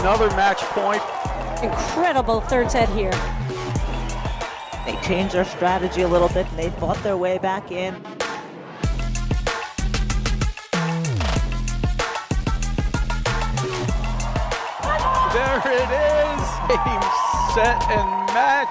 another match point. Incredible third set here. They changed their strategy a little bit and they fought their way back in. There it is, game, set, and match.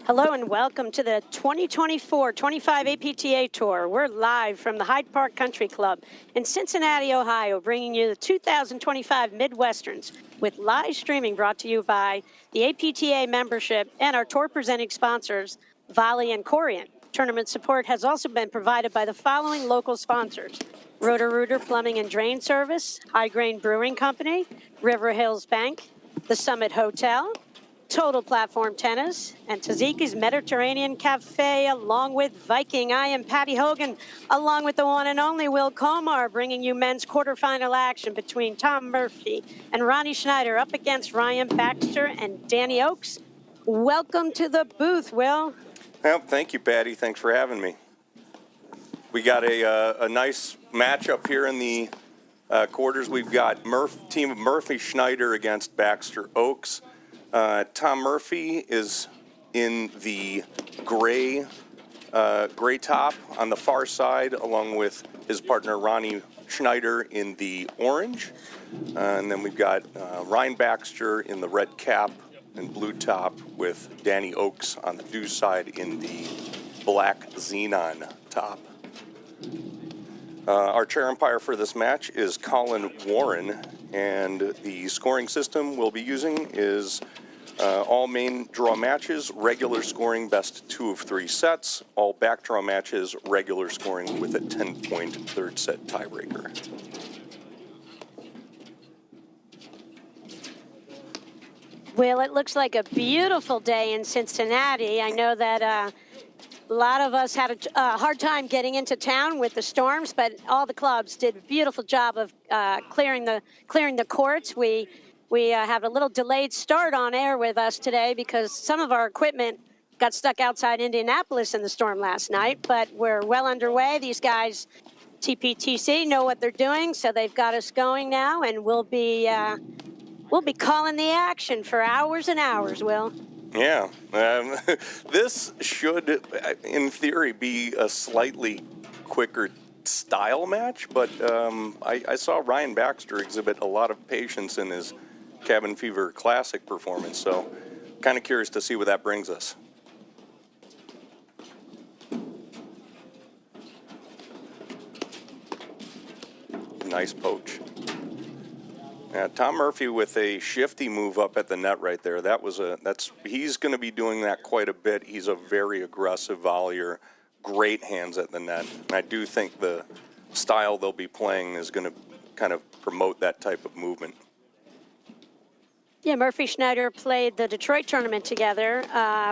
Hello and welcome to the 2024-25 APTA Tour. We're live from the Hyde Park Country Club in Cincinnati, Ohio, bringing you the 2025 Midwesterns with live streaming brought to you by the APTA membership and our tour presenting sponsors, Volley and Corian. Tournament support has also been provided by the following local sponsors: Roto-Rooter Plumbing and Drain Service, High Grain Brewing Company, River Hills Bank, the Summit Hotel, Total Platform Tennis, and Taziki's Mediterranean Cafe, along with Viking. I am Patty Hogan, along with the one and only Will Komar, bringing you men's quarterfinal action between Tom Murphy and Ronnie Schneider up against Ryan Baxter and Danny Oakes. Welcome to the booth, Will. Well, thank you, Patty. Thanks for having me. We got a nice matchup here in the quarters. We've got team of Murphy Schneider against Baxter Oakes. Tom Murphy is in the gray top on the far side, along with his partner Ronnie Schneider in the orange. And then we've got Ryan Baxter in the red cap and blue top, with Danny Oakes on the deuce side in the black xenon top. Our chair umpire for this match is Colin Warren, and the scoring system we'll be using is all main draw matches, regular scoring, best 2 of 3 sets. All back draw matches, regular scoring with a 10-point third set tiebreaker. Well, it looks like a beautiful day in Cincinnati. I know that a lot of us had a hard time getting into town with the storms, but all the clubs did a beautiful job of clearing the courts. We have a little delayed start on air with us today because some of our equipment got stuck outside Indianapolis in the storm last night, but we're well underway. These guys, TPTC, know what they're doing, so they've got us going now, and we'll be calling the action for hours and hours, Will. Yeah, this should, in theory, be a slightly quicker style match, but I saw Ryan Baxter exhibit a lot of patience in his Cabin Fever Classic performance, so kind of curious to see where that brings us. Nice poach. Tom Murphy with a shifty move up at the net right there. He's going to be doing that quite a bit. He's a very aggressive volleyer, great hands at the net. And I do think the style they'll be playing is going to kind of promote that type of movement. Yeah, Murphy Schneider played the Detroit tournament together,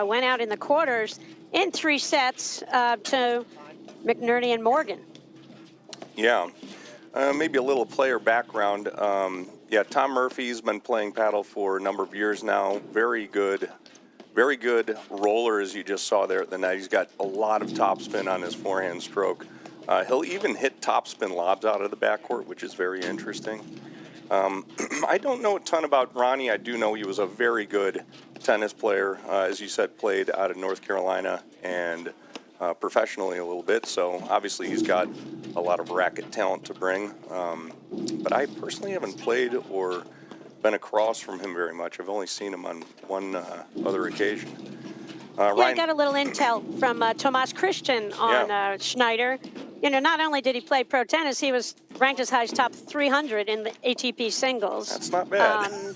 went out in the quarters in 3 sets to McNerney and Morgan. Yeah, maybe a little player background. Yeah, Tom Murphy's been playing paddle for a number of years now. Very good roller, as you just saw there at the net. He's got a lot of topspin on his forehand stroke. He'll even hit topspin lobs out of the backcourt, which is very interesting. I don't know a ton about Ronnie. I do know he was a very good tennis player. As you said, played out of North Carolina and professionally a little bit. So obviously he's got a lot of racket talent to bring. But I personally haven't played or been across from him very much. I've only seen him on one other occasion. I got a little intel from Tomas Christian on Schneider. You know, not only did he play pro tennis, he was ranked as high as top 300 in the ATP singles. That's not bad.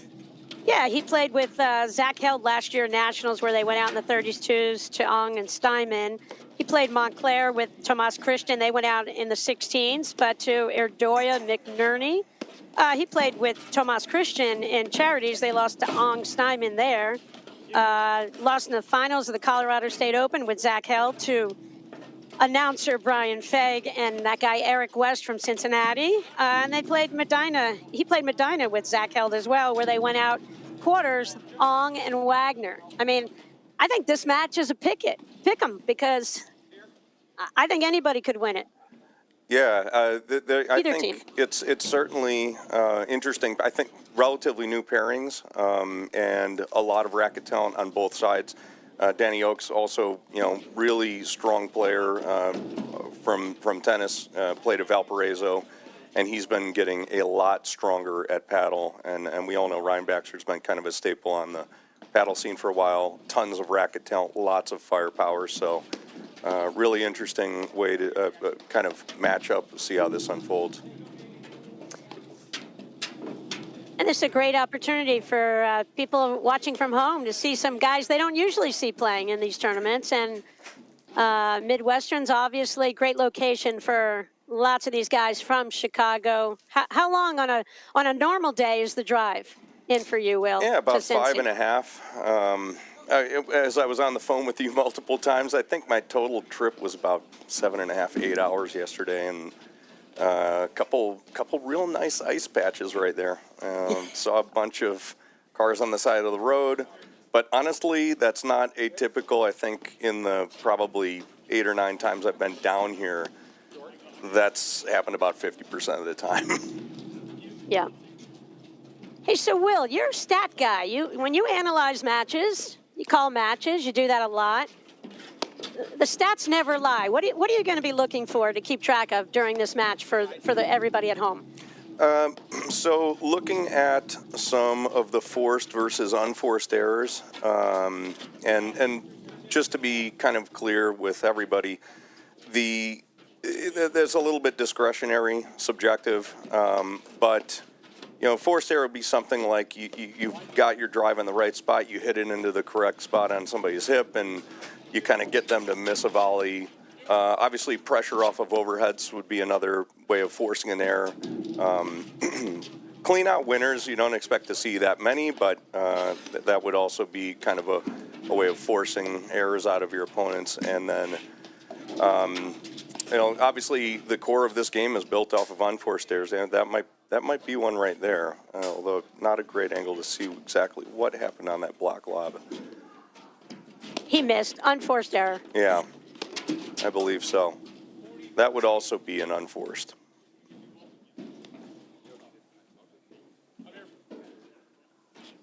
Yeah, he played with Zach Held last year at Nationals, where they went out in the 32s to Ong and Steinman. He played Montclair with Tomas Christian. They went out in the 16s, but to Erdoya McNerney. He played with Tomas Christian in Charities. They lost to Ong Steinman there. Lost in the finals of the Colorado State Open with Zach Held to announcer Brian Fegg and that guy Eric West from Cincinnati. And they played Medina. He played Medina with Zach Held as well, where they went out quarters, Ong and Wagner. I mean, I think this match is a pick 'em because I think anybody could win it. Yeah, I Either think team. it's certainly interesting. I think relatively new pairings and a lot of racket talent on both sides. Danny Oakes also, really strong player from tennis, played at Valparaiso, and he's been getting a lot stronger at paddle. And we all know Ryan Baxter's been kind of a staple on the paddle scene for a while. Tons of racket talent, lots of firepower. So really interesting way to kind of match up, see how this unfolds. And this is a great opportunity for people watching from home to see some guys they don't usually see playing in these tournaments. And Midwesterns, obviously, great location for lots of these guys from Chicago. How long on a normal day is the drive in for you, Will? Yeah, about to Cincy? 5.5. As I was on the phone with you multiple times, I think my total trip was about 7.5, 8 hours yesterday, and a couple real nice ice patches right there. Saw a bunch of cars on the side of the road, but honestly, that's not atypical. I think in the probably 8 or 9 times I've been down here, that's happened about 50% of the time. Yeah. Hey, so Will, you're a stat guy. When you analyze matches, you call matches, you do that a lot. The stats never lie. What are you going to be looking for to keep track of during this match for everybody at home? So looking at some of the forced versus unforced errors, and just to be kind of clear with everybody, there's a little bit discretionary, subjective, but forced error would be something like you've got your drive in the right spot, you hit it into the correct spot on somebody's hip, and you kind of get them to miss a volley. Obviously, pressure off of overheads would be another way of forcing an error. Clean out winners, you don't expect to see that many, but that would also be kind of a way of forcing errors out of your opponents. And then, obviously, the core of this game is built off of unforced errors, and that might be one right there, although not a great angle to see exactly what happened on that block lob. He missed. Unforced error. Yeah, I believe so. That would also be an unforced.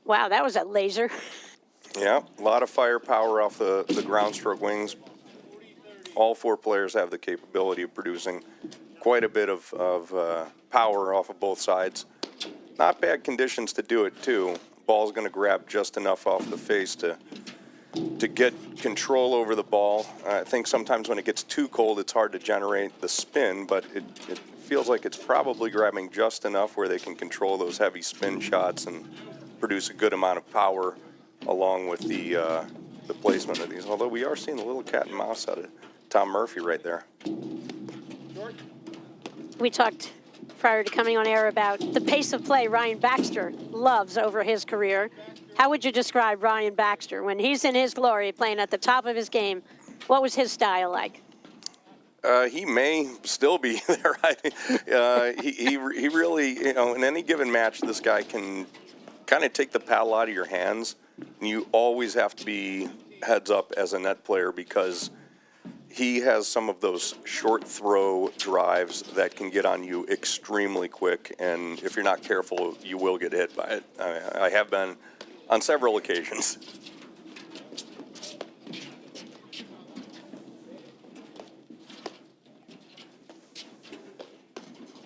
Wow, that was a laser. Yeah, a lot of firepower off the ground stroke wings. All 4 players have the capability of producing quite a bit of power off of both sides. Not bad conditions to do it, too. Ball's going to grab just enough off the face to get control over the ball. I think sometimes when it gets too cold, it's hard to generate the spin, but it feels like it's probably grabbing just enough where they can control those heavy spin shots and produce a good amount of power along with the placement of these. Although we are seeing a little cat and mouse out of Tom Murphy right there. We talked prior to coming on air about the pace of play Ryan Baxter loves over his career. How would you describe Ryan Baxter when he's in his glory, playing at the top of his game? What was his style like? He may still be there. He really, in any given match, this guy can kind of take the paddle out of your hands. And you always have to be heads up as a net player because he has some of those short throw drives that can get on you extremely quick. And if you're not careful, you will get hit by it. I have been on several occasions.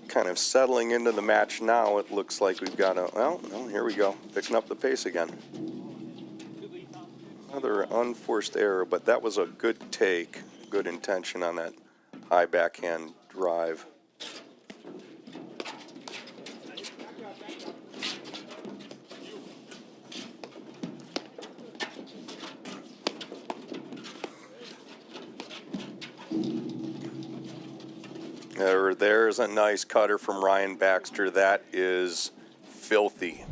Kind of settling into the match now. It looks like we've got here we go, picking up the pace again. Another unforced error, but that was a good take, good intention on that high backhand drive. There's a nice cutter from Ryan Baxter. That is filthy.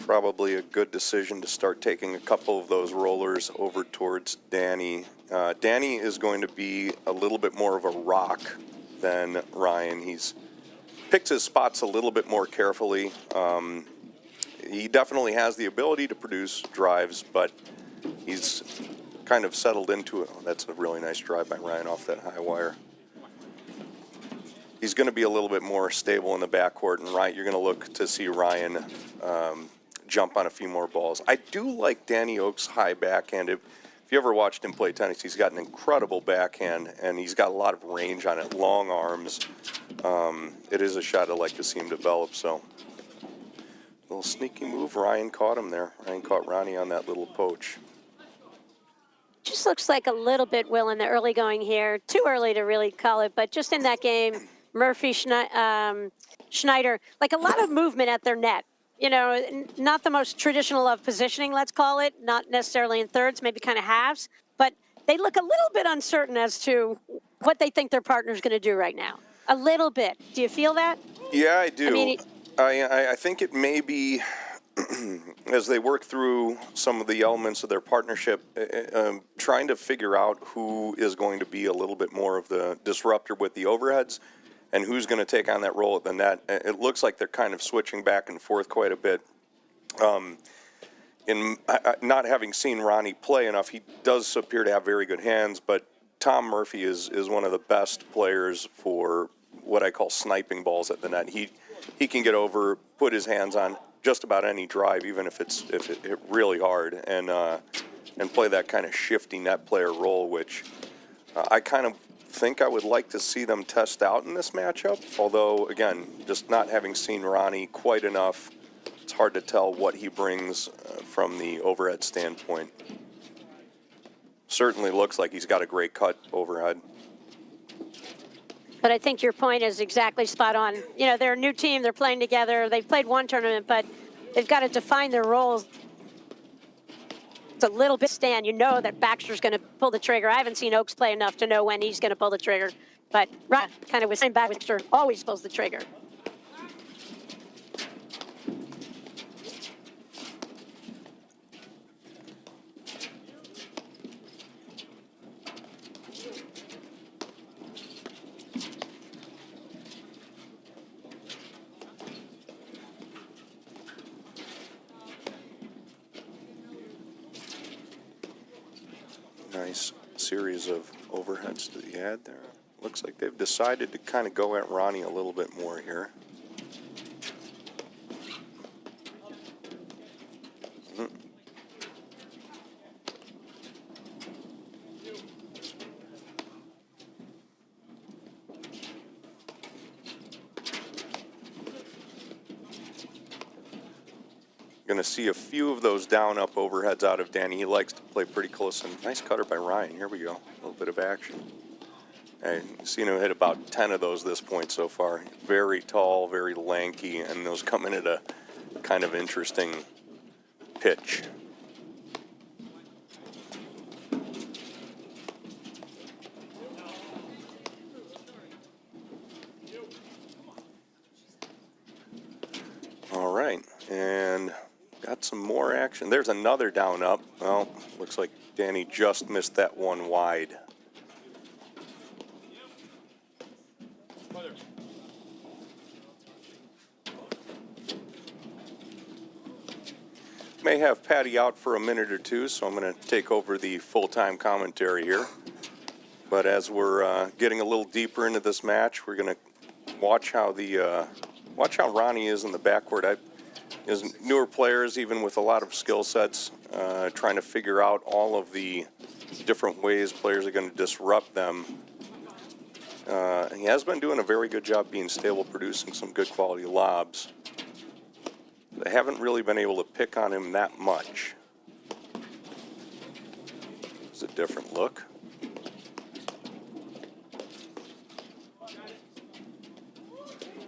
Probably a good decision to start taking a couple of those rollers over towards Danny. Danny is going to be a little bit more of a rock than Ryan. He's picked his spots a little bit more carefully. He definitely has the ability to produce drives, but he's kind of settled into it. Oh, that's a really nice drive by Ryan off that high wire. He's going to be a little bit more stable in the backcourt, and Ryan, you're going to look to see Ryan jump on a few more balls. I do like Danny Oak's high backhand. If you ever watched him play tennis, he's got an incredible backhand, and he's got a lot of range on it, long arms. It is a shot I'd like to see him develop, so. Little sneaky move. Ryan caught him there. Ryan caught Ronnie on that little poach. Just looks like a little bit, Will, in the early going here. Too early to really call it, but just in that game, Murphy, Schneider, like a lot of movement at their net. You know, not the most traditional of positioning, let's call it, not necessarily in thirds, maybe kind of halves, but they look a little bit uncertain as to what they think their partner's going to do right now. A little bit. Do you feel that? Yeah, I do. I mean, I think it may be, as they work through some of the elements of their partnership, trying to figure out who is going to be a little bit more of the disruptor with the overheads and who's going to take on that role at the net. It looks like they're kind of switching back and forth quite a bit. In not having seen Ronnie play enough, he does appear to have very good hands, but Tom Murphy is one of the best players for what I call sniping balls at the net. He can get over, put his hands on just about any drive, even if it's really hard, and play that kind of shifty net player role, which I kind of think I would like to see them test out in this matchup. Although, again, just not having seen Ronnie quite enough, it's hard to tell what he brings from the overhead standpoint. Certainly looks like he's got a great cut overhead. But I think your point is exactly spot on. You know, they're a new team. They're playing together. They've played one tournament, but they've got to define their roles. It's a little bit stand. You know that Baxter's going to pull the trigger. I haven't seen Oaks play enough to know when he's going to pull the trigger. But Ryan kind of was saying Baxter always pulls the trigger. Nice series of overheads that he had there. Looks like they've decided to kind of go at Ronnie a little bit more here. Going to see a few of those down-up overheads out of Danny. He likes to play pretty close. And nice cutter by Ryan. Here we go. A little bit of action. I've seen him hit about 10 of those this point so far. Very tall, very lanky, and those come in at a kind of interesting pitch. All right, and got some more action. There's another down up. Well, looks like Danny just missed that one wide. May have Patty out for a minute or two, so I'm going to take over the full-time commentary here. But as we're getting a little deeper into this match, we're going to watch how Ronnie is in the backcourt. As newer players, even with a lot of skill sets, trying to figure out all of the different ways players are going to disrupt them. He has been doing a very good job being stable, producing some good quality lobs. I haven't really been able to pick on him that much. It's a different look.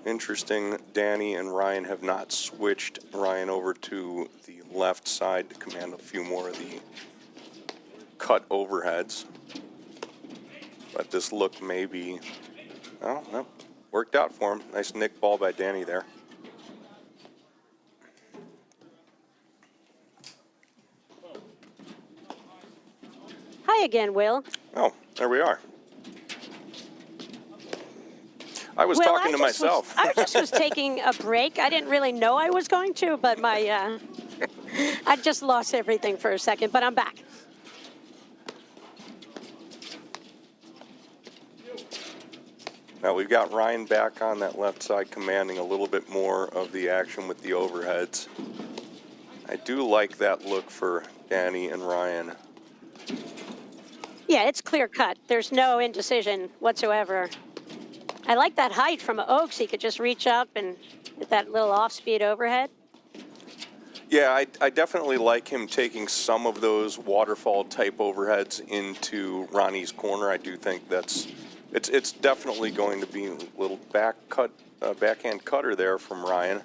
Interesting, Danny and Ryan have not switched Ryan over to the left side to command a few more of the cut overheads. But this look may be, oh, no, worked out for him. Nice nick ball by Danny there. play again, Will. Oh, there we are. I was Will, talking to myself. I just was taking a break. I didn't really know I was going to, but my I just lost everything for a second, but I'm back. Now we've got Ryan back on that left side commanding a little bit more of the action with the overheads. I do like that look for Danny and Ryan. Yeah, it's clear cut. There's no indecision whatsoever. I like that height from Oaks. He could just reach up and get that little off-speed overhead. Yeah, I definitely like him taking some of those waterfall type overheads into Ronnie's corner. I do think it's definitely going to be a little backhand cutter there from Ryan.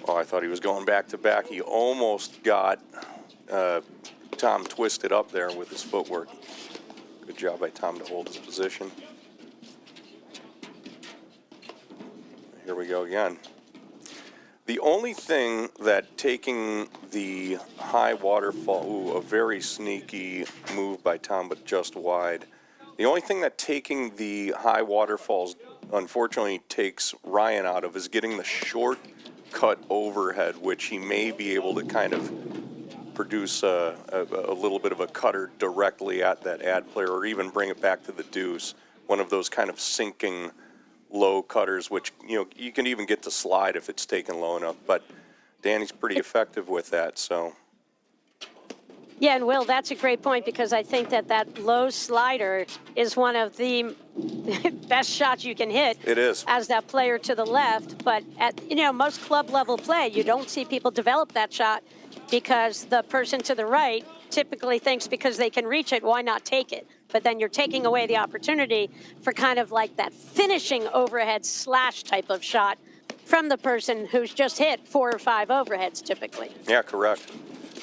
Oh, I thought he was going back to back. He almost got Tom twisted up there with his footwork. Good job by Tom to hold his position. Here we go again. The only thing that taking the high waterfall, a very sneaky move by Tom, but just wide. The only thing that taking the high waterfalls unfortunately takes Ryan out of is getting the short cut overhead, which he may be able to kind of produce a little bit of a cutter directly at that ad player, or even bring it back to the deuce. One of those kind of sinking low cutters, which you can even get to slide if it's taken low enough. But Danny's pretty effective with that. So. Yeah, and Will, that's a great point, because I think that low slider is one of the best shots you can hit. It is. As that player to the left. But at most club level play, you don't see people develop that shot, because the person to the right typically thinks because they can reach it, why not take it? But then you're taking away the opportunity for kind of like that finishing overhead slash type of shot from the person who's just hit 4 or 5 overheads typically. Yeah, correct.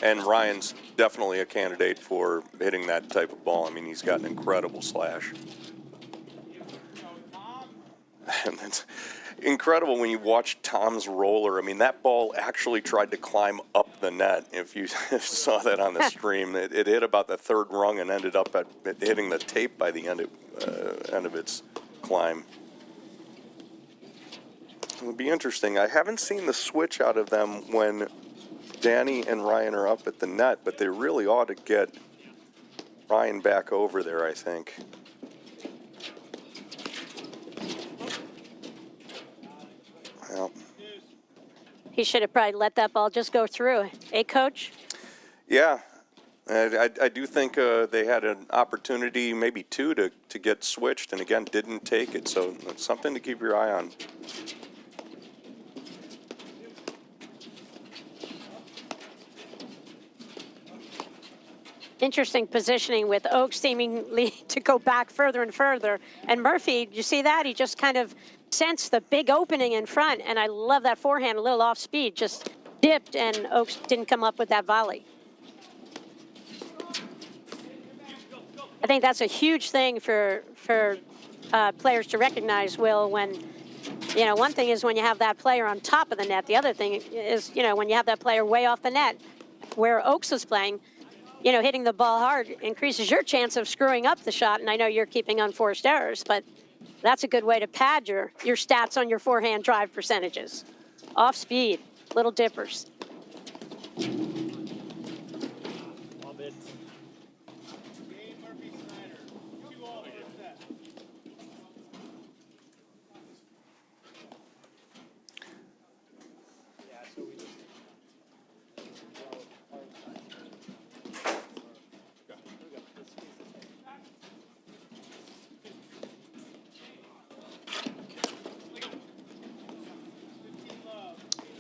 And Ryan's definitely a candidate for hitting that type of ball. I mean, he's got an incredible slash. And it's incredible when you watch Tom's roller. I mean, that ball actually tried to climb up the net. If you saw that on the stream, it hit about the third rung and ended up at hitting the tape by the end of its climb. It'll be interesting. I haven't seen the switch out of them when Danny and Ryan are up at the net, but they really ought to get Ryan back over there, I think. Well, He should have probably let that ball just go through. Eh, Coach? yeah, I do think they had an opportunity, maybe 2, to get switched, and again, didn't take it. So it's something to keep your eye on. Interesting positioning with Oaks seemingly to go back further and further. And Murphy, did you see that? He just kind of sensed the big opening in front, and I love that forehand, a little off speed, just dipped, and Oaks didn't come up with that volley. I think that's a huge thing for players to recognize, Will, when, one thing is when you have that player on top of the net. The other thing is, when you have that player way off the net, where Oaks was playing, hitting the ball hard increases your chance of screwing up the shot. And I know you're keeping unforced errors, but that's a good way to pad your stats on your forehand drive percentages. Off speed, little dippers.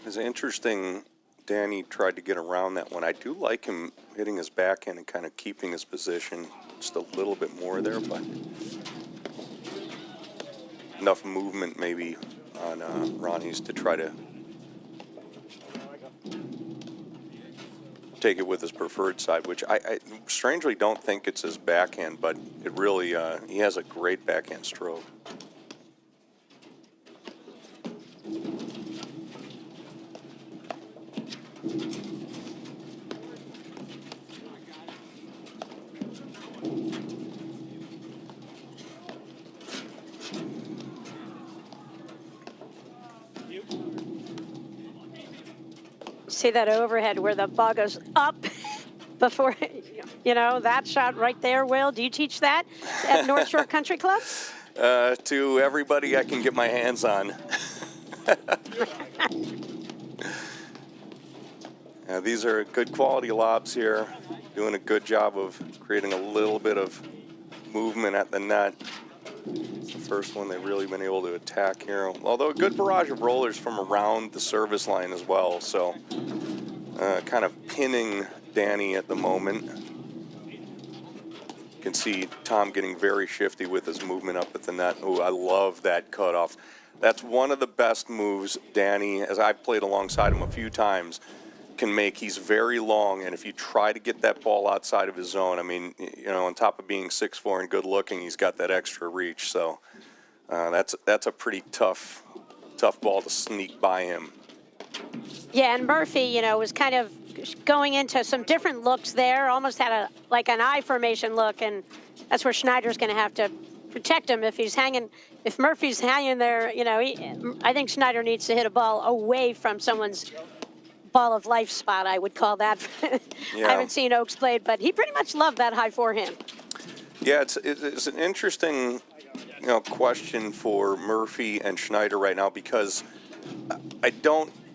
It's interesting. Danny tried to get around that one. I do like him hitting his backhand and kind of keeping his position just a little bit more there, but enough movement maybe on Ronnie's to try to take it with his preferred side, which I strangely don't think it's his backhand, but it really, he has a great backhand stroke. See that overhead where the ball goes up before, that shot right there, Will. Do you teach that at North Shore Country Club? To everybody I can get my hands on. These are good quality lobs here. Doing a good job of creating a little bit of movement at the net. It's the first one they've really been able to attack here. Although a good barrage of rollers from around the service line as well. So kind of pinning Danny at the moment. You can see Tom getting very shifty with his movement up at the net. Oh, I love that cutoff. That's one of the best moves Danny, as I've played alongside him a few times, can make. He's very long, and if you try to get that ball outside of his zone, I mean, on top of being 6'4" and good looking, he's got that extra reach. So that's a pretty tough ball to sneak by him. Yeah, and Murphy, was kind of going into some different looks there, almost had an I formation look, and that's where Schneider's going to have to protect him if Murphy's hanging there. I think Schneider needs to hit a ball away from someone's ball of life spot, I would call that. Yeah. I haven't seen Oaks played, but he pretty much loved that high forehand. Yeah, it's an interesting question for Murphy and Schneider right now, because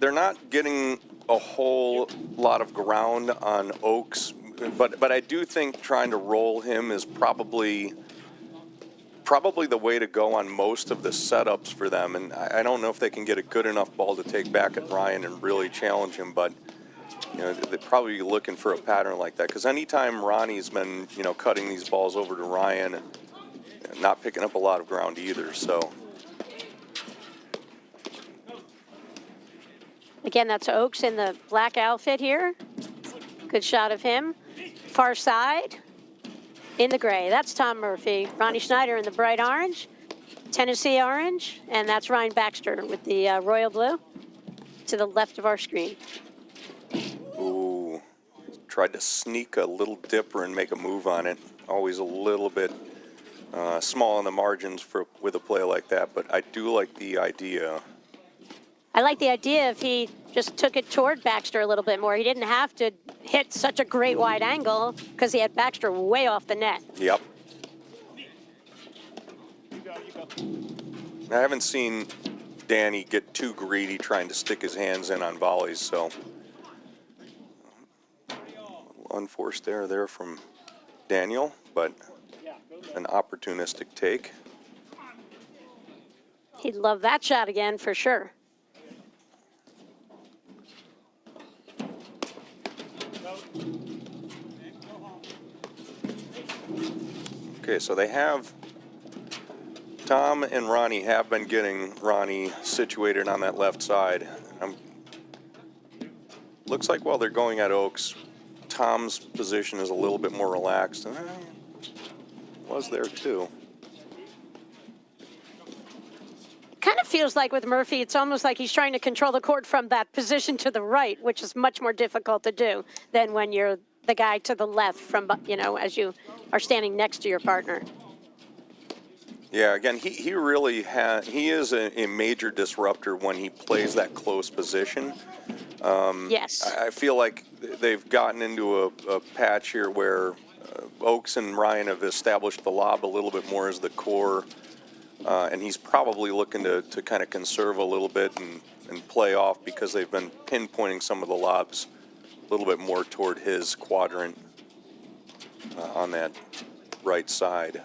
they're not getting a whole lot of ground on Oaks, but I do think trying to roll him is probably the way to go on most of the setups for them. And I don't know if they can get a good enough ball to take back at Ryan and really challenge him, but they're probably looking for a pattern like that, because anytime Ronnie's been cutting these balls over to Ryan, not picking up a lot of ground either. So again, that's Oaks in the black outfit here. Good shot of him. Far side in the gray. That's Tom Murphy. Ronnie Schneider in the bright orange, Tennessee orange, and that's Ryan Baxter with the royal blue to the left of our screen. Ooh, tried to sneak a little dipper and make a move on it. Always a little bit small on the margins with a play like that, but I do like the idea. I like the idea if he just took it toward Baxter a little bit more. He didn't have to hit such a great wide angle because he had Baxter way off the net. Yep. I haven't seen Danny get too greedy trying to stick his hands in on volleys, so unforced error there from Daniel, but an opportunistic take. He'd love that shot again for sure. Okay, so they have Tom and Ronnie have been getting Ronnie situated on that left side. Looks like while they're going at Oaks, Tom's position is a little bit more relaxed. Was there too. Kind of feels like with Murphy, it's almost like he's trying to control the court from that position to the right, which is much more difficult to do than when you're the guy to the left from, as you are standing next to your partner. Yeah, again, he really he is a major disruptor when he plays that close position. Yes. I feel like they've gotten into a patch here where Oaks and Ryan have established the lob a little bit more as the core, and he's probably looking to kind of conserve a little bit and play off, because they've been pinpointing some of the lobs a little bit more toward his quadrant on that right side.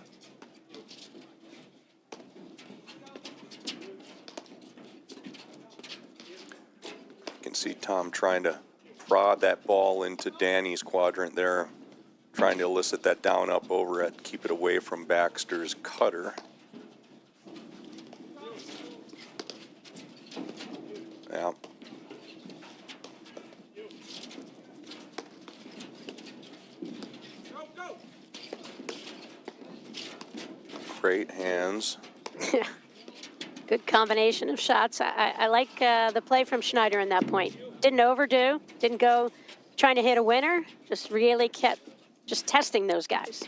You can see Tom trying to prod that ball into Danny's quadrant there, trying to elicit that down up over it, keep it away from Baxter's cutter. Yeah. Great hands. Good combination of shots. I like the play from Schneider in that point. Didn't overdo, didn't go trying to hit a winner, just really kept just testing those guys.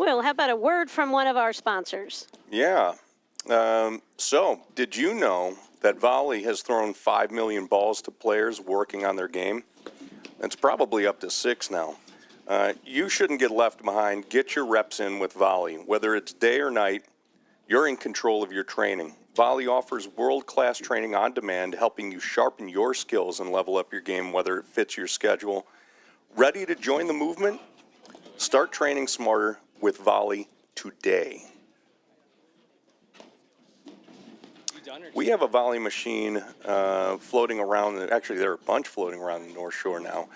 Will, how about a word from one of our sponsors? Yeah. So, did you know that volley has thrown 5 million balls to players working on their game? It's probably up to 6 now. You shouldn't get left behind. Get your reps in with volley. Whether it's day or night, you're in control of your training. Volley offers world-class training on demand, helping you sharpen your skills and level up your game, whether it fits your schedule. Ready to join the movement? Start training smarter with volley today. We have a volley machine floating around. Actually, there are a bunch floating around the North Shore now.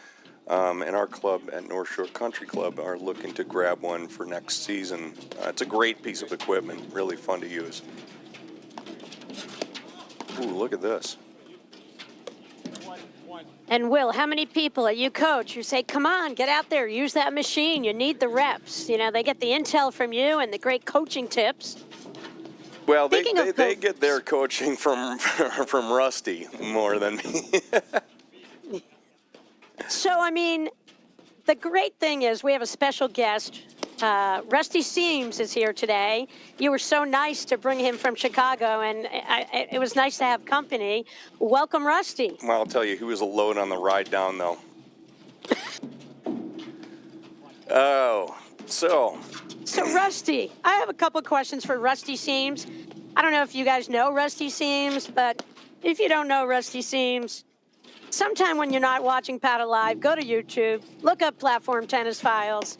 And our club at North Shore Country Club are looking to grab one for next season. It's a great piece of equipment, really fun to use. Ooh, look at this. And Will, how many people you coach who say, come on, get out there, use that machine, you need the reps. You know, they get the intel from you and the great coaching tips. Well, they get their coaching from Rusty more than me. So, I mean, the great thing is we have a special guest. Rusty Seams is here today. You were so nice to bring him from Chicago, and it was nice to have company. Welcome, Rusty. Well, I'll tell you, he was a load on the ride down, though. So, Rusty, I have a couple questions for Rusty Seams. I don't know if you guys know Rusty Seams, but if you don't know Rusty Seams, sometime when you're not watching Paddle Live, go to YouTube, look up Platform Tennis Files,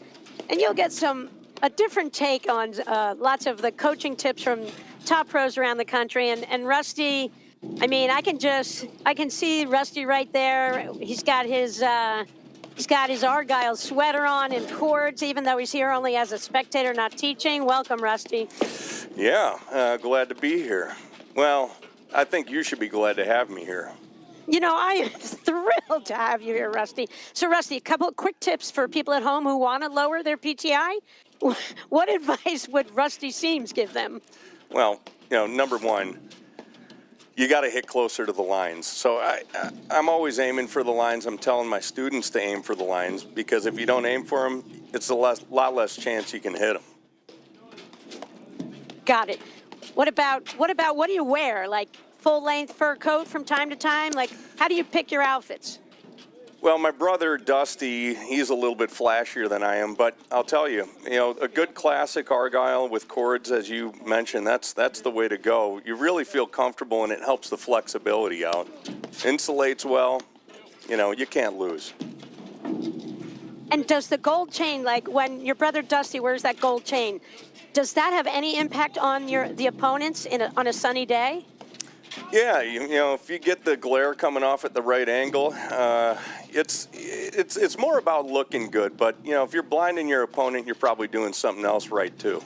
and you'll get a different take on lots of the coaching tips from top pros around the country. And Rusty, I mean, I can see Rusty right there. He's got his Argyle sweater on and cords, even though he's here only as a spectator, not teaching. Welcome, Rusty. Yeah, glad to be here. Well, I think you should be glad to have me here. You know, I am thrilled to have you here, Rusty. So, Rusty, a couple of quick tips for people at home who want to lower their PTI. What advice would Rusty Seams give them? Well, number one, you got to hit closer to the lines. So I'm always aiming for the lines. I'm telling my students to aim for the lines because if you don't aim for them, it's a lot less chance you can hit them. Got it. What do you wear? Like full-length fur coat from time to time? Like, how do you pick your outfits? Well, my brother, Dusty, he's a little bit flashier than I am, but I'll tell you, a good classic Argyle with cords, as you mentioned, that's the way to go. You really feel comfortable, and it helps the flexibility out. Insulates well, you can't lose. And does the gold chain, like when your brother Dusty wears that gold chain, does that have any impact on the opponents on a sunny day? Yeah, if you get the glare coming off at the right angle, it's more about looking good. But if you're blinding your opponent, you're probably doing something else right too.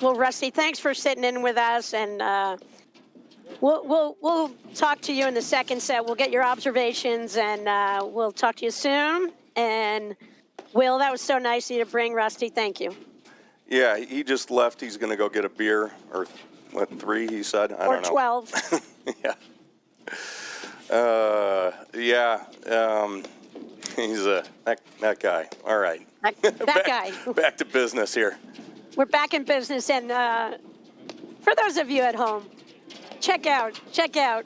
Well, Rusty, thanks for sitting in with us, and we'll talk to you in the second set. We'll get your observations, and we'll talk to you soon. And Will, that was so nice of you to bring Rusty. Thank you. Yeah, he just left. He's going to go get a beer, or what, 3, he said? I don't know. Or 12. Yeah. He's that guy. All right. That guy. Back to business here. We're back in business, and for those of you at home, check out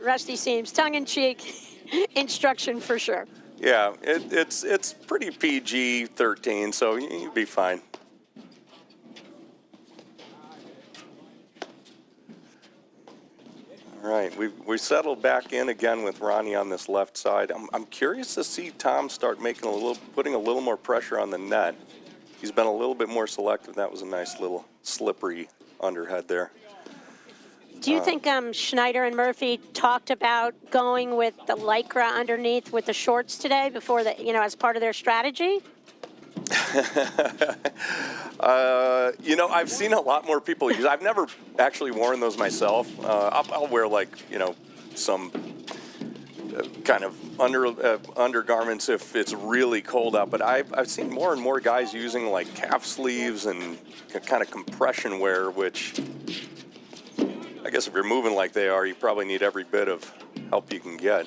Rusty Seams, tongue-in-cheek instruction for sure. Yeah, it's pretty PG-13, so you'll be fine. All right, we settled back in again with Ronnie on this left side. I'm curious to see Tom start putting a little more pressure on the net. He's been a little bit more selective. That was a nice little slippery underhead there. Do you think Schneider and Murphy talked about going with the Lycra underneath with the shorts today before as part of their strategy? I've seen a lot more people use. I've never actually worn those myself. I'll wear some kind of undergarments if it's really cold out. But I've seen more and more guys using like calf sleeves and kind of compression wear, which I guess if you're moving like they are, you probably need every bit of help you can get.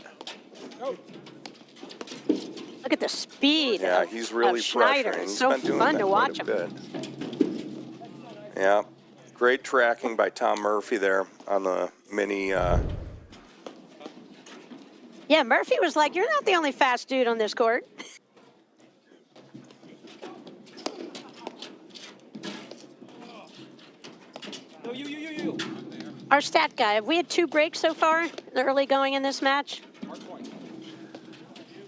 Look at the speed Yeah, of, he's really of Schneider. pressuring. It's He's so been doing fun that to quite watch a him. bit. Yeah, great tracking by Tom Murphy there on the mini. Yeah, Murphy was like, "You're not the only fast dude on this court." Our stat guy, have we had 2 breaks so far early going in this match?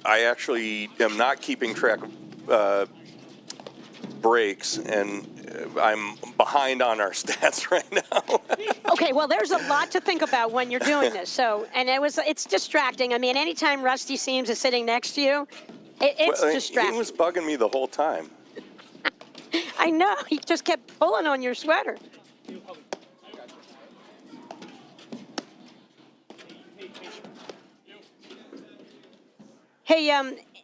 I actually am not keeping track of breaks, and I'm behind on our stats right now. Okay, well, there's a lot to think about when you're doing this. So, and it's distracting. I mean, anytime Rusty Seams is sitting next to you, it's Well, distracting. he was bugging me the whole time. I know. He just kept pulling on your sweater. Hey,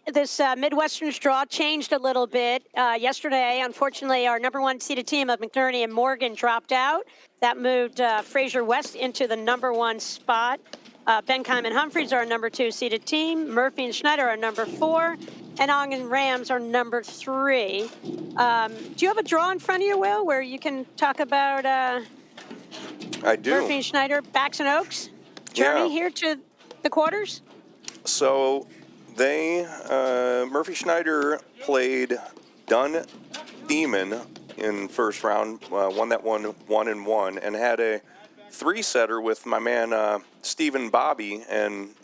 this Midwesterns draw changed a little bit. Yesterday, unfortunately, our number 1 seeded team of McNerney and Morgan dropped out. That moved Fraser West into the number 1 spot. Benheim and Humphreys are our number 2 seeded team. Murphy and Schneider are number 4. And Ong and Rams are number 3. Do you have a draw in front of you, Will, where you can talk about I do. Murphy and Schneider, Backs and Oaks journey here to the quarters? So they, Murphy Schneider played Dunn Demon in first round, won that one 1-1, and had a 3-setter with my man Stephen Bobby and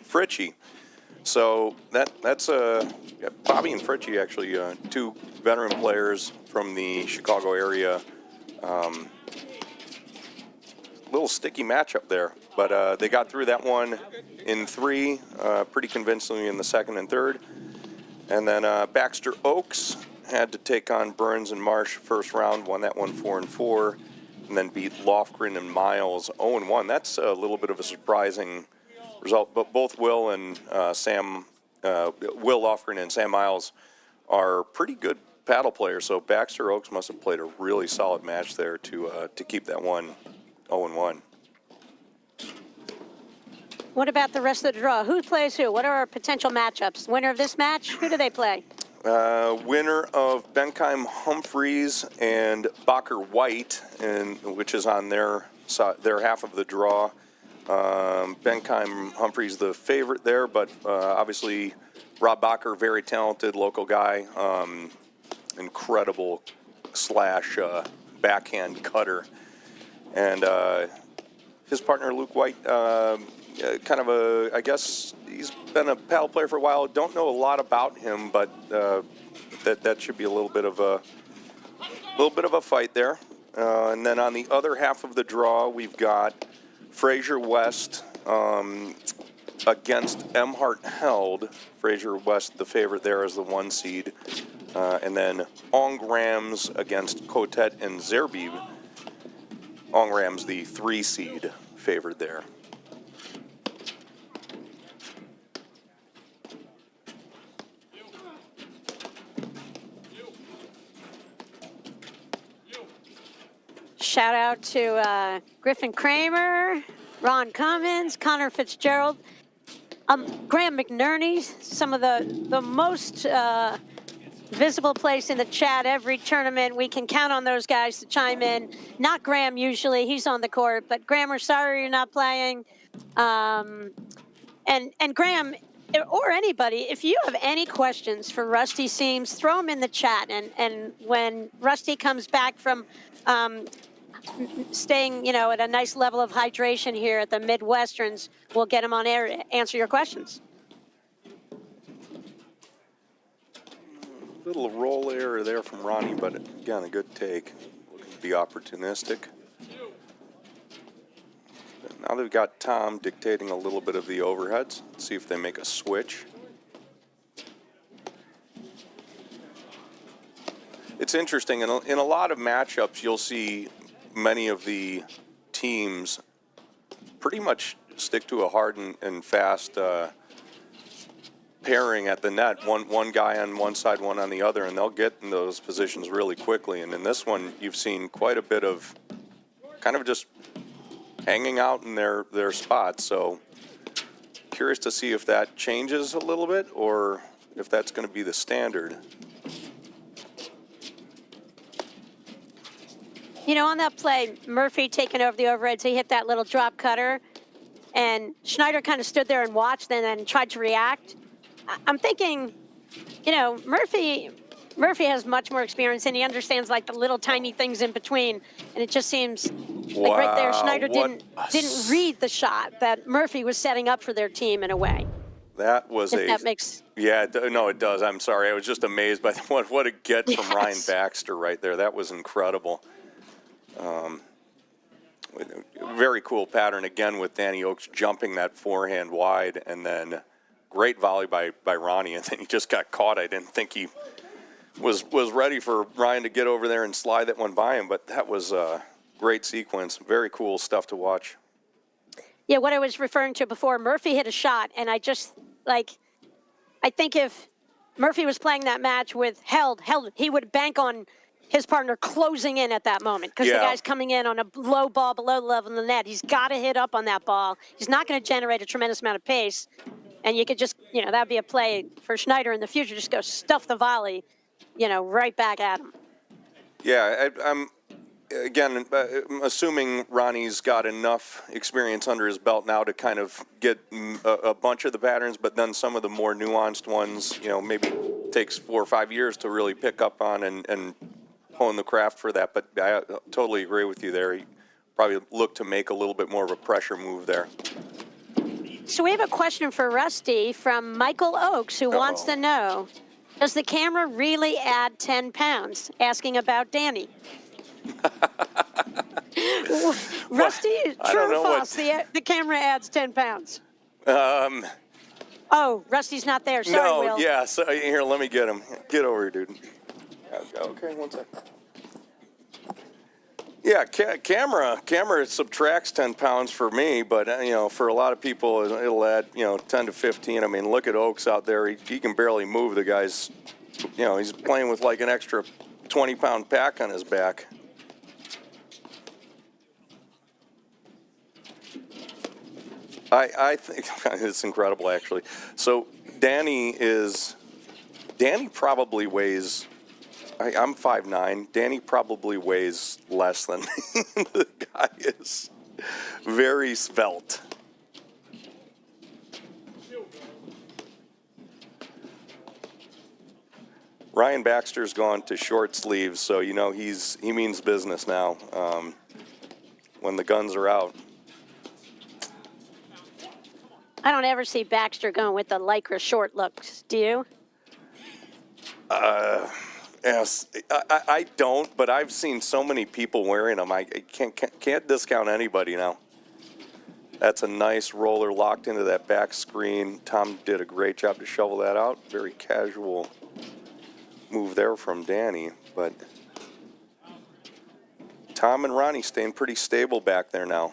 Fritchie. So that's Bobby and Fritchie actually 2 veteran players from the Chicago area. Little sticky matchup there, but they got through that one in 3 pretty convincingly in the second and third. And then Baxter Oaks had to take on Burns and Marsh first round, won that one 4-4, and then beat Lofgren and Miles 0-1. That's a little bit of a surprising result, but both Will and Will Lofgren and Sam Miles are pretty good paddle players, so Baxter Oaks must have played a really solid match there to keep that one 0-1. What about the rest of the draw? Who plays who? What are our potential matchups? Winner of this match, who do they play? Winner of Benheim Humphreys and Bacher White, which is on their half of the draw. Benheim Humphreys the favorite there, but obviously Rob Bacher, very talented local guy, incredible slash backhand cutter. And his partner, Luke White, kind of I guess he's been a paddle player for a while. Don't know a lot about him, but that should be a little bit of a fight there. And then on the other half of the draw, we've got Fraser West against Emhart Held. Fraser West, the favorite there, is the 1 seed. And then Ong Rams against Cotet and Zerbib. Ong Rams, the 3 seed, favored there. Shout out to Griffin Kramer, Ron Cummins, Connor Fitzgerald, Graham McNerney, some of the most visible place in the chat every tournament. We can count on those guys to chime in. Not Graham usually, he's on the court, but Graham, we're sorry you're not playing. And Graham, or anybody, if you have any questions for Rusty Seams, throw them in the chat. And when Rusty comes back from staying, at a nice level of hydration here at the Midwesterns, we'll get him on air to answer your questions. Little roll error there from Ronnie, but again, a good take. Looking to be opportunistic. Now they've got Tom dictating a little bit of the overheads. Let's see if they make a switch. It's interesting. In a lot of matchups, you'll see many of the teams pretty much stick to a hard and fast pairing at the net, one guy on one side, one on the other, and they'll get in those positions really quickly. And in this one, you've seen quite a bit of kind of just hanging out in their spots. So curious to see if that changes a little bit or if that's going to be the standard. You know, on that play, Murphy taking over the overheads, he hit that little drop cutter, and Schneider kind of stood there and watched and then tried to react. I'm thinking, you know, Murphy has much more experience, and he understands like the little tiny things in between, and it just seems like right there, Schneider didn't read the shot that Murphy was setting up for their team in a way. That was that makes. Yeah, no, it does. I'm sorry. I was just amazed by what a get from Ryan Baxter right there. That was incredible. Very cool pattern again with Danny Oakes jumping that forehand wide, and then great volley by Ronnie, and then he just got caught. I didn't think he was ready for Ryan to get over there and slide that one by him, but that was a great sequence. Very cool stuff to watch. Yeah, what I was referring to before, Murphy hit a shot, and I just, like, I think if Murphy was playing that match with held, he would bank on his partner closing in at that moment because the guy's coming in on a low ball below the level of the net. He's got to hit up on that ball. He's not going to generate a tremendous amount of pace, and you could just, you know, that would be a play for Schneider in the future. Just go stuff the volley, you know, right back at him. Yeah, I'm assuming Ronnie's got enough experience under his belt now to kind of get a bunch of the patterns, but then some of the more nuanced ones, you know, maybe takes 4 or 5 years to really pick up on and hone the craft for that. But I totally agree with you there. He probably looked to make a little bit more of a pressure move there. So we have a question for Rusty from Michael Oakes, who wants to know, does the camera really add 10 pounds? Asking about Danny. Rusty, true or false? The camera adds 10 pounds. Oh, Rusty's not there. Sorry, Will. Yeah. So here, let me get him. Get over here, dude. Okay, one sec. Yeah, camera subtracts 10 pounds for me, but you know, for a lot of people, it'll add 10 to 15. I mean, look at Oakes out there. He can barely move. The guy's, he's playing with like an extra 20-pound pack on his back. I think it's incredible, actually. So Danny probably weighs. I'm 5'9". Danny probably weighs less than me. The guy is very svelte. Ryan Baxter's gone to short sleeves, so he means business now. When the guns are out. I don't ever see Baxter going with the Lycra short looks. Do you? Yes, I don't, but I've seen so many people wearing them. I can't discount anybody now. That's a nice roller locked into that back screen. Tom did a great job to shovel that out. Very casual move there from Danny, but Tom and Ronnie staying pretty stable back there now.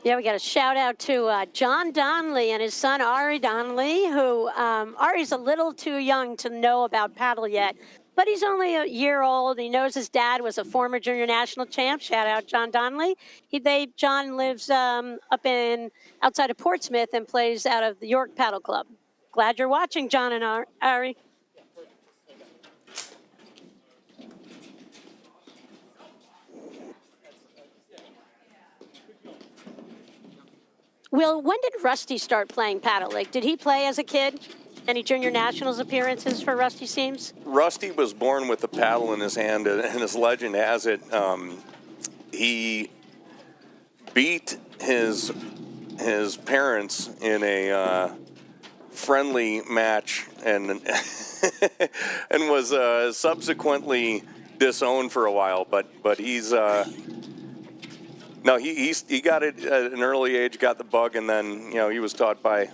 Yeah, we got a shout out to John Donnelly and his son Ari Donnelly, who Ari's a little too young to know about paddle yet, but he's only a year old. He knows his dad was a former junior national champ. Shout out John Donnelly. John lives outside of Portsmouth and plays out of the York Paddle Club. Glad you're watching, John and Ari. Will, when did Rusty start playing paddle? Like, did he play as a kid? Any junior nationals appearances for Rusty Seams? Rusty was born with the paddle in his hand, and as legend has it, he beat his parents in a friendly match and and was subsequently disowned for a while. But he's. No, he got it at an early age, got the bug, and then he was taught by a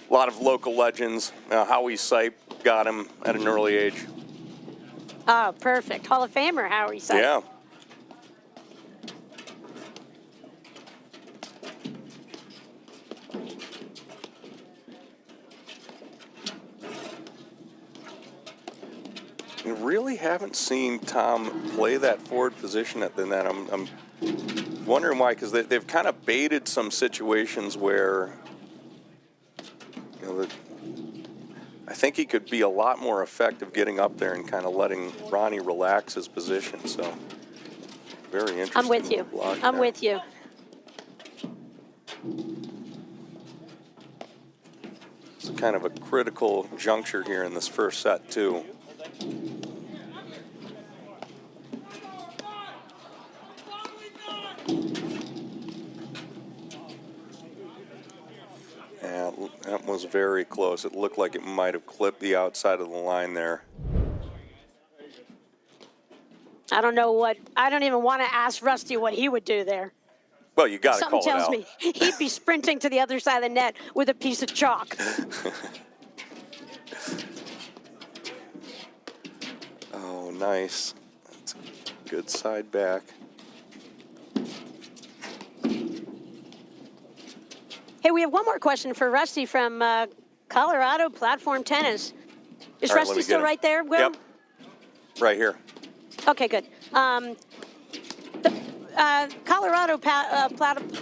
lot of local legends. Howie Sipe got him at an early age. Oh, perfect. Hall of Famer Howie Sipe. Yeah. I really haven't seen Tom play that forward position at the net. I'm wondering why, because they've kind of baited some situations where, you know, I think he could be a lot more effective getting up there and kind of letting Ronnie relax his position. So very interesting. I'm with you. I'm with you. It's kind of a critical juncture here in this first set, too. Yeah, that was very close. It looked like it might have clipped the outside of the line there. I don't even want to ask Rusty what he would do there. Well, you got to call it out. Something tells me he'd be sprinting to the other side of the net with a piece of chalk. Oh, nice. That's a good side back. Hey, we have one more question for Rusty from Colorado Platform Tennis. Is All right, Rusty still right there, Will? Yep. Right here. Okay, good. Colorado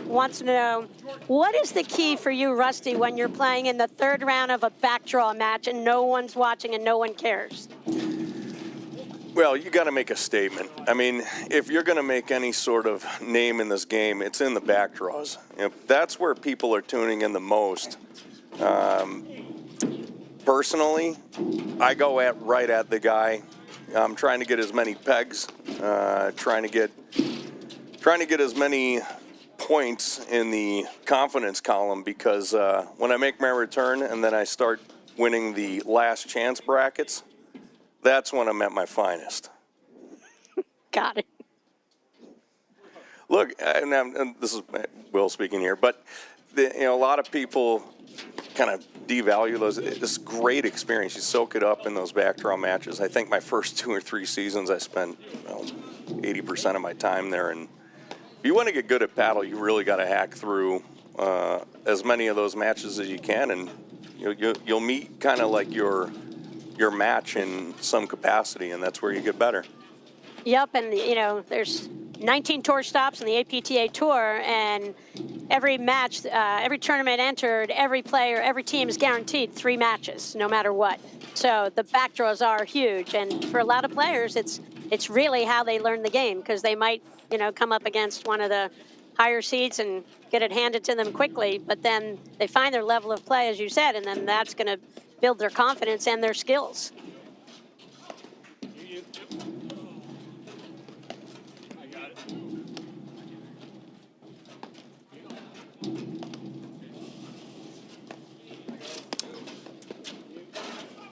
wants to know, what is the key for you, Rusty, when you're playing in the third round of a backdraw match and no one's watching and no one cares? Well, you got to make a statement. I mean, if you're going to make any sort of name in this game, it's in the backdraws. You know, that's where people are tuning in the most. Personally, I go right at the guy. I'm trying to get as many pegs, trying to get as many points in the confidence column, because when I make my return and then I start winning the last chance brackets, that's when I'm at my finest. Got it. Look, and this is Will speaking here, but a lot of people kind of devalue this great experience. You soak it up in those backdraw matches. I think my first 2 or 3 seasons, I spent 80% of my time there. And if you want to get good at paddle, you really got to hack through as many of those matches as you can, and you'll meet kind of like your match in some capacity, and that's where you get better. Yep, and there's 19 tour stops in the APTA Tour, and every match, every tournament entered, every player, every team is guaranteed 3 matches, no matter what. So the backdraws are huge, and for a lot of players, it's really how they learn the game, because they might, come up against one of the higher seeds and get it handed to them quickly, but then they find their level of play, as you said, and then that's going to build their confidence and their skills.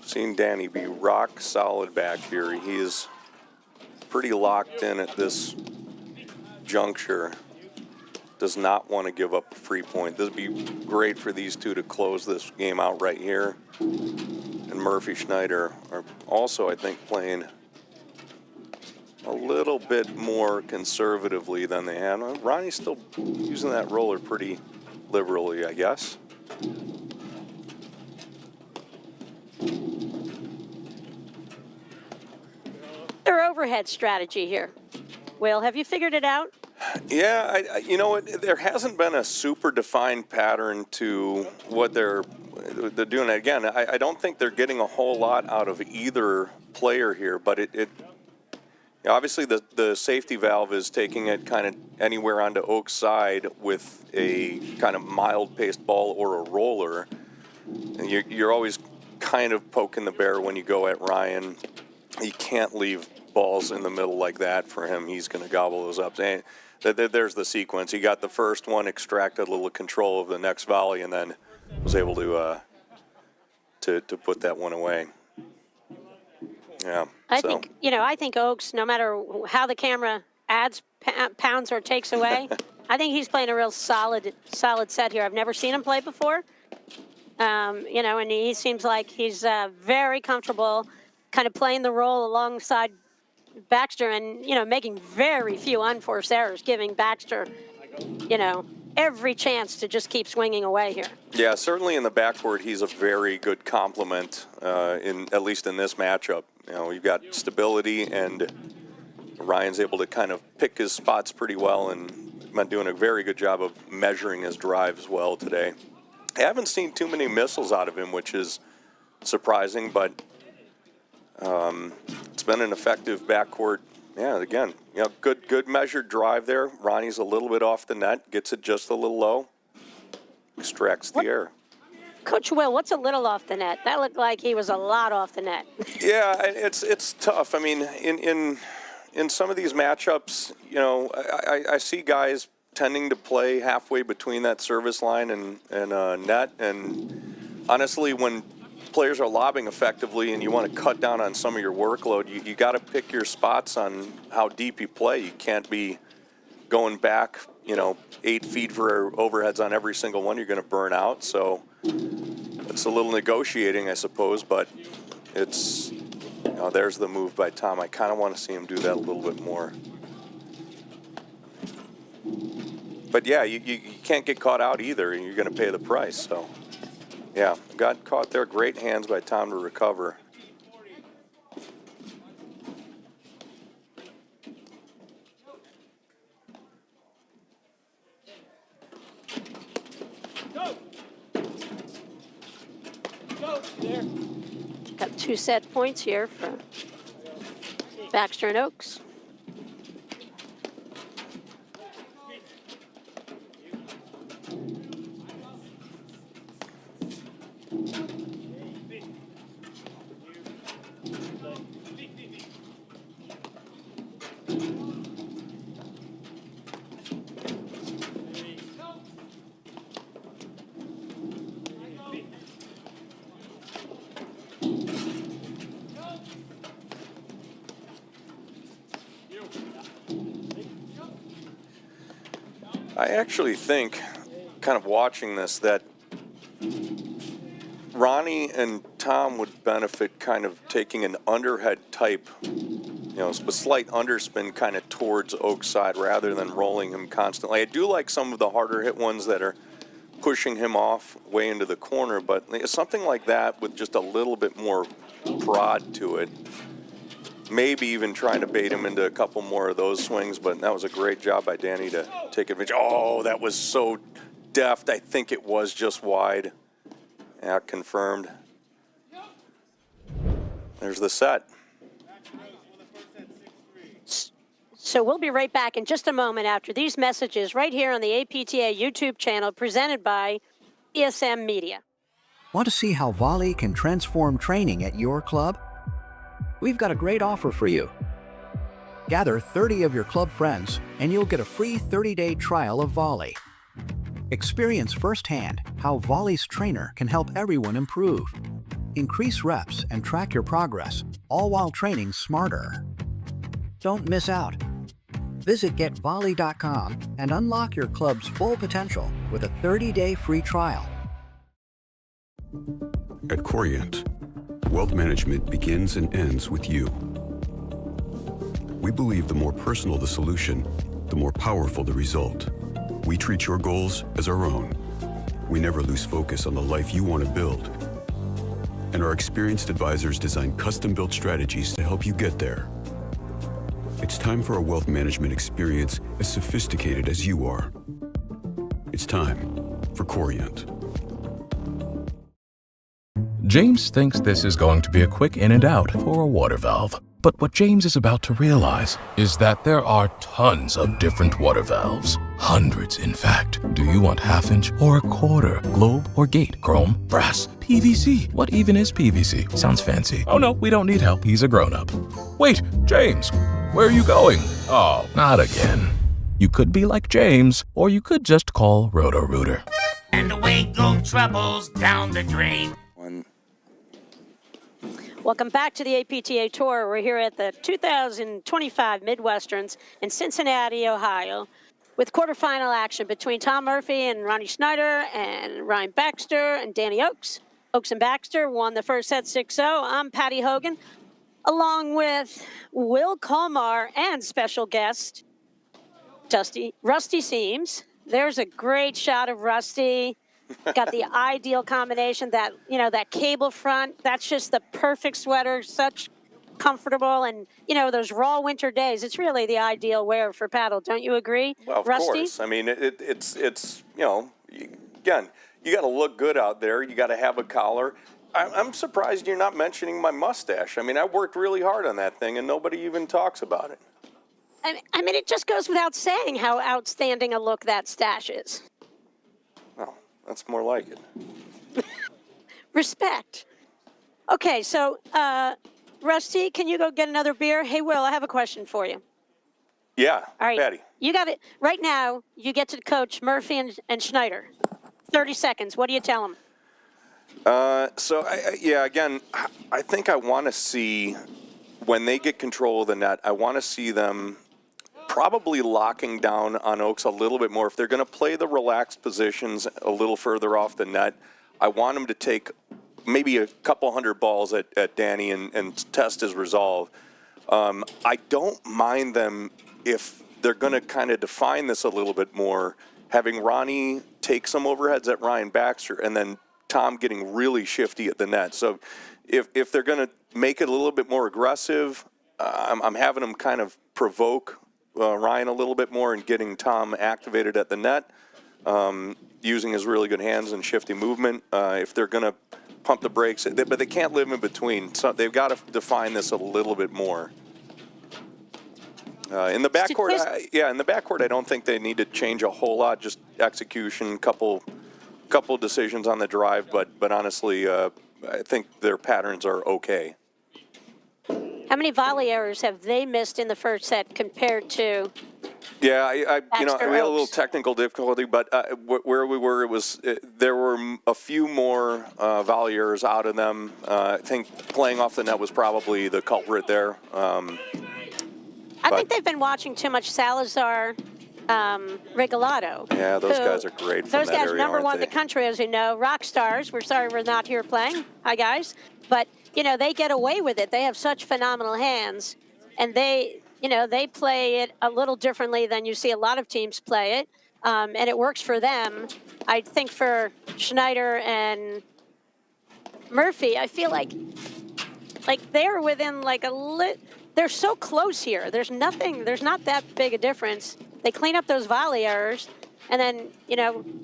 Seen Danny be rock solid back here. He is pretty locked in at this juncture. Does not want to give up a free point. This would be great for these two to close this game out right here. And Murphy, Schneider are also, I think, playing a little bit more conservatively than they had. Ronnie's still using that roller pretty liberally, I guess. Their overhead strategy here. Will, have you figured it out? Yeah, you know what? There hasn't been a super defined pattern to what they're doing. Again, I don't think they're getting a whole lot out of either player here, but obviously the safety valve is taking it kind of anywhere onto Oak's side with a kind of mild-paced ball or a roller. And you're always kind of poking the bear when you go at Ryan. You can't leave balls in the middle like that for him. He's going to gobble those up. And there's the sequence. He got the first one, extracted a little control of the next volley, and then was able to put that one away. Yeah. I think Oaks, no matter how the camera adds pounds or takes away, I think he's playing a real solid set here. I've never seen him play before. And he seems like he's very comfortable kind of playing the role alongside Baxter and, making very few unforced errors, giving Baxter, every chance to just keep swinging away here. Yeah, certainly in the backcourt, he's a very good complement, at least in this matchup. You've got stability, and Ryan's able to kind of pick his spots pretty well, and been doing a very good job of measuring his drive as well today. I haven't seen too many missiles out of him, which is surprising, but it's been an effective backcourt. Yeah, again, good measured drive there. Ronnie's a little bit off the net, gets it just a little low, extracts the air. Coach Will, what's a little off the net? That looked like he was a lot off the net. Yeah, it's tough. I mean, in some of these matchups, I see guys tending to play halfway between that service line and net. And honestly, when players are lobbing effectively and you want to cut down on some of your workload, you got to pick your spots on how deep you play. You can't be going back, 8 feet for overheads on every single one. You're going to burn out. So it's a little negotiating, I suppose, but it's, there's the move by Tom. I kind of want to see him do that a little bit more. But yeah, you can't get caught out either, and you're going to pay the price. So yeah, got caught there. Great hands by Tom to recover. Got 2 set points here for Baxter and Oaks. I actually think, kind of watching this, that Ronnie and Tom would benefit kind of taking an underhead type, a slight underspin kind of towards Oak's side rather than rolling him constantly. I do like some of the harder hit ones that are pushing him off way into the corner, but something like that with just a little bit more prod to it. Maybe even trying to bait him into a couple more of those swings, but that was a great job by Danny to take advantage. Oh, that was so deft. I think it was just wide. Yeah, confirmed. There's the set. So we'll be right back in just a moment after these messages right here on the APTA YouTube channel presented by ESM Media. Want to see how volley can transform training at your club? We've got a great offer for you. Gather 30 of your club friends and you'll get a free 30-day trial of volley. Experience firsthand how volley's trainer can help everyone improve. Increase reps and track your progress, all while training smarter. Don't miss out. Visit getvolley.com and unlock your club's full potential with a 30-day free trial. At Corient, wealth management begins and ends with you. We believe the more personal the solution, the more powerful the result. We treat your goals as our own. We never lose focus on the life you want to build. And our experienced advisors design custom-built strategies to help you get there. It's time for a wealth management experience as sophisticated as you are. It's time for Corient. James thinks this is going to be a quick in and out for a water valve. But what James is about to realize is that there are tons of different water valves. Hundreds, in fact. Do you want half-inch or a quarter? Globe or gate? Chrome? Brass? PVC? What even is PVC? Sounds fancy. Oh no, we don't need help. He's a grown-up. Wait, James, where are you going? Oh, not again. You could be like James, or you could just call Roto-Rooter. And away go troubles down the drain. Welcome back to the APTA Tour. We're here at the 2025 Midwesterns in Cincinnati, Ohio, with quarterfinal action between Tom Murphy and Ronnie Schneider and Ryan Baxter and Danny Oaks. Oaks and Baxter won the first set 6-0. I'm Patty Hogan, along with Will Colmar and special guest Rusty Seams. There's a great shot of Rusty. Got the ideal combination, that cable front. That's just the perfect sweater. Such comfortable, and those raw winter days, it's really the ideal wear for paddle. Don't you agree, Well, of Rusty? course. I mean, it's again, you got to look good out there. You got to have a collar. I'm surprised you're not mentioning my mustache. I mean, I worked really hard on that thing, and nobody even talks about it. I mean, it just goes without saying how outstanding a look that stash is. Well, that's more like it. Respect. Okay, so Rusty, can you go get another beer? Hey, Will, I have a question for you. Yeah, All right, Patty. you got it. Right now, you get to coach Murphy and Schneider. 30 seconds. What do you tell them? Again, I think I want to see, when they get control of the net, I want to see them probably locking down on Oaks a little bit more. If they're going to play the relaxed positions a little further off the net, I want them to take maybe a couple hundred balls at Danny and test his resolve. I don't mind them if they're going to kind of define this a little bit more, having Ronnie take some overheads at Ryan Baxter and then Tom getting really shifty at the net. So if they're going to make it a little bit more aggressive, I'm having them kind of provoke Ryan a little bit more and getting Tom activated at the net, using his really good hands and shifty movement. If they're going to pump the brakes, but they can't live in between. So they've got to define this a little bit more. In the backcourt, I don't think they need to change a whole lot. Just execution, couple decisions on the drive, but honestly, I think their patterns are okay. How many volley errors have they missed in the first set compared to? Yeah, we had a little Oaks? technical difficulty, but where we were, there were a few more volley errors out of them. I think playing off the net was probably the culprit there. I think they've been watching too much Salazar, Regalado. Yeah, those guys are great from Those that guys area, number aren't one in they? the country, as you know, rock stars. We're sorry we're not here playing. Hi, guys. But, they get away with it. They have such phenomenal hands, and they play it a little differently than you see a lot of teams play it, and it works for them. I think for Schneider and Murphy, I feel like they're within they're so close here. There's not that big a difference. They clean up those volley errors, and then,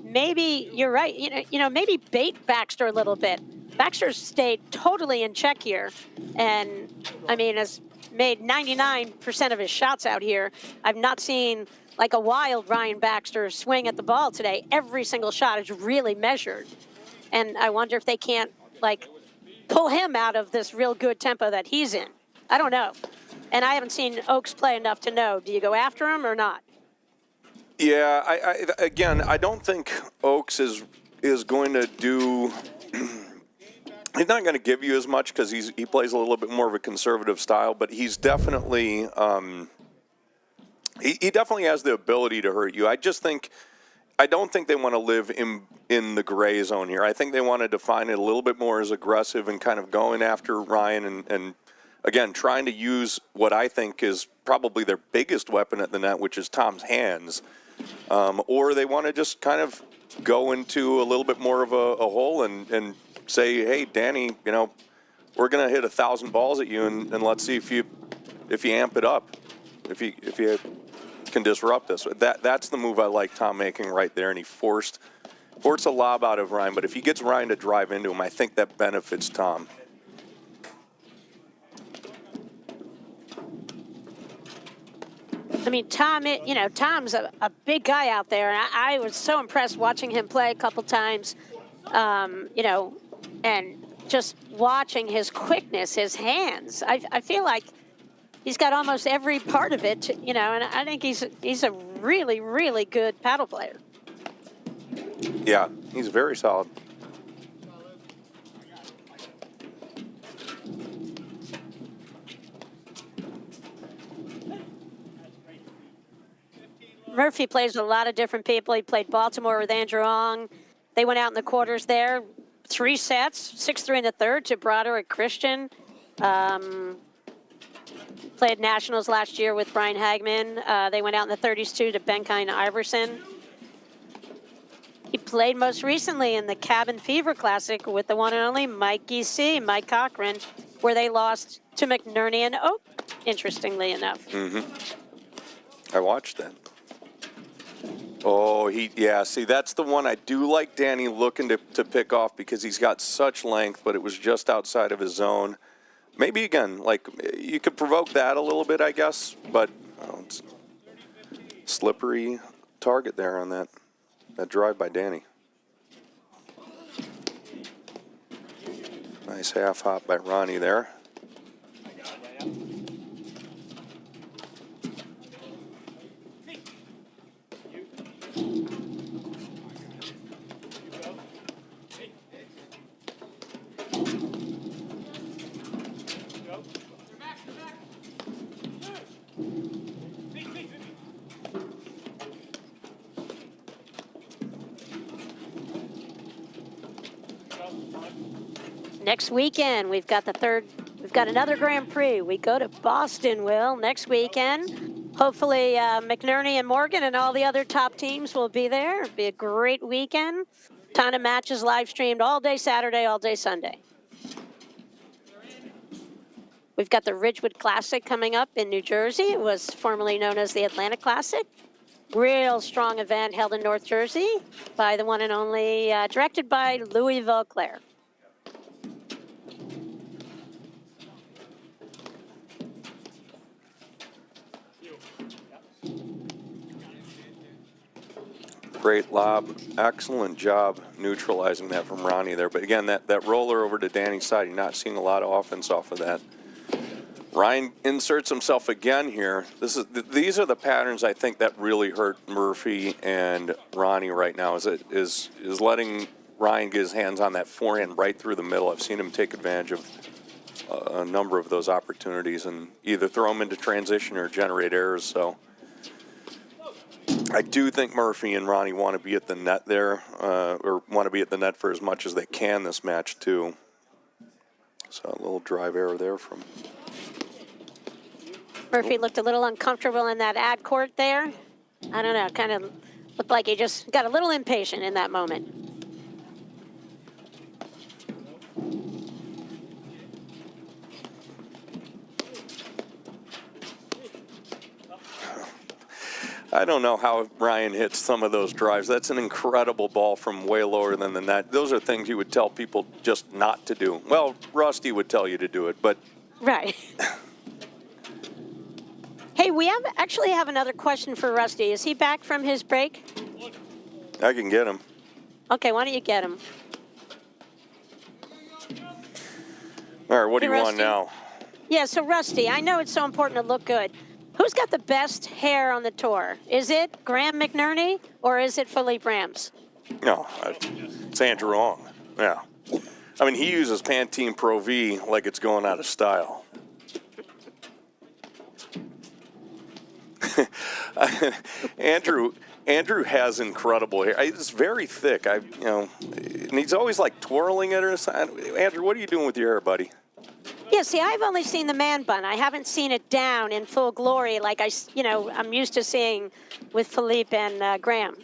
maybe you're right. Maybe bait Baxter a little bit. Baxter's stayed totally in check here, and has made 99% of his shots out here. I've not seen a wild Ryan Baxter swing at the ball today. Every single shot is really measured, and I wonder if they can't pull him out of this real good tempo that he's in. I don't know. And I haven't seen Oaks play enough to know. Do you go after him or not? Yeah, I don't think Oaks is going to do. He's not going to give you as much because he plays a little bit more of a conservative style, but he's definitely he definitely has the ability to hurt you. I don't think they want to live in the gray zone here. I think they want to define it a little bit more as aggressive and kind of going after Ryan and again, trying to use what I think is probably their biggest weapon at the net, which is Tom's hands. Or they want to just kind of go into a little bit more of a hole and say, hey, Danny, we're going to hit 1,000 balls at you, and let's see if you amp it up, if you can disrupt this. That's the move I like Tom making right there, and he forced a lob out of Ryan. But if he gets Ryan to drive into him, I think that benefits Tom. Tom, Tom's a big guy out there, and I was so impressed watching him play a couple times, and just watching his quickness, his hands. I feel like he's got almost every part of it, and I think he's a really, really good paddle player. Yeah, he's very solid. Murphy plays with a lot of different people. He played Baltimore with Andrew Ong. They went out in the quarters there. 3 sets, 6-3 in the third to Broderick Christian. Played Nationals last year with Brian Hagman. They went out in the 30s too to Benkind Iverson. He played most recently in the Cabin Fever Classic with the one and only Mike Cochran. where they lost to McNerney and Oak, interestingly enough. I watched that. Oh, see, that's the one I do like Danny looking to pick off because he's got such length, but it was just outside of his zone. Maybe, again, like, you could provoke that a little bit, I guess, but it's slippery target there on that drive by Danny. Nice half hop by Ronnie there. Next weekend, we've got another Grand Prix. We go to Boston, Will, next weekend. Hopefully, McNerney and Morgan and all the other top teams will be there. It'll be a great weekend. Ton of matches live streamed all day Saturday, all day Sunday. We've got the Ridgewood Classic coming up in New Jersey. It was formerly known as the Atlantic Classic. Real strong event held in North Jersey by the one and only, directed by Louis Vauclair. Great lob. Excellent job neutralizing that from Ronnie there. But again, that roller over to Danny's side, you're not seeing a lot of offense off of that. Ryan inserts himself again here. These are the patterns I think that really hurt Murphy and Ronnie right now. Is letting Ryan get his hands on that forehand right through the middle. I've seen him take advantage of a number of those opportunities and either throw them into transition or generate errors. So I do think Murphy and Ronnie want to be at the net there, or want to be at the net for as much as they can this match too. So a little drive error there from Murphy. Looked a little uncomfortable in that ad court there. I don't know, kind of looked like he just got a little impatient in that moment. I don't know how Ryan hits some of those drives. That's an incredible ball from way lower than the net. Those are things you would tell people just not to do. Well, Rusty would tell you to do it, but... Right. Hey, we actually have another question for Rusty. Is he back from his break? I can get him. Okay, why don't you get him? All right, what do you Rusty? want now? Yeah, so Rusty, I know it's so important to look good. Who's got the best hair on the tour? Is it Graham McNerney or is it Philippe Rams? No, it's Andrew Ong. Yeah. I mean, he uses Pantene Pro V like it's going out of style. Andrew has incredible hair. It's very thick. And he's always like twirling it or something. Andrew, what are you doing with your hair, buddy? Yeah, see, I've only seen the man bun. I haven't seen it down in full glory like I'm used to seeing with Philippe and Graham.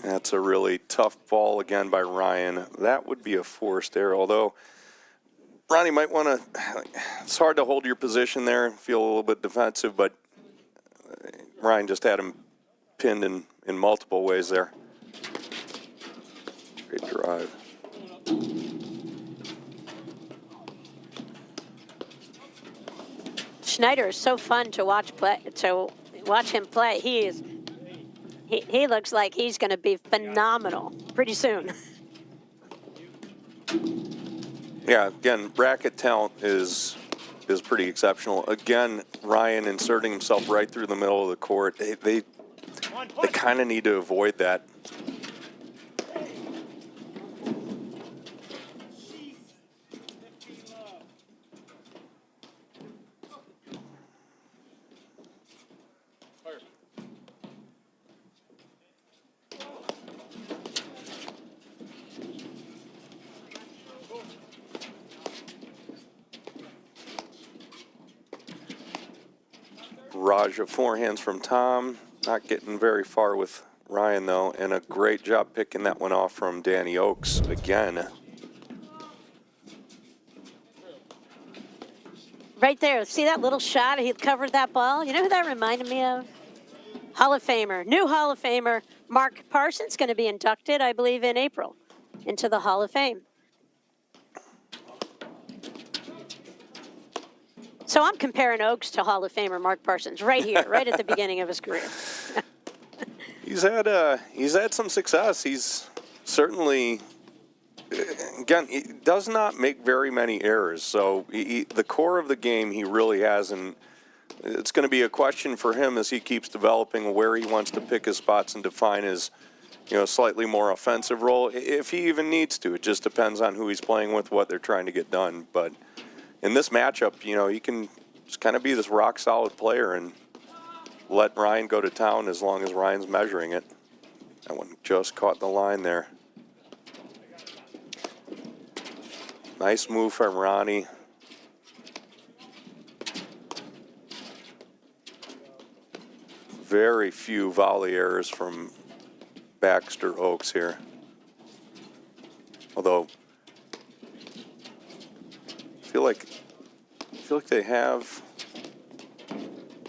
That's a really tough ball again by Ryan. That would be a forced error, although Ronnie might want to, it's hard to hold your position there, feel a little bit defensive, but Ryan just had him pinned in multiple ways there. Great drive. Schneider is so fun to watch him play. He looks like he's going to be phenomenal pretty soon. Yeah, again, bracket talent is pretty exceptional. Again, Ryan inserting himself right through the middle of the court. They kind of need to avoid that. Barrage of forehands from Tom. Not getting very far with Ryan, though, and a great job picking that one off from Danny Oakes again. Right there. See that little shot? He covered that ball. You know who that reminded me of? Hall of Famer, new Hall of Famer, Mark Parsons, going to be inducted, I believe, in April into the Hall of Fame. So I'm comparing Oaks to Hall of Famer Mark Parsons right here, right at the beginning of his career. He's had some success. He's certainly, again, he does not make very many errors. So the core of the game he really has, and it's going to be a question for him as he keeps developing where he wants to pick his spots and define his, slightly more offensive role, if he even needs to. It just depends on who he's playing with, what they're trying to get done. But in this matchup, he can just kind of be this rock-solid player and let Ryan go to town as long as Ryan's measuring it. That one just caught the line there. Nice move from Ronnie. Very few volley errors from Baxter Oaks here. Although, I feel like they have,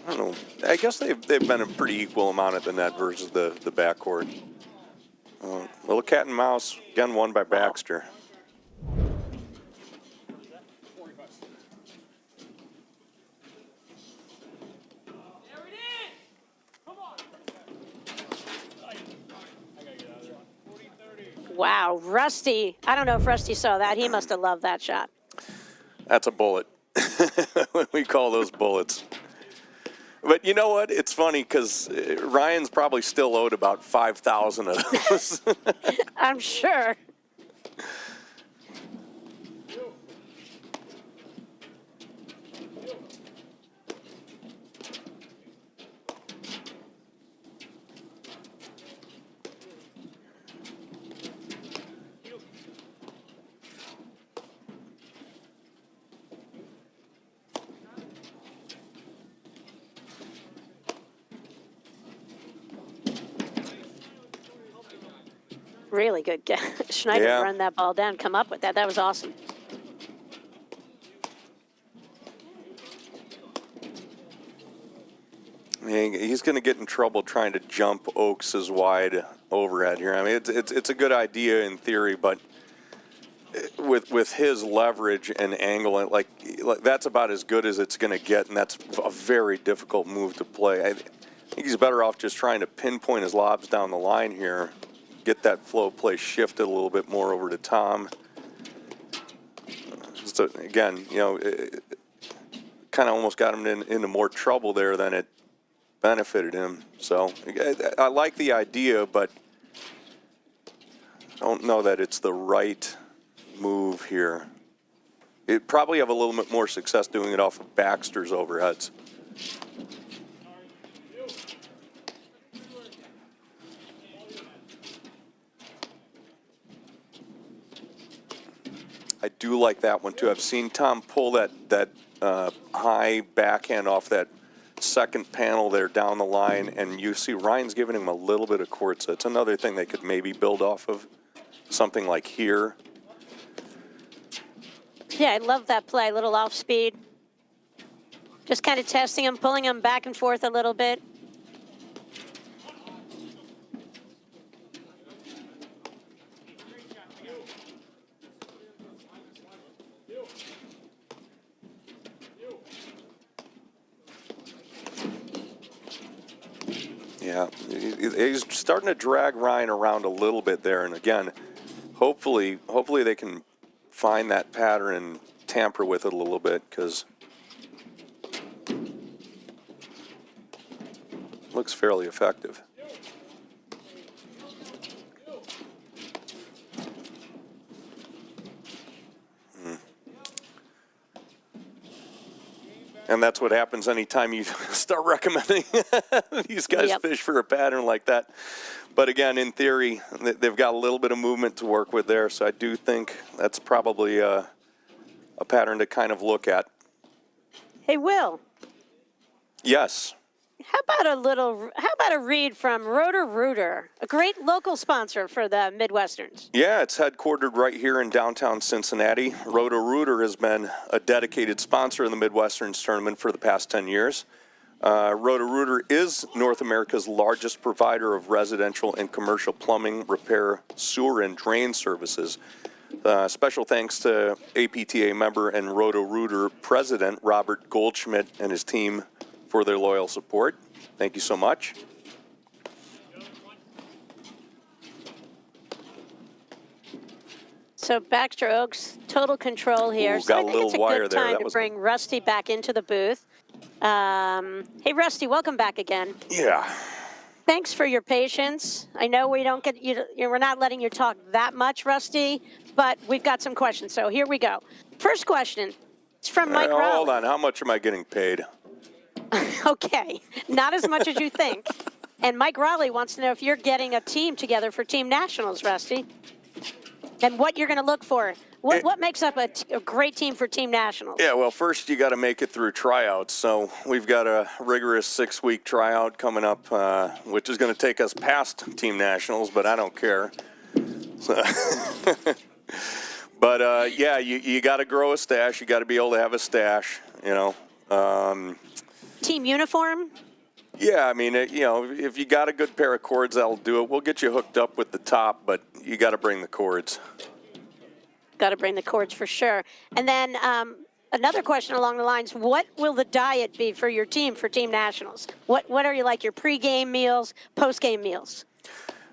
I don't know, I guess they've been a pretty equal amount at the net versus the backcourt. Little cat and mouse, again won by Baxter. Wow, Rusty. I don't know if Rusty saw that. He must have loved that shot. That's a bullet. We call those bullets. But you know what? It's funny because Ryan's probably still owed about 5,000 of those. I'm sure. Really good. Schneider run that ball down, come up with that. That was awesome. He's going to get in trouble trying to jump Oaks' wide overhead here. I mean, it's a good idea in theory, but with his leverage and angle, like that's about as good as it's going to get, and that's a very difficult move to play. I think he's better off just trying to pinpoint his lobs down the line here. Get that flow play shifted a little bit more over to Tom. So again, kind of almost got him into more trouble there than it benefited him. So I like the idea, but I don't know that it's the right move here. It'd probably have a little bit more success doing it off of Baxter's overheads. I do like that one too. I've seen Tom pull that high backhand off that second panel there down the line, and you see Ryan's giving him a little bit of court, so it's another thing they could maybe build off of, something like here. Yeah, I love that play, a little off speed. Just kind of testing him, pulling him back and forth a little bit. Yeah, he's starting to drag Ryan around a little bit there, and again, hopefully they can find that pattern and tamper with it a little bit, because it looks fairly effective. And that's what happens anytime you start recommending these guys fish for a pattern like that. But again, in theory, they've got a little bit of movement to work with there, so I do think that's probably a pattern to kind of look at. Hey, Will. Yes. How about a read from Roto-Rooter, a great local sponsor for the Midwesterns? Yeah, it's headquartered right here in downtown Cincinnati. Roto-Rooter has been a dedicated sponsor in the Midwesterns tournament for the past 10 years. Roto-Rooter is North America's largest provider of residential and commercial plumbing, repair, sewer, and drain services. Special thanks to APTA member and Roto-Rooter president Robert Goldschmidt and his team for their loyal support. Thank you so much. So Baxter Oaks, total control here. Ooh, So got I a think little it's a wire good there. time That to was bring Rusty back into the booth. Hey, Rusty, welcome back again. Yeah. Thanks for your patience. I know we don't get you. We're not letting you talk that much, Rusty, but we've got some questions. So here we go. First question. It's from Mike Raleigh. Hold on. How much am I getting paid? Okay, not as much as you think. And Mike Raleigh wants to know if you're getting a team together for Team Nationals, Rusty, and what you're going to look for. What makes up a great team for Team Nationals? Yeah, well, first you got to make it through tryouts. So we've got a rigorous 6-week tryout coming up, which is going to take us past Team Nationals, but I don't care. So but yeah, you got to grow a stash. You got to be able to have a stash. You know. Team uniform? Yeah, I mean, you know, if you got a good pair of cords, that'll do it. We'll get you hooked up with the top, but you got to bring the cords. Got to bring the cords for sure. And then another question along the lines, what will the diet be for your team for Team Nationals? What are you like, your pregame meals, postgame meals?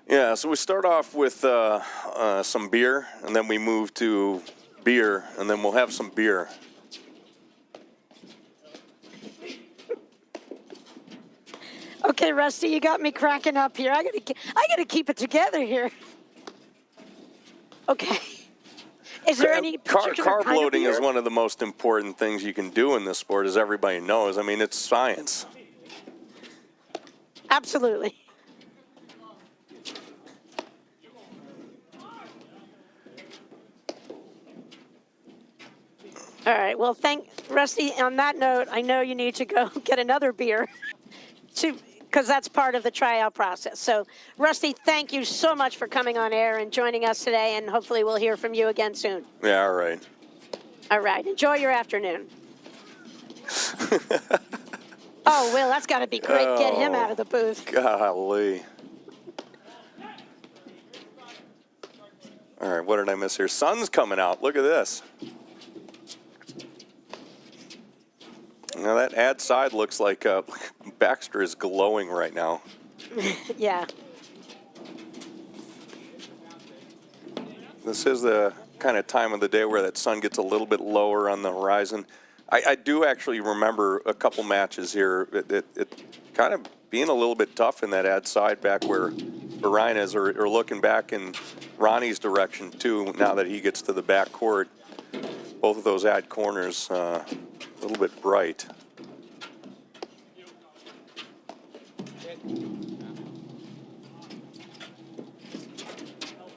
Yeah, so we start off with some beer, and then we move to beer, and then we'll have some beer. Okay, Rusty, you got me cracking up here. I gotta keep it together here. Okay. Is there any particular carb kind of loading beer? is one of the most important things you can do in this sport, as everybody knows. I mean, it's science. Absolutely. All right. Well, Rusty. On that note, I know you need to go get another beer, because that's part of the tryout process. So, Rusty, thank you so much for coming on air and joining us today, and hopefully we'll hear from you again soon. Yeah, all right. All right. Enjoy your afternoon. Oh, Will, that's got to be great. Get him out of the booth. Golly. All right, what did I miss here? Sun's coming out. Look at this. Now that ad side looks like Baxter is glowing right now. Yeah. This is the kind of time of the day where that sun gets a little bit lower on the horizon. I do actually remember a couple matches here. It kind of being a little bit tough in that ad side back where Ryan is, or looking back in Ronnie's direction too, now that he gets to the back court. Both of those ad corners a little bit bright.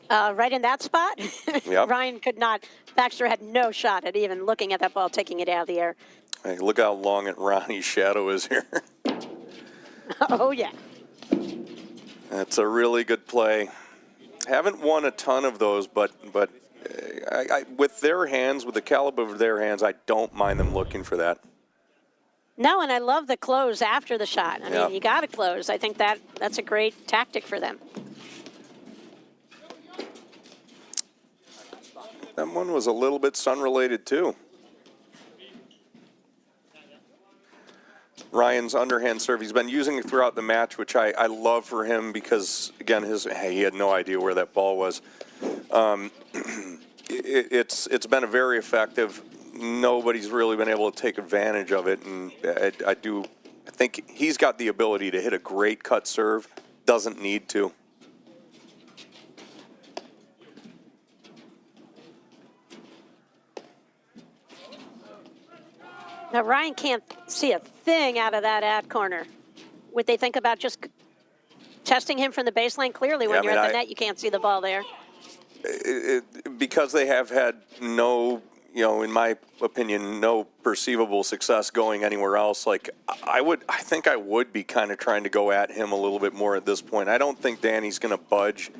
Right in that spot? Yep. Ryan could not. Baxter had no shot at even looking at that ball, taking it out of the air. Hey, look how long Ronnie's shadow is here. Oh, yeah. That's a really good play. Haven't won a ton of those, but with their hands, with the caliber of their hands, I don't mind them looking for that. No, and I love the close after the shot. I Yep. mean, you got to close. I think that's a great tactic for them. That one was a little bit sun-related, too. Ryan's underhand serve, he's been using it throughout the match, which I love for him because, again, he had no idea where that ball was. It's been a very effective. Nobody's really been able to take advantage of it, and I think he's got the ability to hit a great cut serve, doesn't need to. Now, Ryan can't see a thing out of that ad corner. Would they think about just testing him from the baseline? Clearly, when you're at the net, you can't see the ball there. Because they have had no in my opinion, no perceivable success going anywhere else, like I think I would be kind of trying to go at him a little bit more at this point. I don't think Danny's going to budge,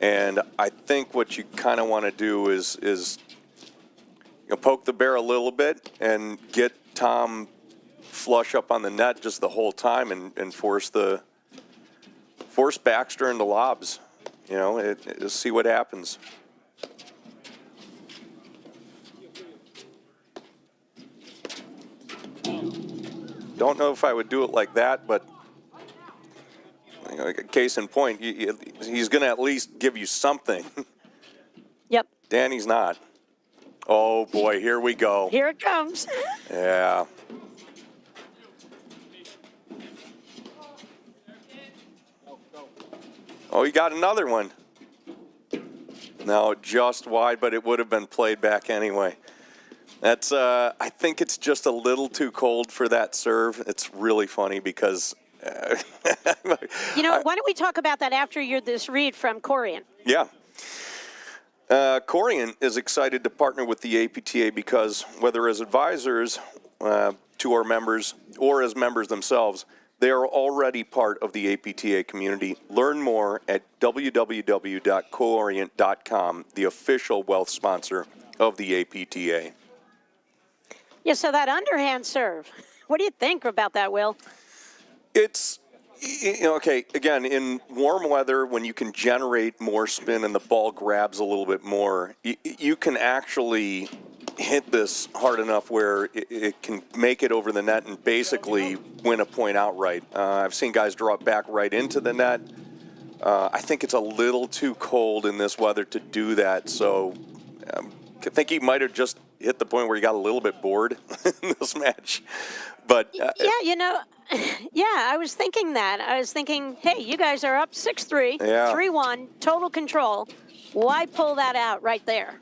and I think what you kind of want to do is poke the bear a little bit and get Tom flush up on the net just the whole time and force Baxter into lobs. See what happens. Don't know if I would do it like that, but case in point, he's going to at least give you something. Yep. Danny's not. Oh, boy, here we go. Here it comes. Yeah. Oh, you got another one. No, just wide, but it would have been played back anyway. That's, I think it's just a little too cold for that serve. It's really funny because... why don't we talk about that after this read from Corian? Yeah. Corian is excited to partner with the APTA because whether as advisors to our members or as members themselves, they are already part of the APTA community. Learn more at www.coorient.com, the official wealth sponsor of the APTA. Yeah, so that underhand serve, what do you think about that, Will? It's, okay, again, in warm weather, when you can generate more spin and the ball grabs a little bit more, you can actually hit this hard enough where it can make it over the net and basically win a point outright. I've seen guys draw it back right into the net. I think it's a little too cold in this weather to do that, so I think he might have just hit the point where he got a little bit bored in this match. But I was thinking that. I was thinking, hey, you guys are up 6-3, 3-1, total control. Why pull that out right there?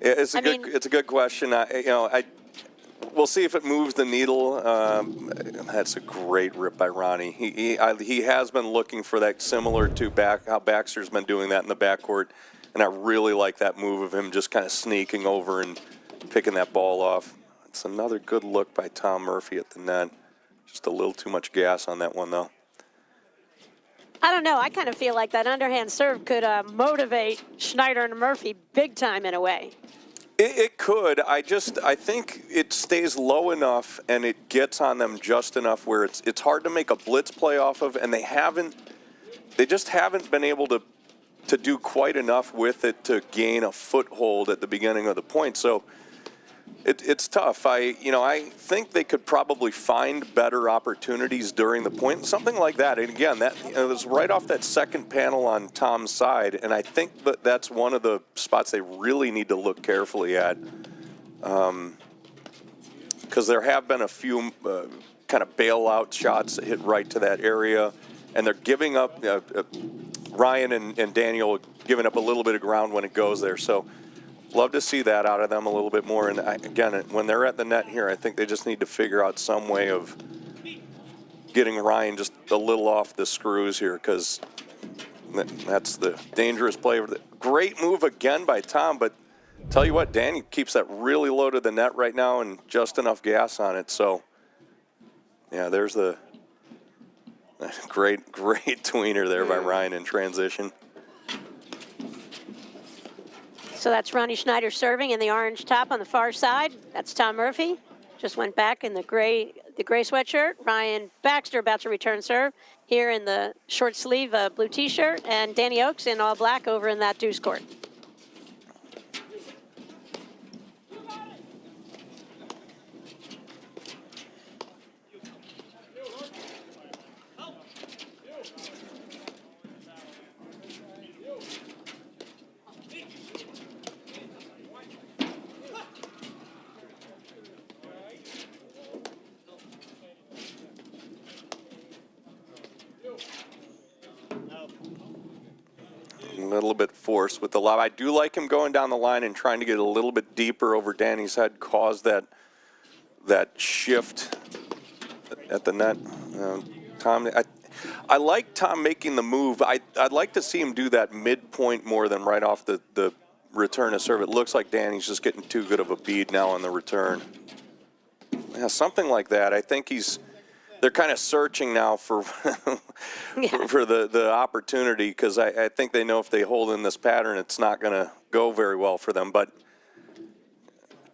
It's a good question. We'll see if it moves the needle. That's a great rip by Ronnie. He has been looking for that, similar to how Baxter's been doing that in the backcourt, and I really like that move of him just kind of sneaking over and picking that ball off. It's another good look by Tom Murphy at the net. Just a little too much gas on that one, though. I don't know. I kind of feel like that underhand serve could motivate Schneider and Murphy big time in a way. It could. I think it stays low enough and it gets on them just enough where it's hard to make a blitz play off of, and they just haven't been able to do quite enough with it to gain a foothold at the beginning of the point. So it's tough. I think they could probably find better opportunities during the point, something like that. And again, that it was right off that second panel on Tom's side, and I think that's one of the spots they really need to look carefully at, because there have been a few kind of bailout shots that hit right to that area, and they're giving up. Ryan and Daniel giving up a little bit of ground when it goes there. So love to see that out of them a little bit more. And again, when they're at the net here, I think they just need to figure out some way of getting Ryan just a little off the screws here, because that's the dangerous play. Great move again by Tom, but tell you what, Danny keeps that really low to the net right now and just enough gas on it. So, yeah, there's the great tweener there by Ryan in transition. So that's Ronnie Schneider serving in the orange top on the far side. That's Tom Murphy. Just went back in the gray sweatshirt. Ryan Baxter about to return serve here in the short sleeve blue T-shirt, and Danny Oakes in all black over in that deuce court. A little bit forced with the lob. I do like him going down the line and trying to get a little bit deeper over Danny's head, cause that shift at the net. Tom, I like Tom making the move. I'd like to see him do that midpoint more than right off the return a serve. It looks like Danny's just getting too good of a bead now on the return. Yeah, something like that. I think they're kind of searching now for for the opportunity, because I think they know if they hold in this pattern, it's not going to go very well for them. But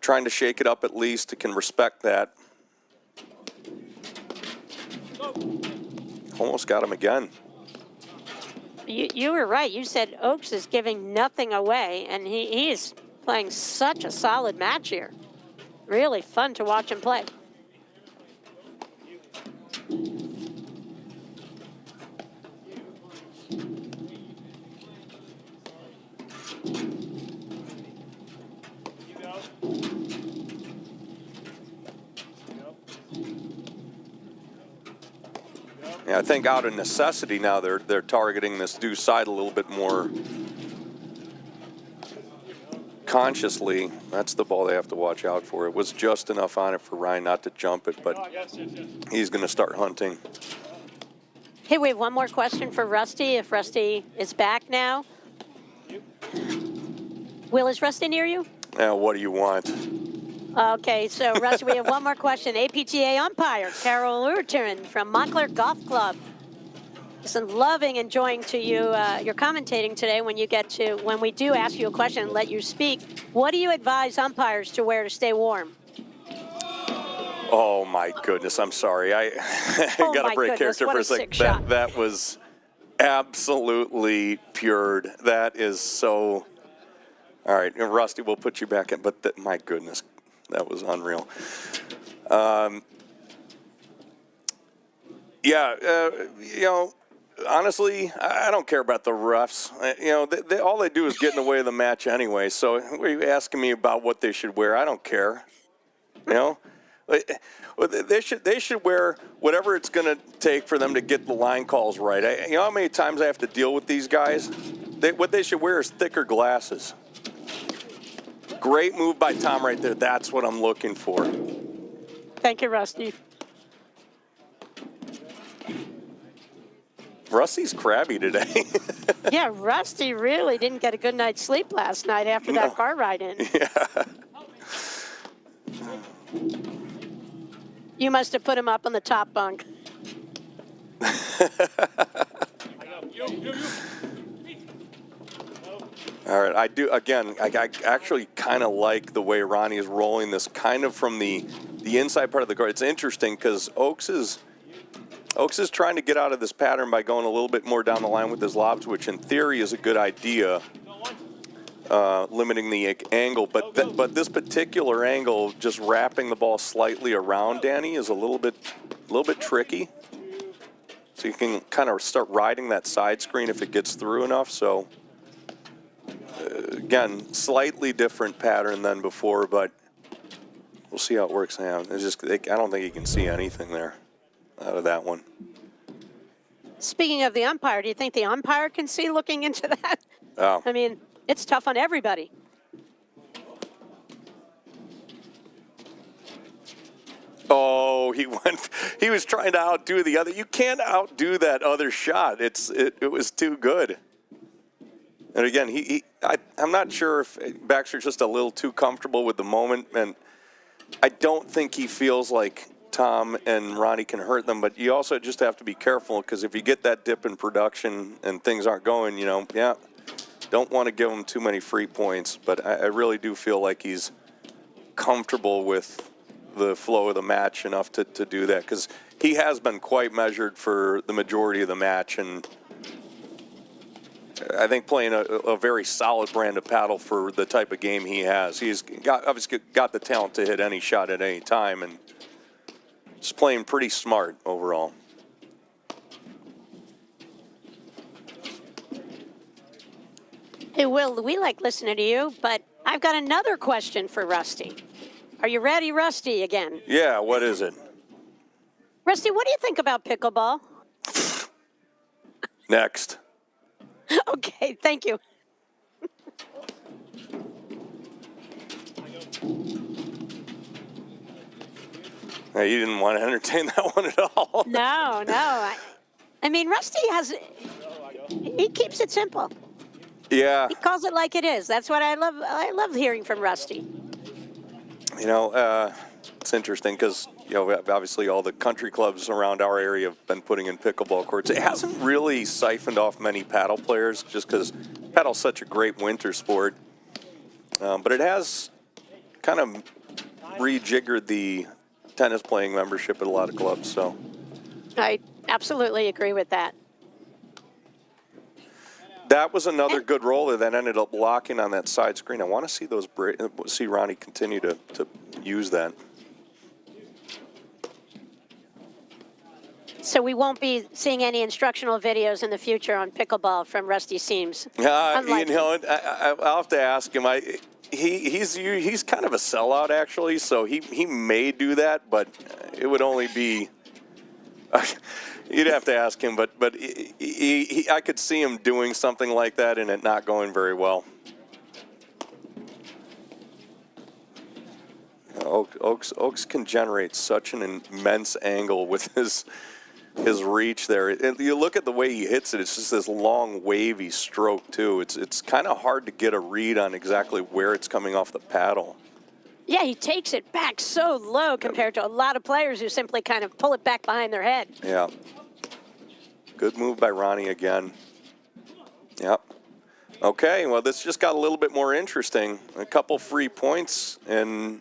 trying to shake it up at least, it can respect that. Almost got him again. You were right. You said Oaks is giving nothing away, and he is playing such a solid match here. Really fun to watch him play. Yeah, I think out of necessity now they're targeting this due side a little bit more consciously. That's the ball they have to watch out for. It was just enough on it for Ryan not to jump it, but he's going to start hunting. Hey, we have one more question for Rusty, if Rusty is back now. Will, is Rusty near you? Now, what do you want? Okay, so Rusty, we have one more question. APTA umpire Carol Urton from Montclair Golf Club. Listen, loving, enjoying to you your commentating today. When we do ask you a question and let you speak, what do you advise umpires to wear to stay warm? Oh my goodness, I'm sorry. I got to break character for a second. That was absolutely pure. That is so. All right, and Rusty, we'll put you back in. But my goodness, that was unreal. Honestly, I don't care about the refs. All they do is get in the way of the match anyway. So what are you asking me about what they should wear? I don't care. They should wear whatever it's going to take for them to get the line calls right. You know how many times I have to deal with these guys? What they should wear is thicker glasses. Great move by Tom right there. That's what I'm looking for. Thank you, Rusty. Rusty's crabby today. Yeah, Rusty really didn't get a good night's sleep last night after that car ride in. Yeah. You must have put him up on the top bunk. All right, I do. Again, I actually kind of like the way Ronnie is rolling this kind of from the inside part of the court. It's interesting because Oaks is trying to get out of this pattern by going a little bit more down the line with his lobs, which in theory is a good idea, limiting the angle. But this particular angle, just wrapping the ball slightly around Danny, is a little bit tricky. So you can kind of start riding that side screen if it gets through enough. So again, slightly different pattern than before, but we'll see how it works out. I don't think you can see anything there out of that one. Speaking of the umpire, do you think the umpire can see looking into that? Oh. I mean, it's tough on everybody. Oh, he was trying to outdo the other. You can't outdo that other shot. It was too good. And again, I'm not sure if Baxter's just a little too comfortable with the moment, and I don't think he feels like Tom and Ronnie can hurt them, but you also just have to be careful, because if you get that dip in production and things aren't going, don't want to give him too many free points. But I really do feel like he's comfortable with the flow of the match enough to do that, because he has been quite measured for the majority of the match, and I think playing a very solid brand of paddle for the type of game he has. He's obviously got the talent to hit any shot at any time, and just playing pretty smart overall. Hey, Will, we like listening to you, but I've got another question for Rusty. Are you ready, Rusty, again? Yeah, what is it? Rusty, what do you think about pickleball? Next. Okay, thank you. Hey, you didn't want to entertain that one at all. No. I mean, Rusty he keeps it simple. Yeah. He calls it like it is. That's what I love. I love hearing from Rusty. You know, it's interesting because, you know, obviously all the country clubs around our area have been putting in pickleball courts. It hasn't really siphoned off many paddle players just because paddle's such a great winter sport. But it has kind of rejiggered the tennis playing membership at a lot of clubs. So I absolutely agree with that. that was another good roller that ended up locking on that side screen. I want to see those see Ronnie continue to use that. So we won't be seeing any instructional videos in the future on pickleball from Rusty Seams. You know, I'll have to ask him. He's kind of a sellout actually, so he may do that, but it would only be. You'd have to ask him, but I could see him doing something like that and it not going very well. Oaks can generate such an immense angle with his reach there. And you look at the way he hits it; it's just this long, wavy stroke too. It's kind of hard to get a read on exactly where it's coming off the paddle. Yeah, he takes it back so low compared to a lot of players who simply kind of pull it back behind their head. Yeah. Good move by Ronnie again. Yep. Okay, well, this just got a little bit more interesting. A couple free points, and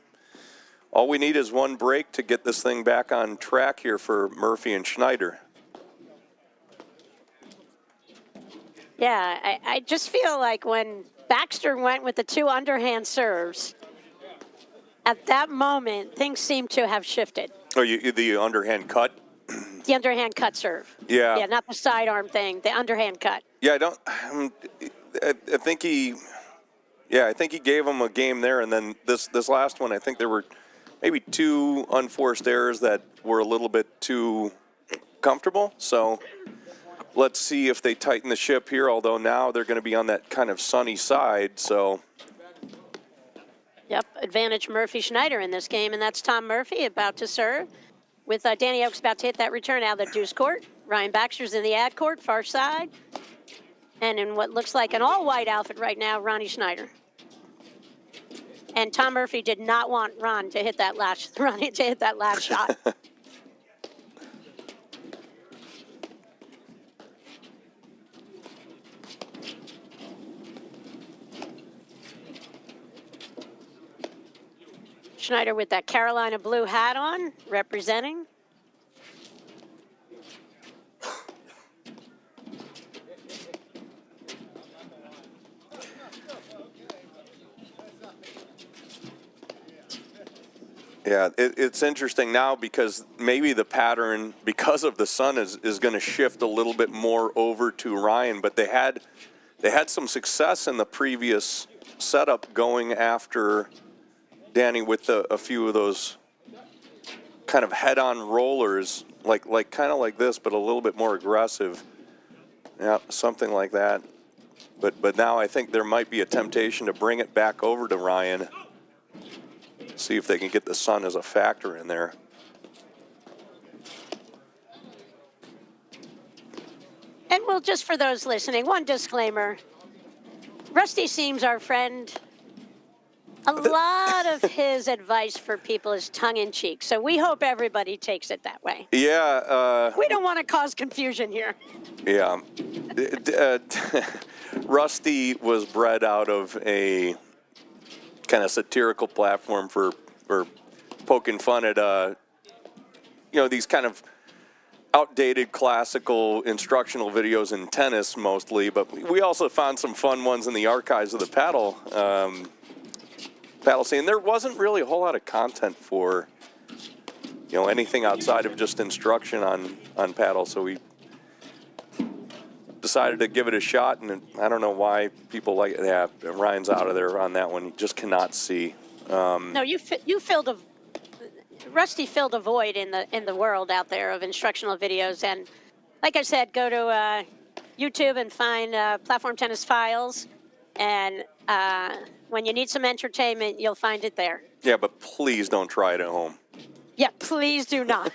all we need is one break to get this thing back on track here for Murphy and Schneider. Yeah, I just feel like when Baxter went with the two underhand serves, at that moment, things seem to have shifted. Oh, the underhand cut? The underhand cut serve. Yeah. Yeah, not the sidearm thing, the underhand cut. Yeah, I think he gave him a game there, and then this last one, I think there were maybe two unforced errors that were a little bit too comfortable. So let's see if they tighten the ship here, although now they're going to be on that kind of sunny side, so. Yep, advantage Murphy Schneider in this game, and that's Tom Murphy about to serve. With Danny Oaks about to hit that return out of the deuce court. Ryan Baxter's in the ad court, far side. And in what looks like an all-white outfit right now, Ronnie Schneider. And Tom Murphy did not want Ronnie to hit that last shot. Schneider with that Carolina blue hat on, representing. Yeah, it's interesting now because maybe the pattern, because of the sun, is going to shift a little bit more over to Ryan. But they had some success in the previous setup going after Danny with a few of those kind of head-on rollers, like kind of like this, but a little bit more aggressive. Yeah, something like that. But now I think there might be a temptation to bring it back over to Ryan. See if they can get the sun as a factor in there. And well, just for those listening, one disclaimer. Rusty Seams, our friend, a lot of his advice for people is tongue-in-cheek, so we hope everybody takes it that way. Yeah. We don't want to cause confusion here. Yeah. Rusty was bred out of a kind of satirical platform for poking fun at, these kind of outdated classical instructional videos in tennis mostly, but we also found some fun ones in the archives of the paddle scene. There wasn't really a whole lot of content for, anything outside of just instruction on paddle, so we decided to give it a shot, and I don't know why people like it. Yeah, Ryan's out of there on that one. You just cannot see. No, Rusty filled a void in the world out there of instructional videos, and like I said, go to YouTube and find Platform Tennis Files, and when you need some entertainment, you'll find it there. Yeah, but please don't try it at home. Yeah, please do not.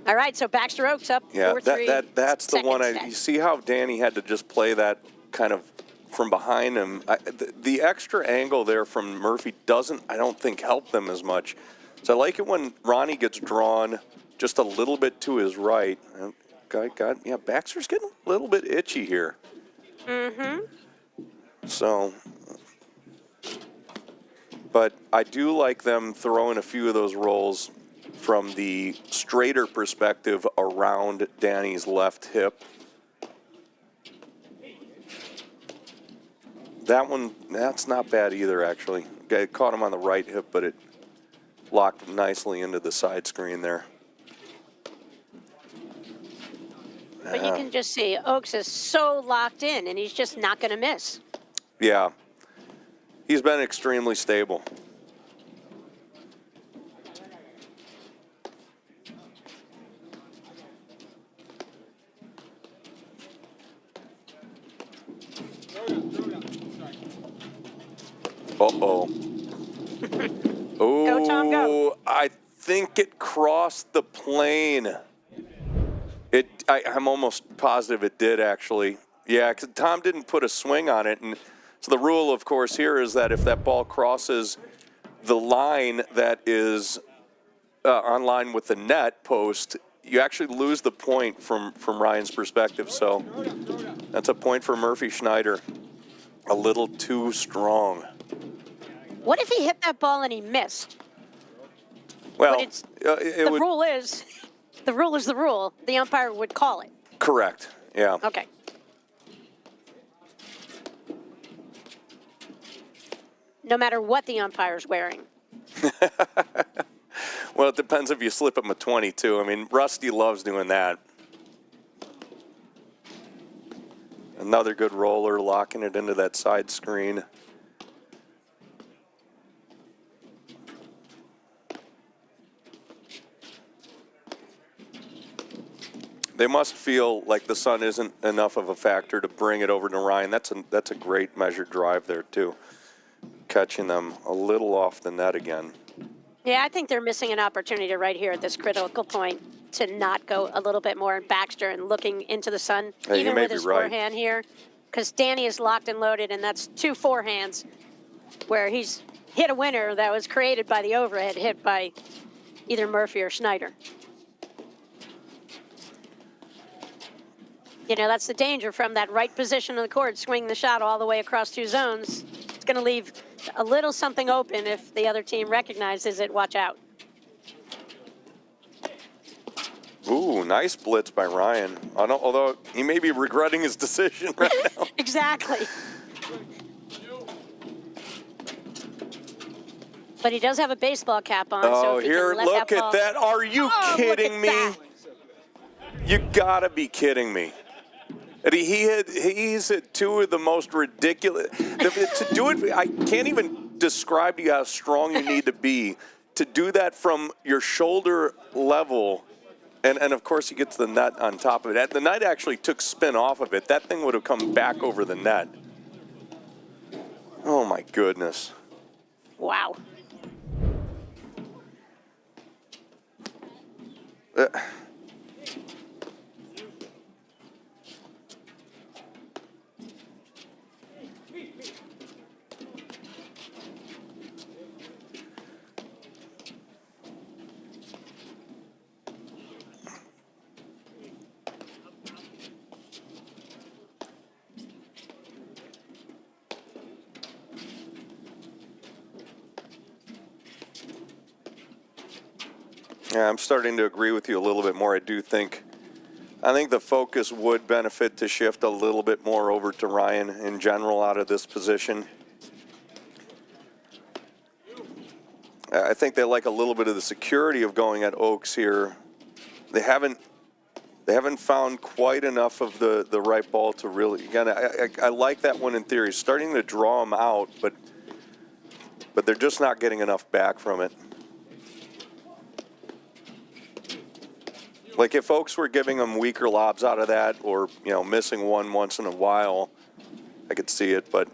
All right, so Baxter Oaks up 4-3. That's the one. Second set. You see how Danny had to just play that kind of from behind him. The extra angle there from Murphy I don't think, help them as much. So I like it when Ronnie gets drawn just a little bit to his right. Baxter's getting a little bit itchy here. Mm-hmm. So, but I do like them throwing a few of those rolls from the straighter perspective around Danny's left hip. That's not bad either, actually. It caught him on the right hip, but it locked nicely into the side screen there. But you can just see Oaks is so locked in, and he's just not going to miss. Yeah. He's been extremely stable. Uh-oh. Oh, Go, Tom, go. I think it crossed the plane. I'm almost positive it did, actually. Yeah, because Tom didn't put a swing on it. And so the rule, of course, here is that if that ball crosses the line that is on line with the net post, you actually lose the point from Ryan's perspective. So that's a point for Murphy Schneider. A little too strong. What if he hit that ball and he missed? Well, the rule is the rule. The umpire would call it. Correct. Yeah. Okay. No matter what the umpire's wearing. Well, it depends if you slip him a 22. I mean, Rusty loves doing that. Another good roller, locking it into that side screen. They must feel like the sun isn't enough of a factor to bring it over to Ryan. That's a great measured drive there, too. Catching them a little off the net again. Yeah, I think they're missing an opportunity right here at this critical point to not go a little bit more in Baxter and looking into the sun, hey, even with his right. forehand here. Because Danny is locked and loaded, and that's two forehands where he's hit a winner that was created by the overhead hit by either Murphy or Schneider. You know, that's the danger from that right position of the court, swinging the shot all the way across two zones. It's going to leave a little something open if the other team recognizes it. Watch out. Ooh, nice blitz by Ryan. Although he may be regretting his decision right now. Exactly. But he does have a baseball cap on. Oh, so if here, he can let look that at ball... that. Are you kidding me? That. You gotta be kidding me. And he's hit two of the most ridiculous. To do it, I can't even describe to you how strong you need to be to do that from your shoulder level. And of course, he gets the net on top of it. The net actually took spin off of it. That thing would have come back over the net. Oh, my goodness. Wow. Yeah, I'm starting to agree with you a little bit more. I think the focus would benefit to shift a little bit more over to Ryan in general out of this position. I think they like a little bit of the security of going at Oaks here. They haven't found quite enough of the right ball to really. Again, I like that one in theory. Starting to draw them out, but they're just not getting enough back from it. Like if Oaks were giving them weaker lobs out of that, or missing one once in a while, I could see it. But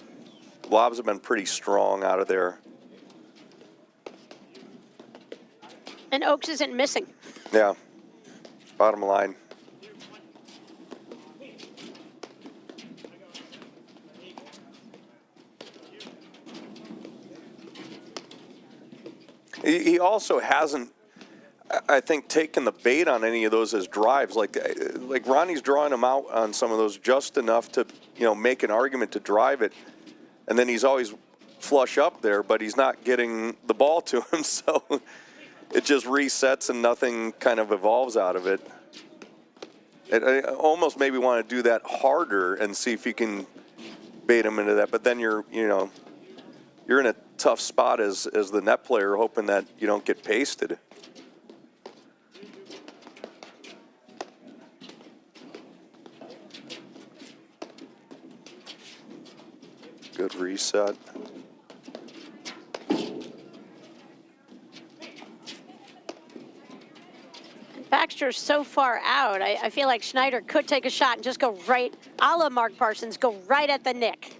lobs have been pretty strong out of there. And Oaks isn't missing. Yeah. Bottom line. He also hasn't, I think, taken the bait on any of those as drives. Like Ronnie's drawing him out on some of those just enough to, make an argument to drive it. And then he's always flush up there, but he's not getting the ball to him. So it just resets and nothing kind of evolves out of it. I almost maybe want to do that harder and see if you can bait him into that. But then you're in a tough spot as the net player, hoping that you don't get pasted. Good reset. Baxter's so far out, I feel like Schneider could take a shot and just go right, a la Mark Parsons, go right at the nick.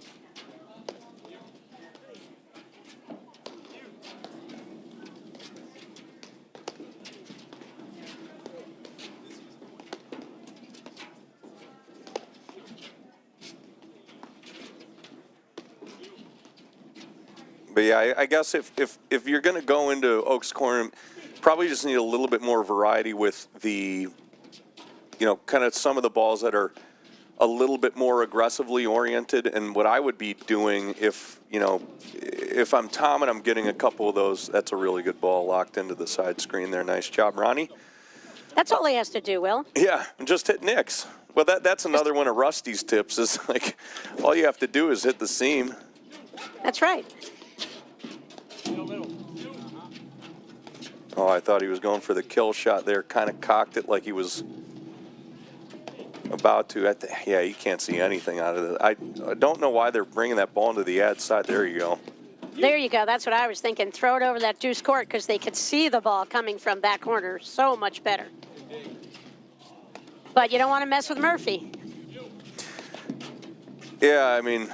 But yeah, I guess if you're going to go into Oaks Corner, probably just need a little bit more variety with the, kind of some of the balls that are a little bit more aggressively oriented. And what I would be doing if I'm Tom and I'm getting a couple of those, that's a really good ball locked into the side screen there. Nice job, Ronnie. That's all he has to do, Will. Yeah, just hit nicks. Well, that's another one of Rusty's tips is like all you have to do is hit the seam. That's right. Oh, I thought he was going for the kill shot there. Kind of cocked it like he was about to. Yeah, you can't see anything out of it. I don't know why they're bringing that ball into the ad side. There you go. There you go. That's what I was thinking. Throw it over that deuce court because they could see the ball coming from that corner so much better. But you don't want to mess with Murphy. Yeah, I mean,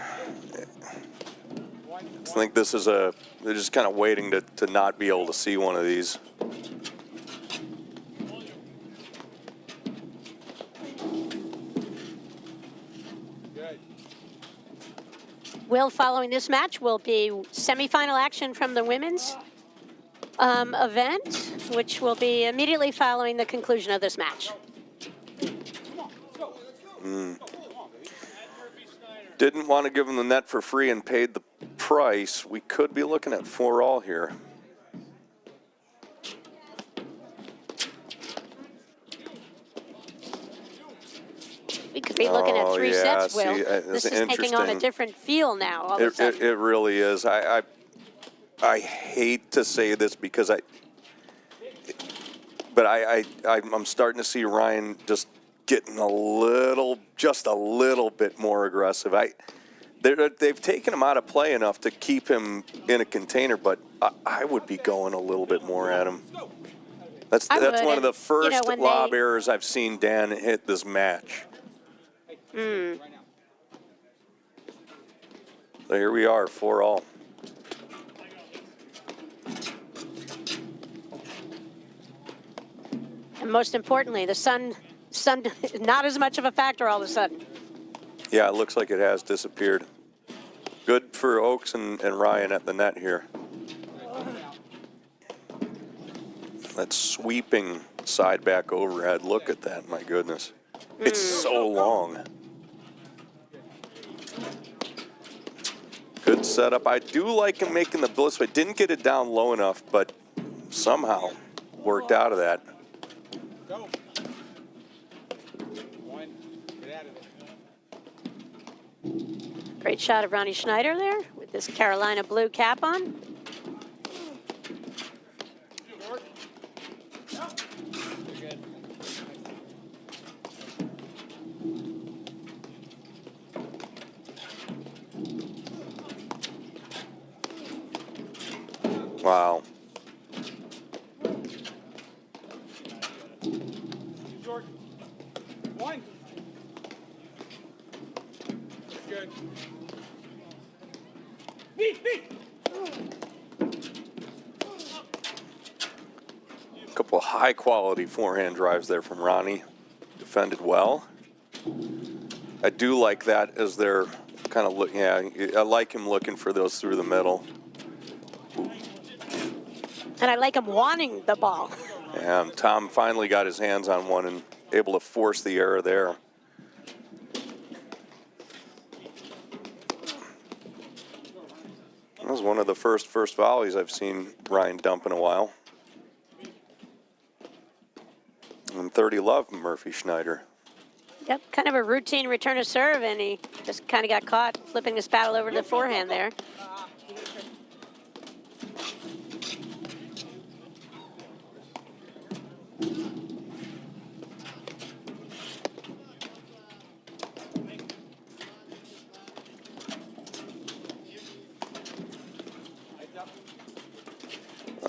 I think this is they're just kind of waiting to not be able to see one of these. Will, following this match will be semifinal action from the women's event, which will be immediately following the conclusion of this match. Didn't want to give them the net for free and paid the price. We could be looking at 4-all here. We could be looking at 3 sets, Will. See, this is taking on a different feel now. All of a sudden. It really is. I hate to say this because I'm starting to see Ryan just getting just a little bit more aggressive. They've taken him out of play enough to keep him in a container, but I would be going a little bit more at him. That's one of the first lob errors I've seen Dan hit this match. So here we are, 4-all. And most importantly, the sun not as much of a factor all of a sudden. Yeah, it looks like it has disappeared. Good for Oaks and Ryan at the net here. That sweeping side back overhead. Look at that, my goodness. It's so long. Good setup. I do like him making the bliss, but didn't get it down low enough, but somehow worked out of that. Great shot of Ronnie Schneider there with this Carolina blue cap on. Wow. Jordan. One. Good. A couple of high quality forehand drives there from Ronnie. Defended well. I do like that as they're kind of look. Yeah, I like him looking for those through the middle. And I like him wanting the ball. And Tom finally got his hands on one and able to force the error there. That was one of the first volleys I've seen Ryan dump in a while. And 30 love Murphy Schneider. Yep, kind of a routine return of serve, and he just kind of got caught flipping his paddle over to the forehand there.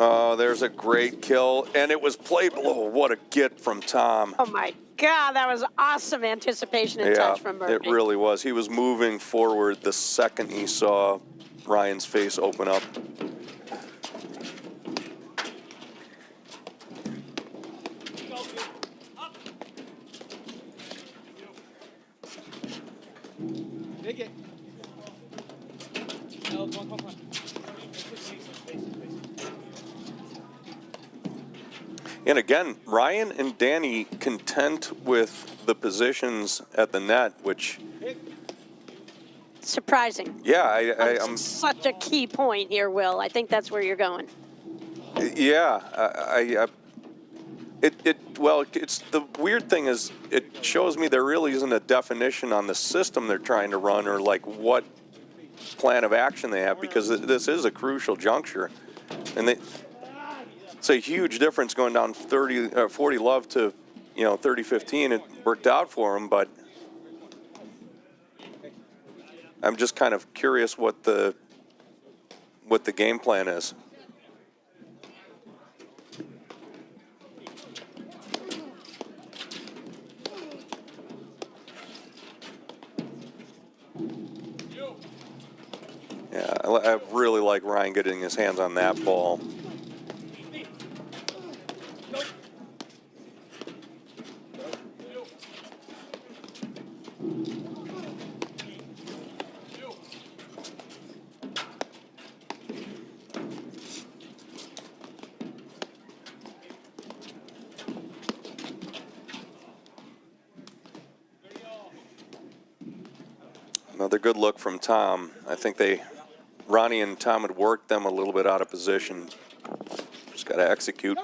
Oh, there's a great kill, and it was played below. What a get from Tom. Oh my God, that was awesome anticipation and touch from Murphy. It really was. He was moving forward the second he saw Ryan's face open up. Take it. No, come on. And again, Ryan and Danny content with the positions at the net, which... Surprising. Yeah, I'm... Such a key point here, Will. I think that's where you're going. Yeah, well, it's the weird thing is it shows me there really isn't a definition on the system they're trying to run or like what plan of action they have, because this is a crucial juncture. And it's a huge difference going down 40 love to, 30-15. It worked out for them, but I'm just kind of curious what the game plan is. Yeah, I really like Ryan getting his hands on that ball. Another good look from Tom. I think Ronnie and Tom had worked them a little bit out of position. Just got to execute.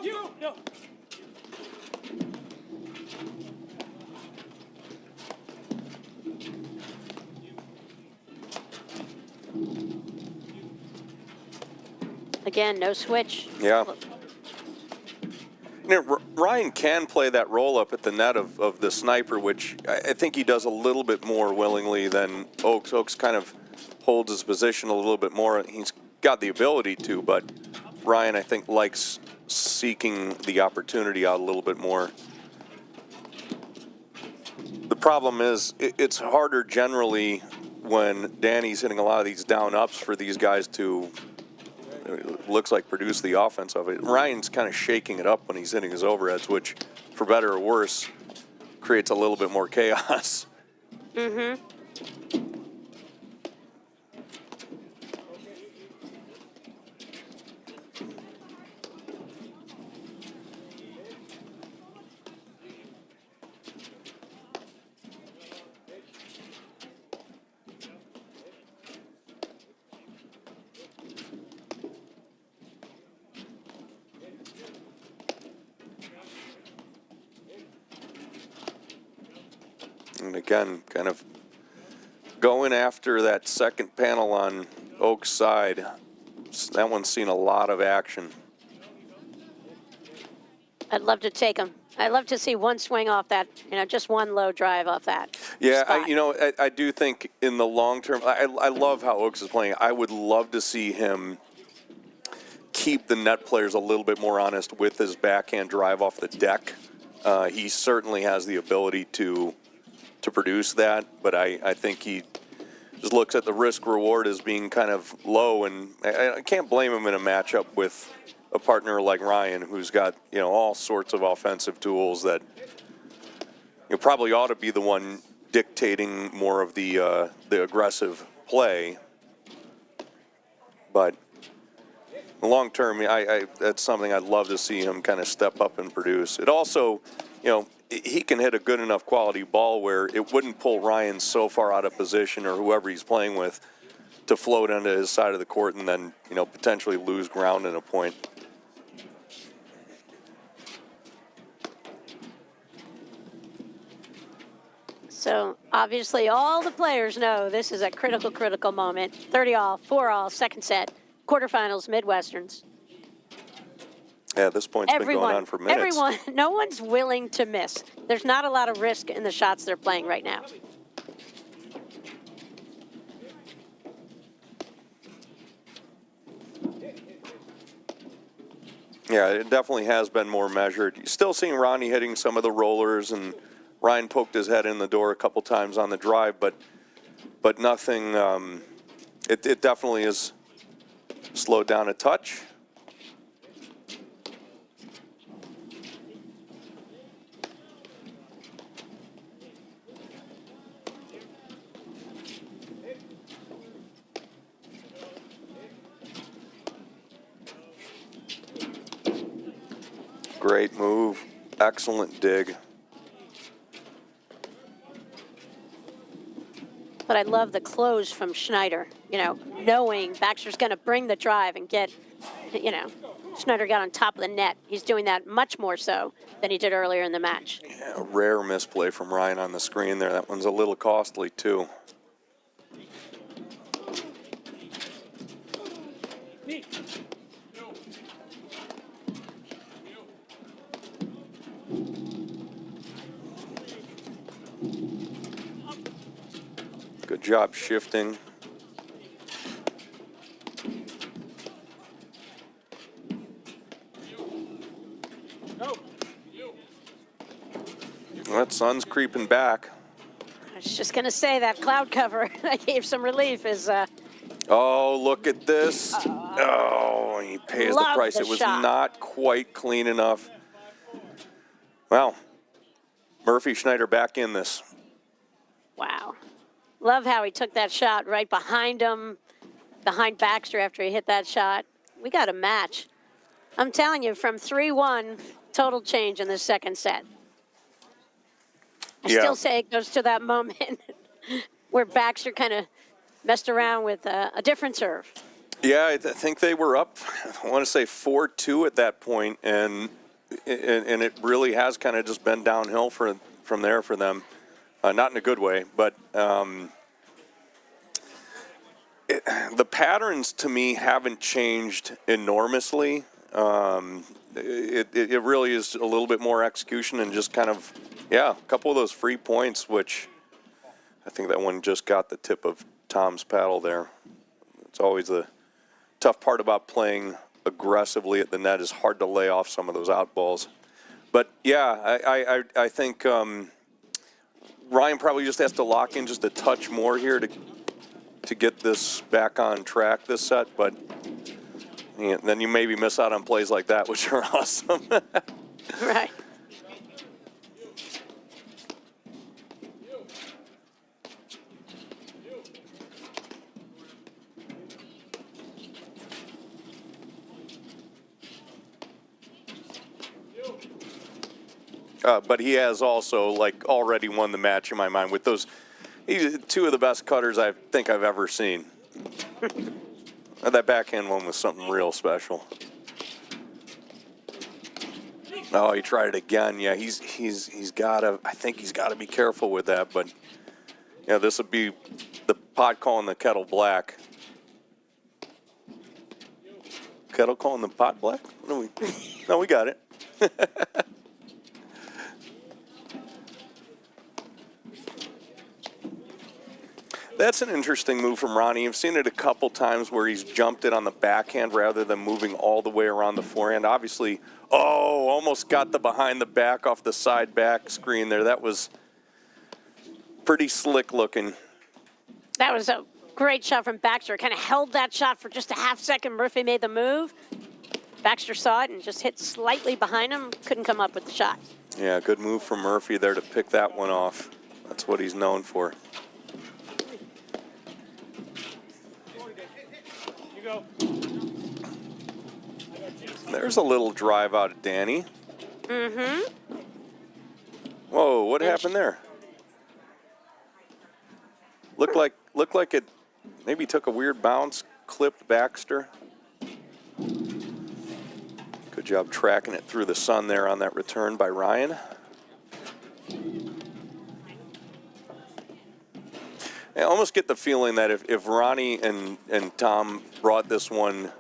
Again, no switch. Yeah. Ryan can play that roll-up at the net of the sniper, which I think he does a little bit more willingly than Oaks. Oaks kind of holds his position a little bit more. He's got the ability to, but Ryan, I think, likes seeking the opportunity out a little bit more. The problem is it's harder generally when Danny's hitting a lot of these down-ups for these guys to... It looks like produce the offense of it. Ryan's kind of shaking it up when he's hitting his overheads, which, for better or worse, creates a little bit more chaos. Mm-hmm. And again, kind of going after that second panel on Oak's side. That one's seen a lot of action. I'd love to take him. I'd love to see one swing off that, just one low drive off that. Yeah, spot. I do think in the long term, I love how Oaks is playing. I would love to see him keep the net players a little bit more honest with his backhand drive off the deck. He certainly has the ability to produce that, but I think he just looks at the risk reward as being kind of low, and I can't blame him in a matchup with a partner like Ryan, who's got, you know, all sorts of offensive tools that you probably ought to be the one dictating more of the aggressive play. But long term, that's something I'd love to see him kind of step up and produce. It also, you know, he can hit a good enough quality ball where it wouldn't pull Ryan so far out of position, or whoever he's playing with, to float onto his side of the court and then, you know, potentially lose ground in a point. So obviously all the players know this is a critical moment. 30-all, 4-all, second set, quarterfinals, Midwesterns. Yeah, this point's been going on for minutes. Everyone, no one's willing to miss. There's not a lot of risk in the shots they're playing right now. Yeah, it definitely has been more measured. You're still seeing Ronnie hitting some of the rollers, and Ryan poked his head in the door a couple times on the drive, but nothing. It definitely is slowed down a touch. Great move. Excellent dig. But I love the close from Schneider, you know, knowing Baxter's going to bring the drive and get, you know, Schneider got on top of the net. He's doing that much more so than he did earlier in the match. Yeah, a rare misplay from Ryan on the screen there. That one's a little costly, too. Good job shifting. That sun's creeping back. I was just going to say that cloud cover that gave some relief is... Oh, look at this. Oh, he pays the price. It was not quite clean enough. Well, Murphy Schneider back in this. Wow. Love how he took that shot right behind him, behind Baxter after he hit that shot. We got a match. I'm telling you, from 3-1, total change in the second set. I still say it goes to that moment where Baxter kind of messed around with a different serve. Yeah, I think they were up, I want to say 4-2 at that point, and it really has kind of just been downhill from there for them. Not in a good way, but the patterns to me haven't changed enormously. It really is a little bit more execution and just kind of, yeah, a couple of those free points, which I think that one just got the tip of Tom's paddle there. It's always the tough part about playing aggressively at the net, is hard to lay off some of those out balls. But yeah, I think Ryan probably just has to lock in just a touch more here to get this back on track this set, but then you maybe miss out on plays like that, which are awesome. Right. But he has also, like, already won the match in my mind with those. He's two of the best cutters I think I've ever seen. That backhand one was something real special. Oh, he tried it again. Yeah, he's got to. I think he's got to be careful with that. But yeah, this would be the pot calling the kettle black. Kettle calling the pot black? No, we got it. That's an interesting move from Ronnie. I've seen it a couple times where he's jumped it on the backhand rather than moving all the way around the forehand. Obviously, almost got the behind the back off the side back screen there. That was pretty slick looking. That was a great shot from Baxter. Kind of held that shot for just a half second. Murphy made the move. Baxter saw it and just hit slightly behind him. Couldn't come up with the shot. Yeah, good move from Murphy there to pick that one off. That's what he's known for. You go. There's a little drive out of Danny. Mm-hmm. Whoa, what happened there? Looked like it maybe took a weird bounce, clipped Baxter. Good job tracking it through the sun there on that return by Ryan. I almost get the feeling that if Ronnie and Tom brought this one,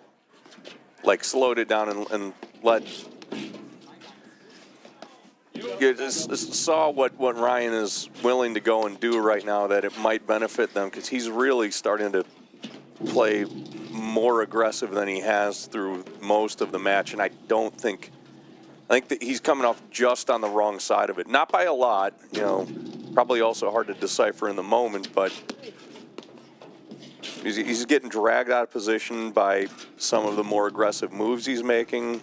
like slowed it down and let, you just saw what Ryan is willing to go and do right now, that it might benefit them, because he's really starting to play more aggressive than he has through most of the match, and I think that he's coming off just on the wrong side of it. Not by a lot, you know, probably also hard to decipher in the moment, but he's getting dragged out of position by some of the more aggressive moves he's making.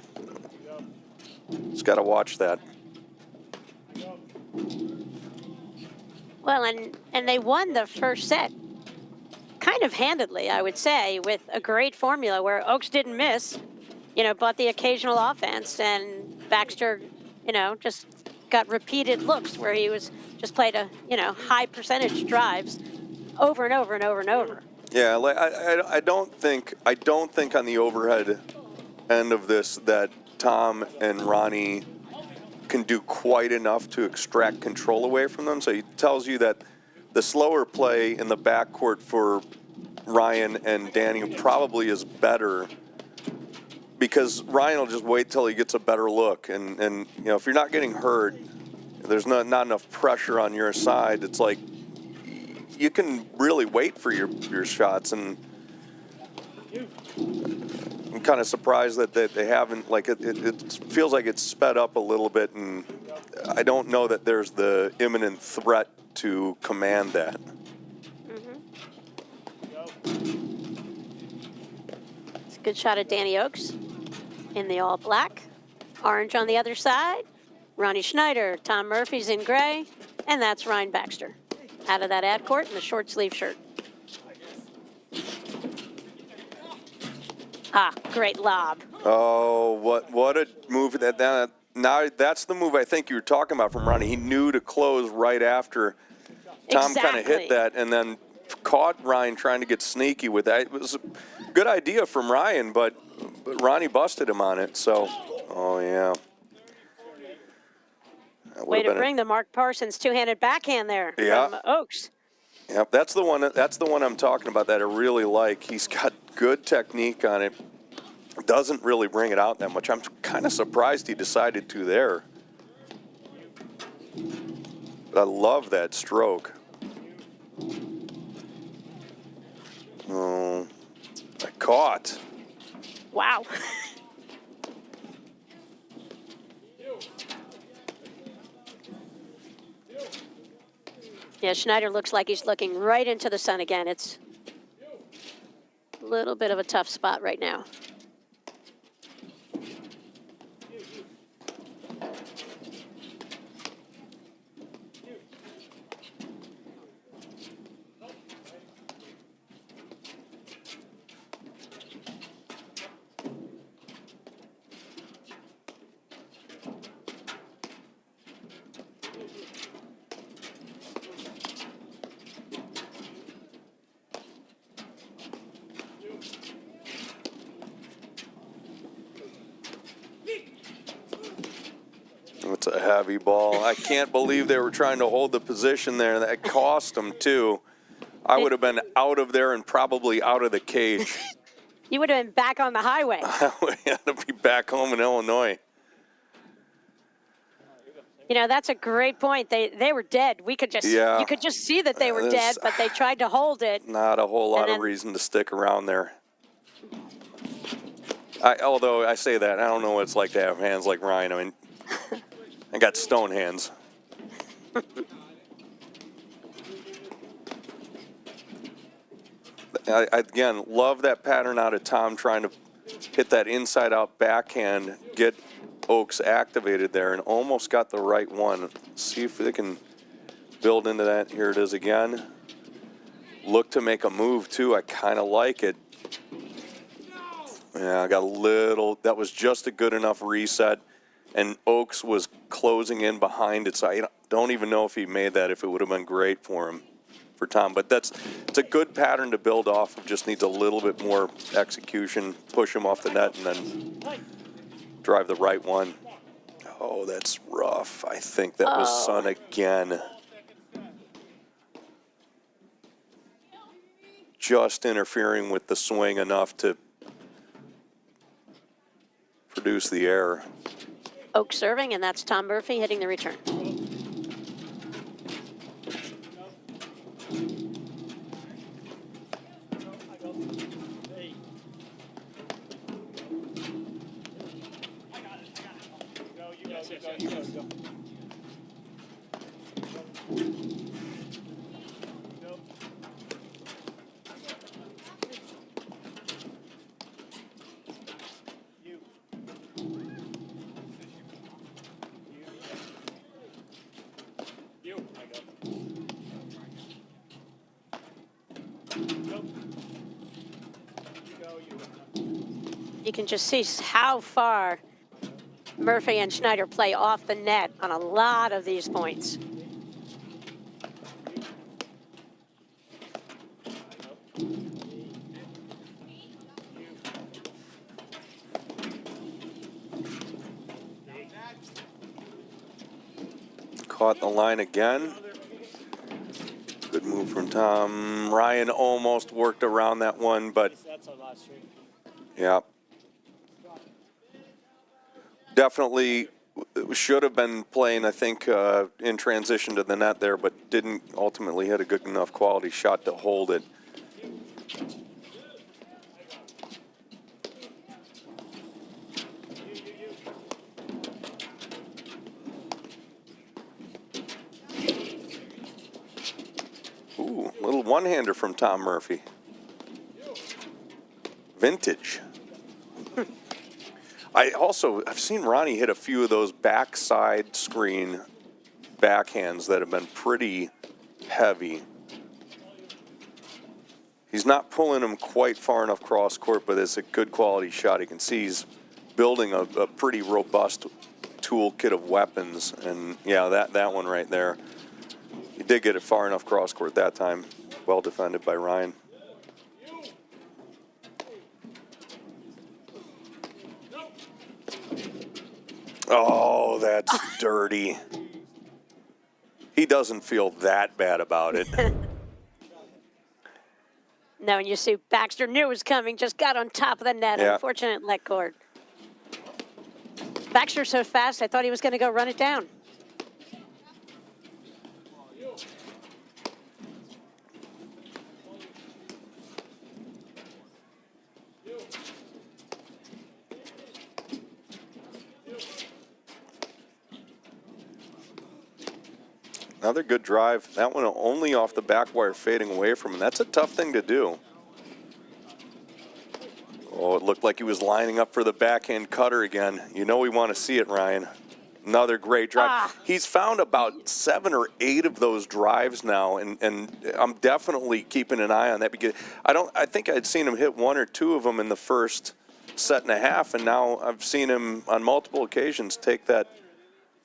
He's got to watch that. Well, and they won the first set kind of handedly, I would say, with a great formula where Oaks didn't miss, you know, but the occasional offense, and Baxter, you know, just got repeated looks where he was just played a, you know, high percentage drives over and over and over and over. Yeah, like I don't think on the overhead end of this that Tom and Ronnie can do quite enough to extract control away from them. So it tells you that the slower play in the backcourt for Ryan and Danny probably is better, because Ryan will just wait till he gets a better look. And you know, if you're not getting hurt, there's not enough pressure on your side. It's like you can really wait for your shots. And I'm kind of surprised that they haven't, like, it feels like it's sped up a little bit, and I don't know that there's the imminent threat to command that. It's a good shot at Danny Oaks in the all black. Orange on the other side. Ronnie Schneider, Tom Murphy's in gray, and that's Ryan Baxter out of that ad court in the short sleeve shirt. Ah, great lob. Oh, what a move that now that's the move I think you were talking about from Ronnie. He knew to close right after Tom kind of hit that, and then caught Ryan trying to get sneaky with that. It was a good idea from Ryan, but Ronnie busted him on it. So, oh yeah. Way to bring the Mark Parsons two-handed backhand there from Oaks. Yep, that's the one I'm talking about that I really like. He's got good technique on it. Doesn't really bring it out that much. I'm kind of surprised he decided to there. But I love that stroke. Oh, I caught. Wow. Yeah, Schneider looks like he's looking right into the sun again. It's a little bit of a tough spot right now. It's a heavy ball. I can't believe they were trying to hold the position there. That cost them, too. I would have been out of there and probably out of the cage. You would have been back on the highway. I would have to be back home in Illinois. You know, that's a great point. They were dead. We could just you could just see that they were dead, but they tried to hold it. Not a whole lot of reason to stick around there. Although I say that, I don't know what it's like to have hands like Ryan. I mean, I got stone hands. I again, love that pattern out of Tom trying to hit that inside-out backhand, get Oaks activated there, and almost got the right one. See if they can build into that. Here it is again. Look to make a move, too. I kind of like it. Yeah, I got a little, that was just a good enough reset, and Oaks was closing in behind it, so I don't even know if he made that, if it would have been great for him, for Tom. But it's a good pattern to build off of, just needs a little bit more execution, push him off the net, and then drive the right one. Oh, that's rough. I think that was Sun again. Just interfering with the swing enough to produce the error. Oak serving, and that's Tom Murphy hitting the return. You can just see how far Murphy and Schneider play off the net on a lot of these points. Caught the line again. Good move from Tom. Ryan almost worked around that one, but yeah. Definitely should have been playing, I think, in transition to the net there, but didn't ultimately hit a good enough quality shot to hold it. Ooh, little one-hander from Tom Murphy. Vintage. I've seen Ronnie hit a few of those backside screen backhands that have been pretty heavy. He's not pulling them quite far enough cross court, but it's a good quality shot. You can see he's building a pretty robust toolkit of weapons, and yeah, that one right there. He did get it far enough cross court that time. Well defended by Ryan. Oh, that's dirty. He doesn't feel that bad about it. No, and you see Baxter knew it was coming, just got on top of the net. Yeah. Unfortunate let cord. Baxter so fast, I thought he was going to go run it down. Another good drive. That one only off the back wire fading away from him. That's a tough thing to do. Oh, it looked like he was lining up for the backhand cutter again. You know we want to see it, Ryan. Another great drive. He's found about 7 or 8 of those drives now, and I'm definitely keeping an eye on that because I think I'd seen him hit 1 or 2 of them in the first set and a half, and now I've seen him on multiple occasions take that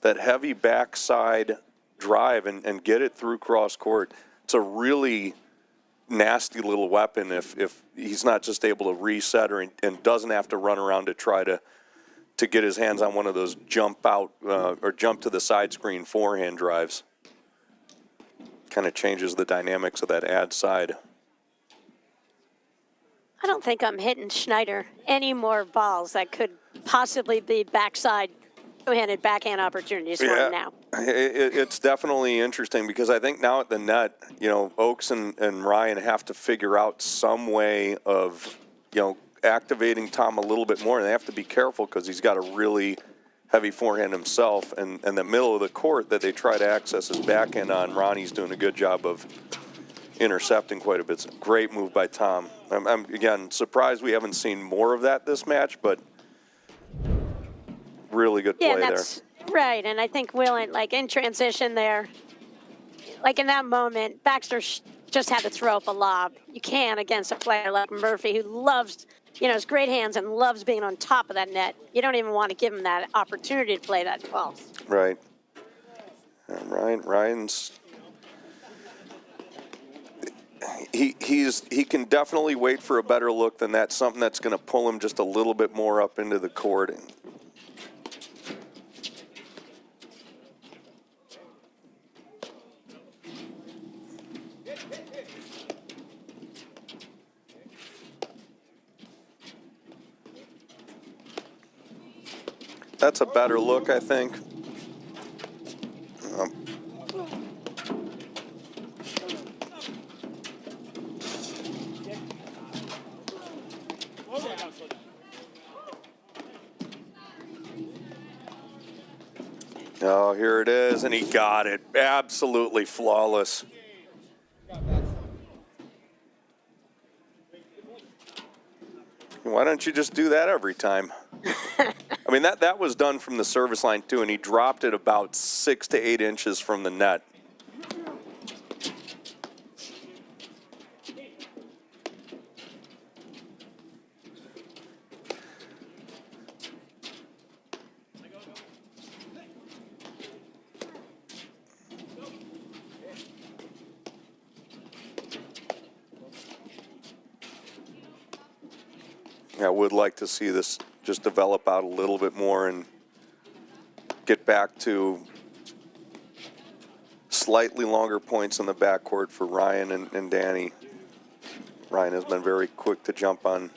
heavy backside drive and get it through cross court. It's a really nasty little weapon if he's not just able to reset and doesn't have to run around to try to get his hands on one of those jump out or jump to the side screen forehand drives. Kind of changes the dynamics of that ad side. I don't think I'm hitting Schneider any more balls that could possibly be backside two-handed backhand opportunities for him now. It's definitely interesting because I think now at the net, you know, Oaks and Ryan have to figure out some way of, you know, activating Tom a little bit more, and they have to be careful because he's got a really heavy forehand himself, and the middle of the court that they try to access his backhand on, Ronnie's doing a good job of intercepting quite a bit. It's a great move by Tom. I'm again surprised we haven't seen more of that this match, but really good play there. Right, and I think Will, in transition there, like in that moment, Baxter just had to throw up a lob. You can against a player like Murphy, who loves, has great hands and loves being on top of that net. You don't even want to give him that opportunity to play that ball. Right. And Ryan's he can definitely wait for a better look than that. Something that's going to pull him just a little bit more up into the court. That's a better look, I think. Oh, here it is, and he got it. Absolutely flawless. Why don't you just do that every time? I mean, that was done from the service line, too, and he dropped it about 6 to 8 inches from the net. I would like to see this just develop out a little bit more and get back to slightly longer points in the backcourt for Ryan and Danny. Ryan has been very quick to jump on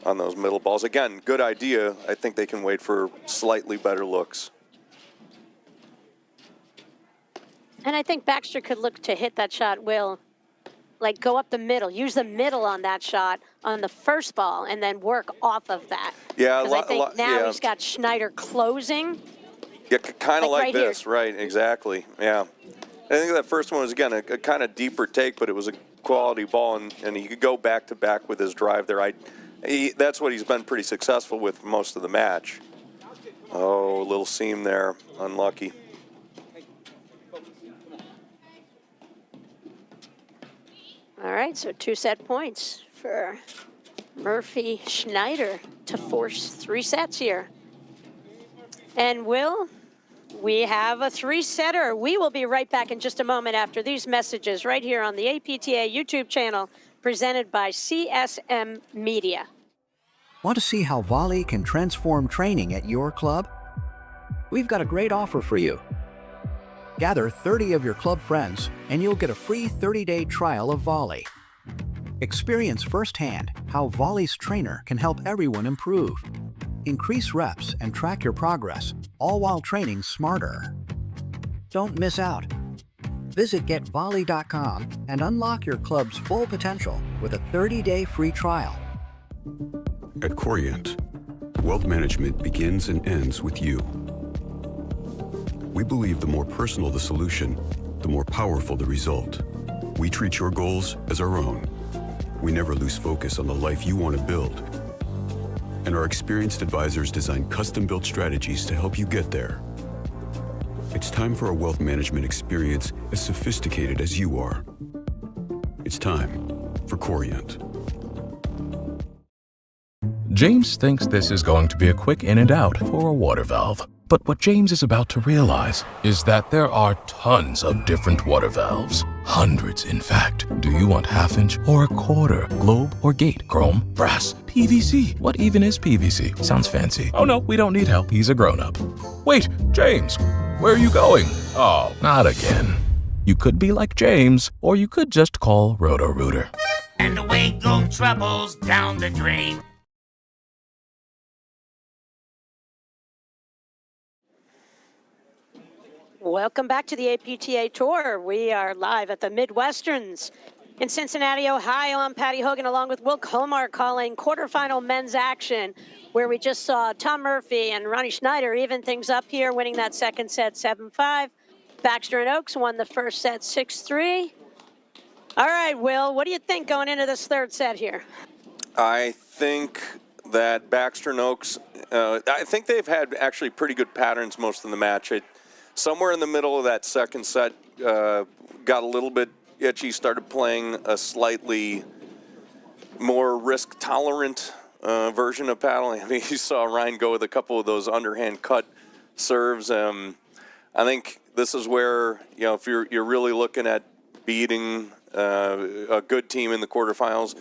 those middle balls. Again, good idea. I think they can wait for slightly better looks. And I think Baxter could look to hit that shot, Will. Like, go up the middle, use the middle on that shot on the first ball, and then work off of that. Yeah, I think now he's got Schneider closing. Yeah, kind of like this, here. right? Exactly. Yeah, I think that first one was again a kind of deeper take, but it was a quality ball, and he could go back to back with his drive there. That's what he's been pretty successful with for most of the match. Oh, a little seam there, unlucky. All right, so 2 set points for Murphy Schneider to force 3 sets here. And Will, we have a 3-setter. We will be right back in just a moment after these messages right here on the APTA YouTube channel presented by CSM Media. Want to see how volley can transform training at your club? We've got a great offer for you. Gather 30 of your club friends, and you'll get a free 30-day trial of volley. Experience firsthand how volley's trainer can help everyone improve. Increase reps and track your progress, all while training smarter. Don't miss out. Visit getvolley.com and unlock your club's full potential with a 30-day free trial. At Corient, wealth management begins and ends with you. We believe the more personal the solution, the more powerful the result. We treat your goals as our own. We never lose focus on the life you want to build. And our experienced advisors design custom-built strategies to help you get there. It's time for a wealth management experience as sophisticated as you are. It's time for Corient. James thinks this is going to be a quick in and out for a water valve. But what James is about to realize is that there are tons of different water valves. Hundreds, in fact. Do you want half-inch or a quarter? Globe or gate? Chrome? Brass? PVC? What even is PVC? Sounds fancy. Oh no, we don't need help. He's a grown-up. Wait, James, where are you going? Oh, not again. You could be like James, or you could just call Roto-Rooter. And away go troubles down the drain. Welcome back to the APTA Tour. We are live at the Midwesterns in Cincinnati, Ohio. I'm Patty Hogan along with Will Colmar calling quarterfinal men's action, where we just saw Tom Murphy and Ronnie Schneider even things up here, winning that second set 7-5. Baxter and Oaks won the first set 6-3. All right, Will, what do you think going into this third set here? I think that Baxter and Oaks, I think they've had actually pretty good patterns most of the match. Somewhere in the middle of that second set, got a little bit itchy, started playing a slightly more risk-tolerant version of paddling. I mean, you saw Ryan go with a couple of those underhand cut serves. I think this is where, if you're really looking at beating a good team in the quarterfinals,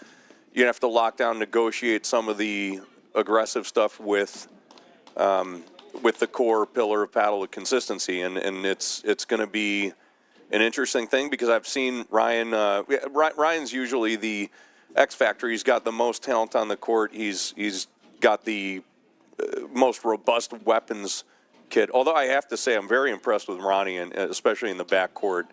you have to lock down, negotiate some of the aggressive stuff with the core pillar of paddle of consistency, and it's going to be an interesting thing because I've seen Ryan. Ryan's usually the X factor. He's got the most talent on the court. He's got the most robust weapons kit. Although I have to say I'm very impressed with Ronnie, and especially in the backcourt.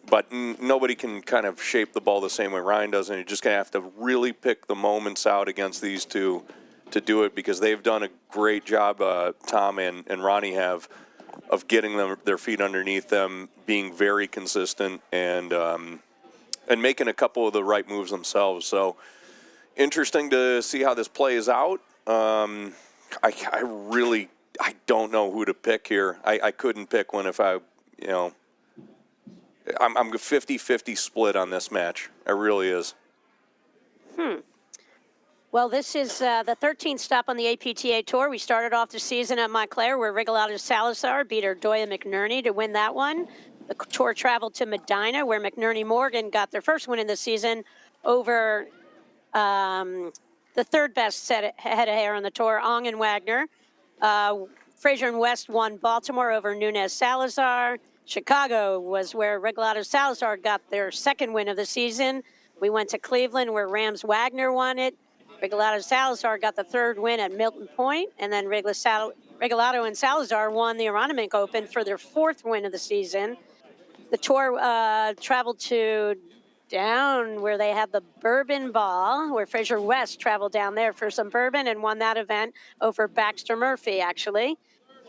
But nobody can kind of shape the ball the same way Ryan does, and you're just going to have to really pick the moments out against these two to do it because they've done a great job, Tom and Ronnie have, of getting their feet underneath them, being very consistent, and making a couple of the right moves themselves. So interesting to see how this plays out. I don't know who to pick here. I couldn't pick one if I'm 50-50 split on this match. It really is. Well, this is the 13th stop on the APTA Tour. We started off the season at Montclair, where Regalado Salazar beat Ardoya McNerney to win that one. The tour traveled to Medina, where McNerney Morgan got their first win in the season over the third best head of hair on the tour, Ong and Wagner. Fraser and West won Baltimore over Nunez Salazar. Chicago was where Regalado Salazar got their second win of the season. We went to Cleveland, where Rams Wagner won it. Regalado Salazar got the third win at Milton Point, and then Regalado and Salazar won the Aronimink Open for their fourth win of the season. The tour traveled to down where they had the Bourbon Ball, where Fraser West traveled down there for some bourbon and won that event over Baxter Murphy, actually.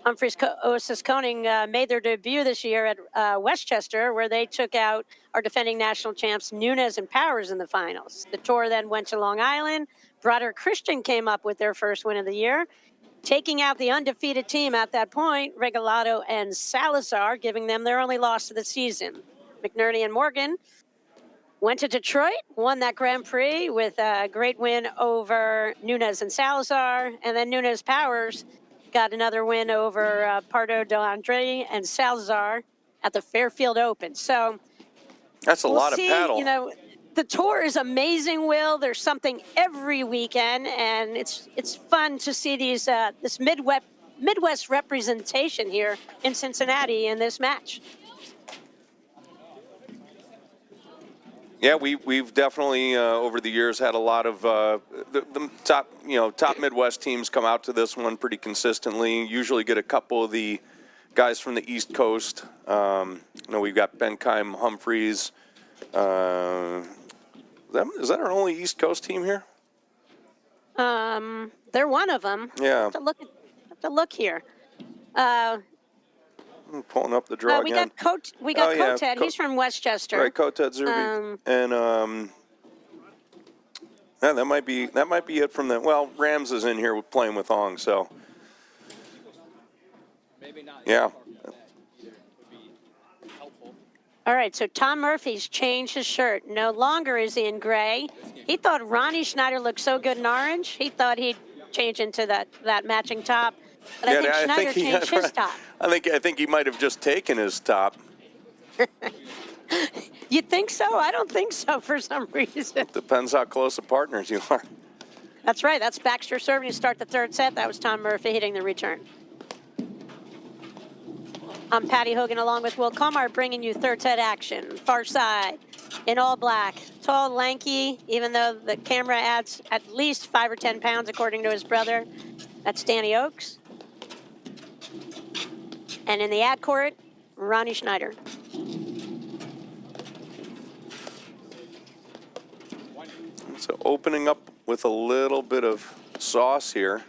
Humphreys Oasis Koning made their debut this year at Westchester, where they took out our defending national champs Nunez and Powers in the finals. The tour then went to Long Island. Broder Christian came up with their first win of the year, taking out the undefeated team at that point, Regalado and Salazar, giving them their only loss of the season. McNerney and Morgan went to Detroit, won that Grand Prix with a great win over Nunez and Salazar, and then Nunez Powers got another win over Pardo de Andre and Salazar at the Fairfield Open. So that's a lot of paddle. The tour is amazing, Will. There's something every weekend, and it's fun to see these this Midwest representation here in Cincinnati in this match. Yeah, we've definitely over the years had a lot of the top Midwest teams come out to this one pretty consistently. Usually get a couple of the guys from the East Coast. We've got Bentheim, Humphreys. Is that our only East Coast team here? They're one of them. Yeah. Have to look here. I'm pulling up the draw again. We got Kotet. He's from Westchester. Right, Kotet Zerbe. And that might be it from them. Well, Rams is in here playing with Ong, so maybe not. Yeah. All right, so Tom Murphy's changed his shirt. No longer is he in gray. He thought Ronnie Schneider looked so good in orange, he thought he'd change into that matching top. But I think Schneider changed his top. I think he might have just taken his top. You think so? I don't think so for some reason. Depends how close of partners you are. That's right. That's Baxter serving to start the third set. That was Tom Murphy hitting the return. I'm Patty Hogan along with Will Comar bringing you third set action. Far side in all black. Tall, lanky, even though the camera adds at least 5 or 10 pounds according to his brother. That's Danny Oaks. And in the ad court, Ronnie Schneider. So opening up with a little bit of sauce here.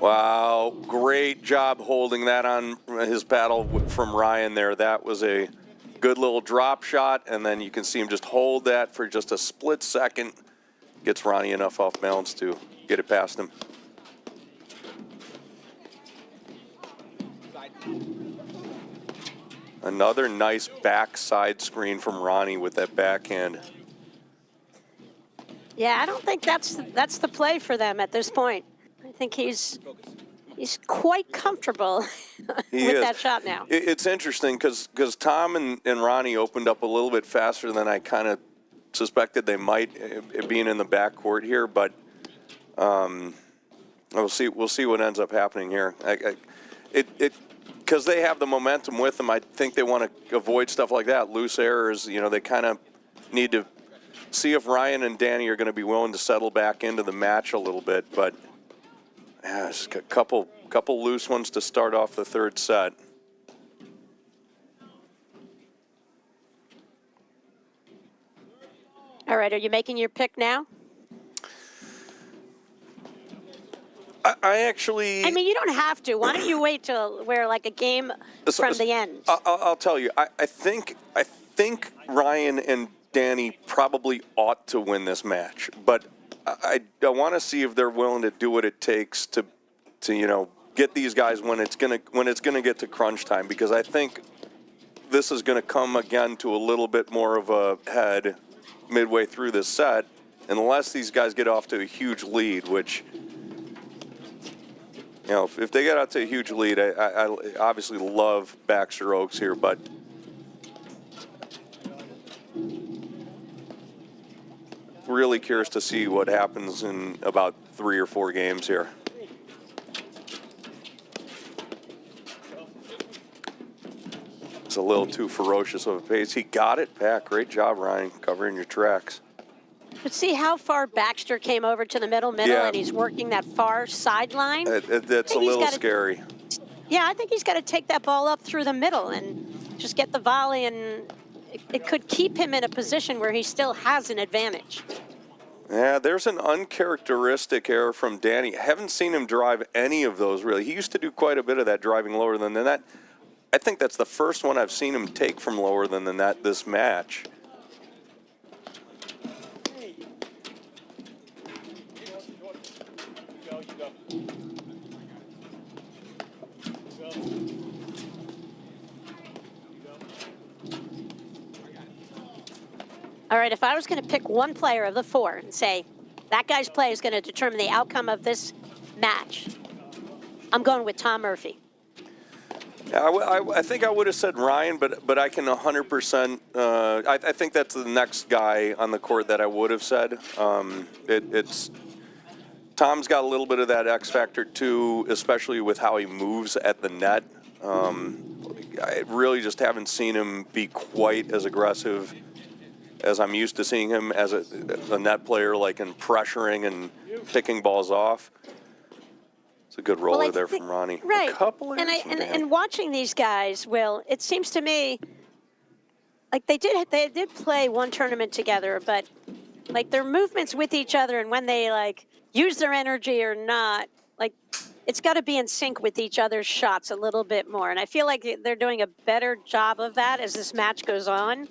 Wow, great job holding that on his paddle from Ryan there. That was a good little drop shot, and then you can see him just hold that for just a split second. Gets Ronnie enough off balance to get it past him. Another nice backside screen from Ronnie with that backhand. Yeah, I don't think that's the play for them at this point. I think he's quite comfortable with that shot now. It's interesting because Tom and Ronnie opened up a little bit faster than I kind of suspected they might, being in the backcourt here. But we'll see what ends up happening here. Because they have the momentum with them, I think they want to avoid stuff like that, loose errors. You know, they kind of need to see if Ryan and Danny are going to be willing to settle back into the match a little bit. But yeah, just a couple loose ones to start off the third set. All right, are you making your pick now? I actually... I mean, you don't have to. Why don't you wait till we're like a game from the end? I'll tell you. I think Ryan and Danny probably ought to win this match, but I want to see if they're willing to do what it takes to get these guys when it's gonna get to crunch time, because I think this is going to come again to a little bit more of a head midway through this set, unless these guys get off to a huge lead, which, you know, if they get out to a huge lead, I obviously love Baxter Oaks here, but really curious to see what happens in about 3 or 4 games here. It's a little too ferocious of a pace. He got it back. Great job, Ryan, covering your tracks. But see how far Baxter came over to the middle, yeah. And he's working that far sideline? That's a little scary. Yeah, I think he's got to take that ball up through the middle and just get the volley, and it could keep him in a position where he still has an advantage. Yeah, there's an uncharacteristic error from Danny. I haven't seen him drive any of those, really. He used to do quite a bit of that driving lower than the net. I think that's the first one I've seen him take from lower than the net this match. All right, if I was going to pick one player of the 4 and say that guy's play is going to determine the outcome of this match, I'm going with Tom Murphy. I think I would have said Ryan, but I can 100%. I think that's the next guy on the court that I would have said. It's Tom's got a little bit of that X factor too, especially with how he moves at the net. I really just haven't seen him be quite as aggressive as I'm used to seeing him as a net player, like in pressuring and picking balls off. It's a good roller there from Ronnie. Right. A couple and watching these guys, Will, it seems to me like they did play one tournament together, but like their movements with each other and when they like use their energy or not, like it's got to be in sync with each other's shots a little bit more. And I feel like they're doing a better job of that as this match goes on.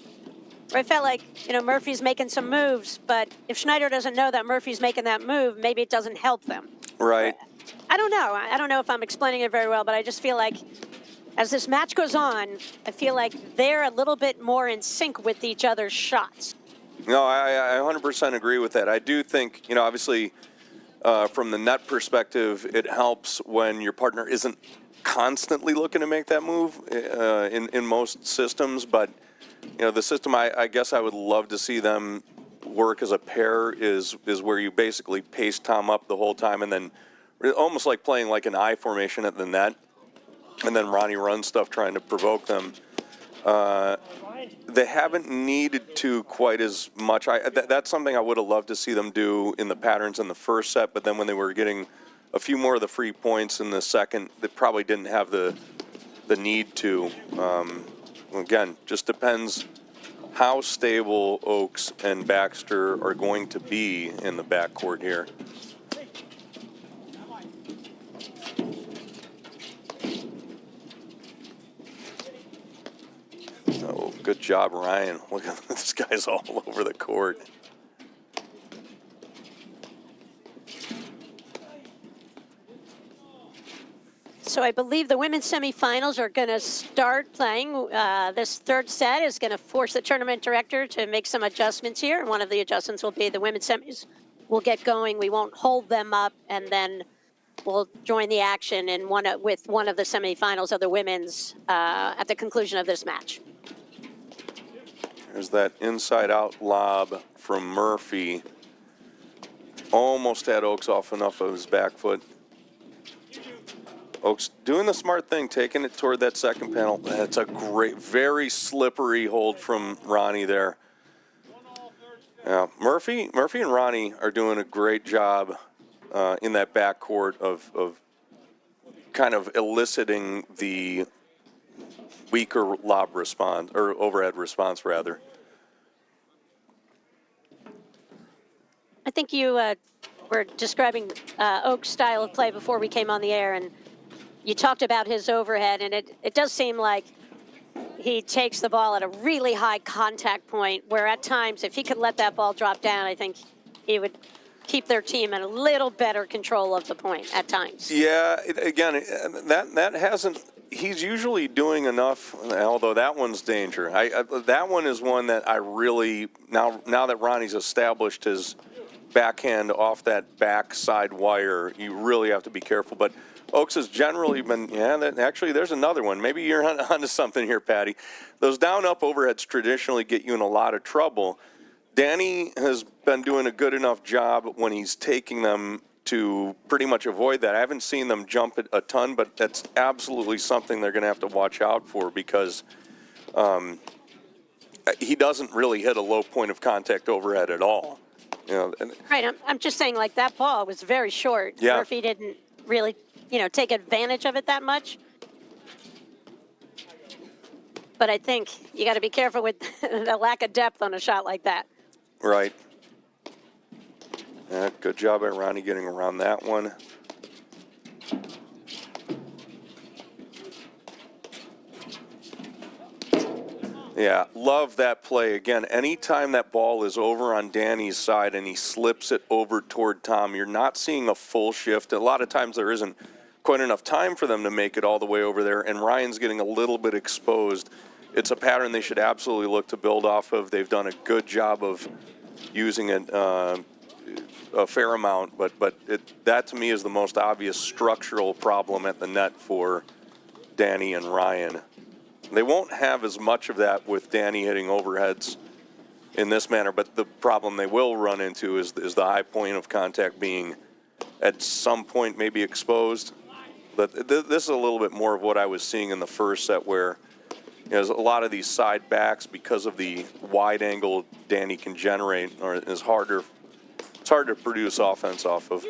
Where I felt like, Murphy's making some moves, but if Schneider doesn't know that Murphy's making that move, maybe it doesn't help them. Right. I don't know. I don't know if I'm explaining it very well, but I just feel like as this match goes on, I feel like they're a little bit more in sync with each other's shots. No, I 100% agree with that. I do think, obviously, from the net perspective, it helps when your partner isn't constantly looking to make that move in most systems, but the system I guess I would love to see them work as a pair is where you basically pace Tom up the whole time and then almost like playing like an I formation at the net, and then Ronnie runs stuff trying to provoke them. They haven't needed to quite as much. That's something I would have loved to see them do in the patterns in the first set, but then when they were getting a few more of the free points in the second, they probably didn't have the need to. Again, just depends how stable Oaks and Baxter are going to be in the backcourt here. Good job, Ryan. Look at this guy's all over the court. So I believe the women's semifinals are going to start playing. This third set is going to force the tournament director to make some adjustments here. And one of the adjustments will be the women's semis will get going. We won't hold them up, and then we'll join the action in with one of the semifinals of the women's at the conclusion of this match. There's that inside-out lob from Murphy. Almost had Oakes off enough of his back foot. Oakes doing the smart thing, taking it toward that second panel. That's a great, very slippery hold from Ronnie there. Yeah, Murphy and Ronnie are doing a great job in that backcourt of kind of eliciting the weaker lob response, or overhead response, rather. I think you were describing Oak's style of play before we came on the air, and you talked about his overhead, and it does seem like he takes the ball at a really high contact point, where at times, if he could let that ball drop down, I think he would keep their team in a little better control of the point at times. Yeah, again, that hasn't. He's usually doing enough, although that one's danger. That one is one that I really, now that Ronnie's established his backhand off that backside wire, you really have to be careful. But Oakes has generally been, actually there's another one. Maybe you're onto something here, Patty. Those down-up overheads traditionally get you in a lot of trouble. Danny has been doing a good enough job when he's taking them to pretty much avoid that. I haven't seen them jump it a ton, but that's absolutely something they're going to have to watch out for, because he doesn't really hit a low point of contact overhead at all. Right, I'm just saying, like, that ball was very short. Yeah. Murphy didn't really, take advantage of it that much. But I think you got to be careful with the lack of depth on a shot like that. Right. Yeah, good job by Ronnie getting around that one. Yeah, love that play. Again, anytime that ball is over on Danny's side and he slips it over toward Tom, you're not seeing a full shift. A lot of times there isn't quite enough time for them to make it all the way over there, and Ryan's getting a little bit exposed. It's a pattern they should absolutely look to build off of. They've done a good job of using it a fair amount, but that to me is the most obvious structural problem at the net for Danny and Ryan. They won't have as much of that with Danny hitting overheads in this manner, but the problem they will run into is the high point of contact being at some point maybe exposed. But this is a little bit more of what I was seeing in the first set, where there's a lot of these side backs, because of the wide angle Danny can generate, or is harder. It's hard to produce offense off of.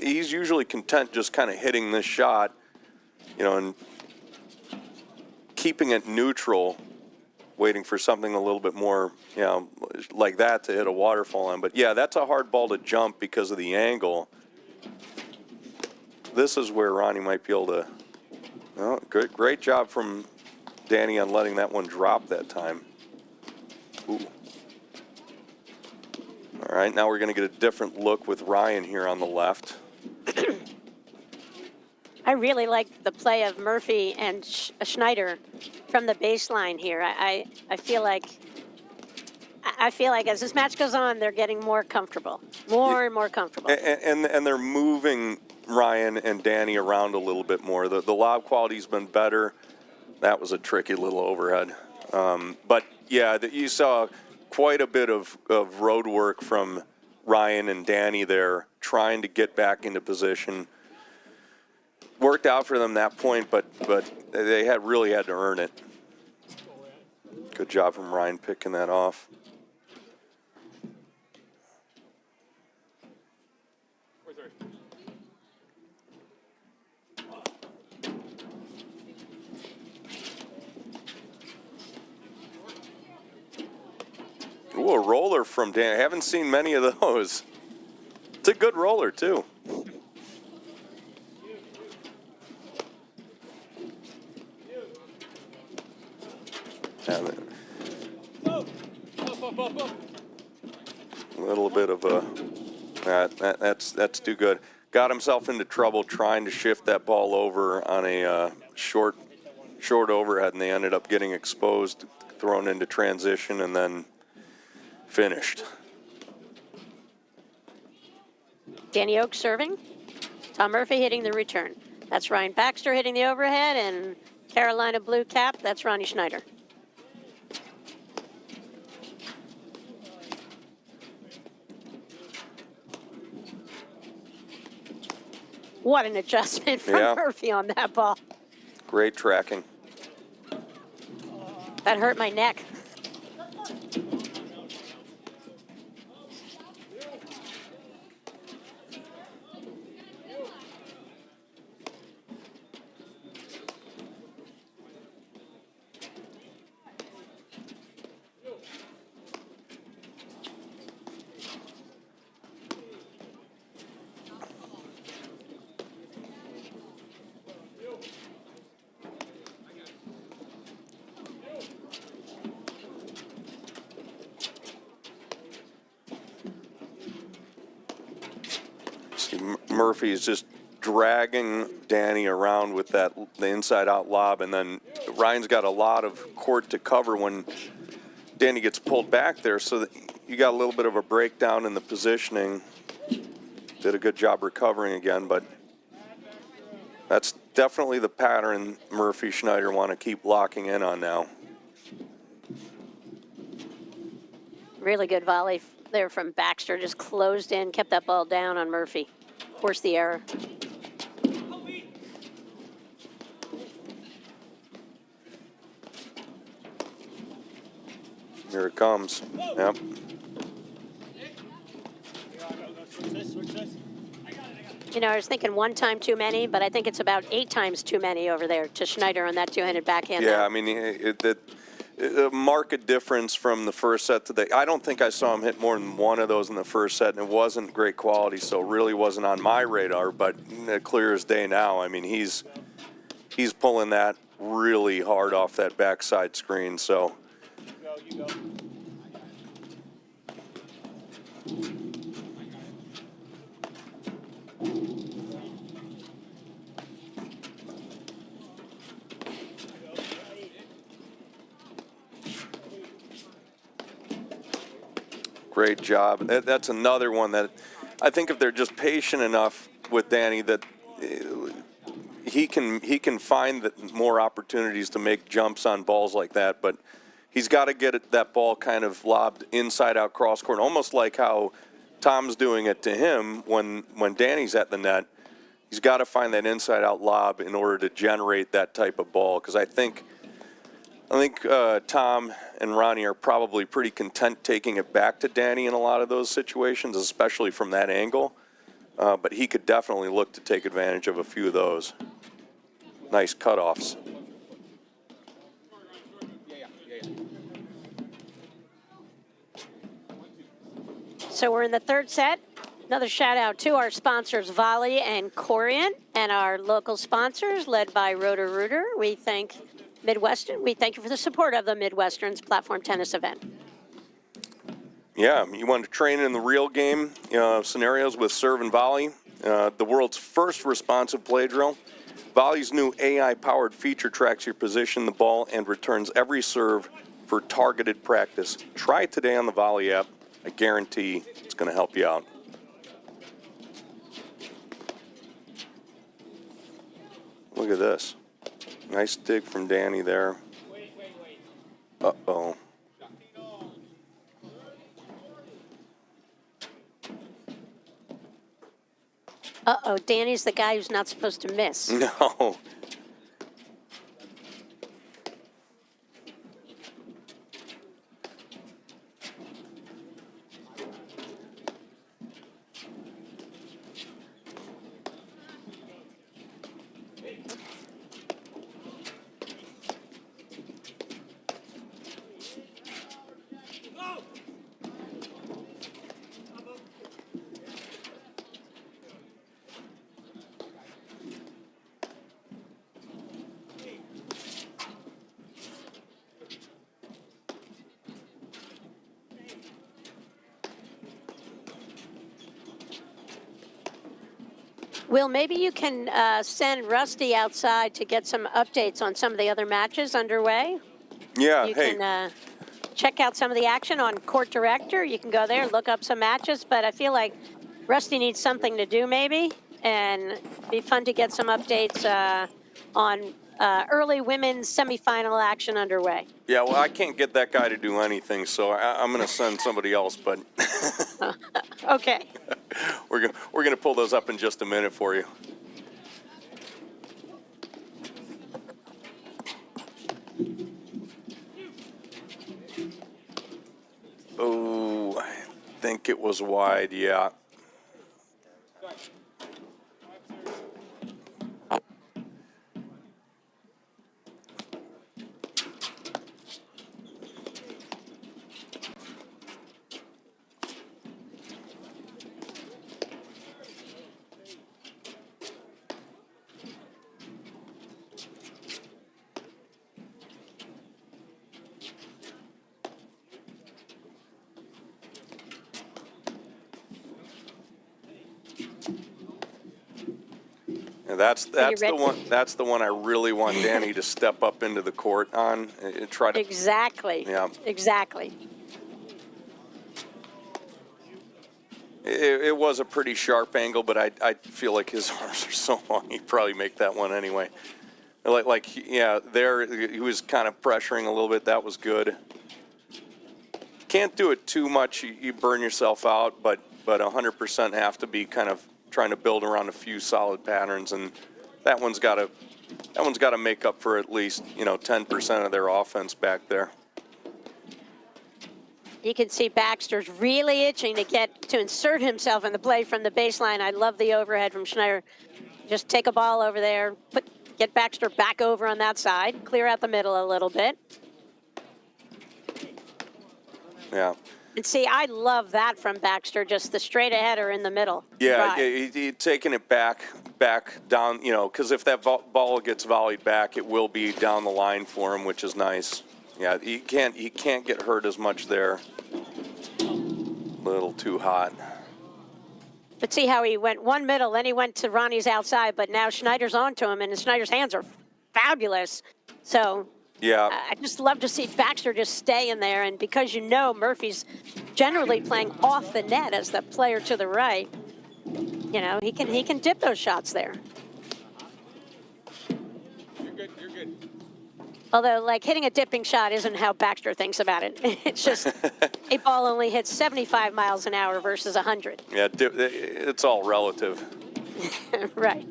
He's usually content just kind of hitting this shot, and keeping it neutral, waiting for something a little bit more, like that to hit a waterfall on. But yeah, that's a hard ball to jump because of the angle. This is where Ronnie might be able to, great job from Danny on letting that one drop that time. Ooh. All right, now we're going to get a different look with Ryan here on the left. I really like the play of Murphy and Schneider from the baseline here. I feel like as this match goes on, they're getting more comfortable, more and more comfortable. And they're moving Ryan and Danny around a little bit more. The lob quality's been better. That was a tricky little overhead. But yeah, you saw quite a bit of road work from Ryan and Danny there, trying to get back into position. Worked out for them that point, but they really had to earn it. Good job from Ryan picking that off. Ooh, a roller from Dan. I haven't seen many of those. It's a good roller, too. A little bit of a that's too good. Got himself into trouble trying to shift that ball over on a short overhead, and they ended up getting exposed, thrown into transition, and then finished. Danny Oakes serving. Tom Murphy hitting the return. That's Ryan Baxter hitting the overhead, and Carolina blue cap, that's Ronnie Schneider. What an adjustment from Murphy on that ball. Great tracking. That hurt my neck. Murphy's just dragging Danny around with the inside-out lob, and then Ryan's got a lot of court to cover when Danny gets pulled back there, so that you got a little bit of a breakdown in the positioning. Did a good job recovering again, but that's definitely the pattern Murphy Schneider want to keep locking in on now. Really good volley there from Baxter. Just closed in, kept that ball down on Murphy. Forced the error. Here it comes. Yep. You know, I was thinking one time too many, but I think it's about 8 times too many over there to Schneider on that two-handed backhand. Yeah, I mean, a marked difference from the first set to I don't think I saw him hit more than one of those in the first set, and it wasn't great quality, so it really wasn't on my radar, but clear as day now. I mean, he's pulling that really hard off that backside screen, so. You go. Great job. That's another one that I think if they're just patient enough with Danny, that he can find more opportunities to make jumps on balls like that. But he's got to get that ball kind of lobbed inside out cross court, almost like how Tom's doing it to him when Danny's at the net. He's got to find that inside out lob in order to generate that type of ball, because I think Tom and Ronnie are probably pretty content taking it back to Danny in a lot of those situations, especially from that angle. But he could definitely look to take advantage of a few of those. Nice cutoffs. So we're in the third set. Another shout out to our sponsors, Volley and Corian, and our local sponsors led by Roto-Rooter. We thank Midwestern. We thank you for the support of the Midwesterns platform tennis event. Yeah, you want to train in the real game scenarios with serve and volley. The world's first responsive play drill. Volley's new AI-powered feature tracks your position, the ball, and returns every serve for targeted practice. Try it today on the Volley app. I guarantee it's going to help you out. Look at this. Nice dig from Danny there. Uh-oh. Uh-oh, Danny's the guy who's not supposed to miss. No. Will, maybe you can send Rusty outside to get some updates on some of the other matches underway. Yeah, You hey. can check out some of the action on Court Director. You can go there, look up some matches, but I feel like Rusty needs something to do maybe, and it'd be fun to get some updates on early women's semifinal action underway. Yeah, well, I can't get that guy to do anything, so I'm going to send somebody else, but Okay. we're gonna pull those up in just a minute for you. Oh, I think it was wide, yeah. That's the one. That's the one I really want Danny to step up into the court on and try to. Exactly. Yeah. Exactly. It was a pretty sharp angle, but I feel like his arms are so long, he'd probably make that one anyway. There he was kind of pressuring a little bit. That was good. Can't do it too much. You burn yourself out, but 100% have to be kind of trying to build around a few solid patterns, and that one's got to make up for at least 10% of their offense back there. You can see Baxter's really itching to insert himself in the play from the baseline. I love the overhead from Schneider. Just take a ball over there, get Baxter back over on that side, clear out the middle a little bit. Yeah. And see, I love that from Baxter, just the straight aheader in the middle. Yeah, he taking it back down, because if that ball gets volleyed back, it will be down the line for him, which is nice. Yeah, he can't get hurt as much there. A little too hot. But see how he went one middle, then he went to Ronnie's outside, but now Schneider's onto him, and Schneider's hands are fabulous. So yeah, I just love to see Baxter just stay in there, and because Murphy's generally playing off the net as the player to the right, he can dip those shots there. You're good. You're good. Although, hitting a dipping shot isn't how Baxter thinks about it. It's just a ball only hits 75 miles an hour versus 100. Yeah, it's all relative. Right.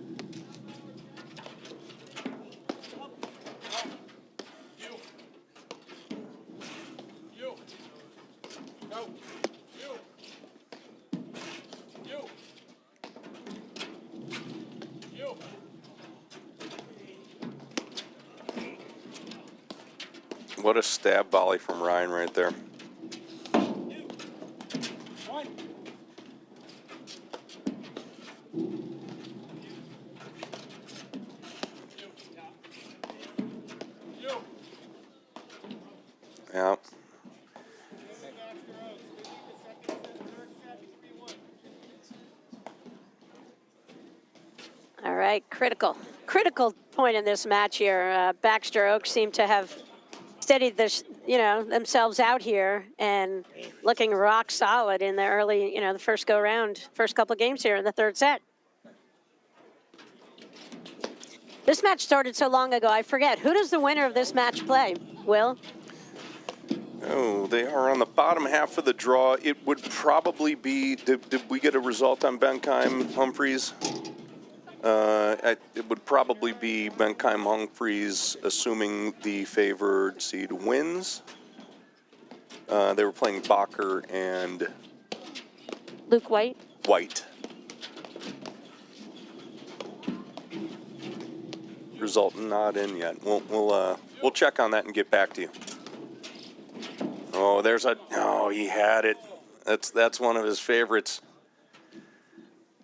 What a stab volley from Ryan right there. Yeah. All right, critical point in this match here. Baxter Oaks seem to have steadied this, themselves out here and looking rock solid in the early, the first couple of games here in the third set. This match started so long ago, I forget. Who does the winner of this match play, Will? Oh, they are on the bottom half of the draw. It would probably be, did we get a result on Bentheim Humphreys? It would probably be Bentheim Humphreys, assuming the favored seed wins. They were playing Bacher and Luke White. Result not in yet. We'll check on that and get back to you. Oh, he had it. That's one of his favorites.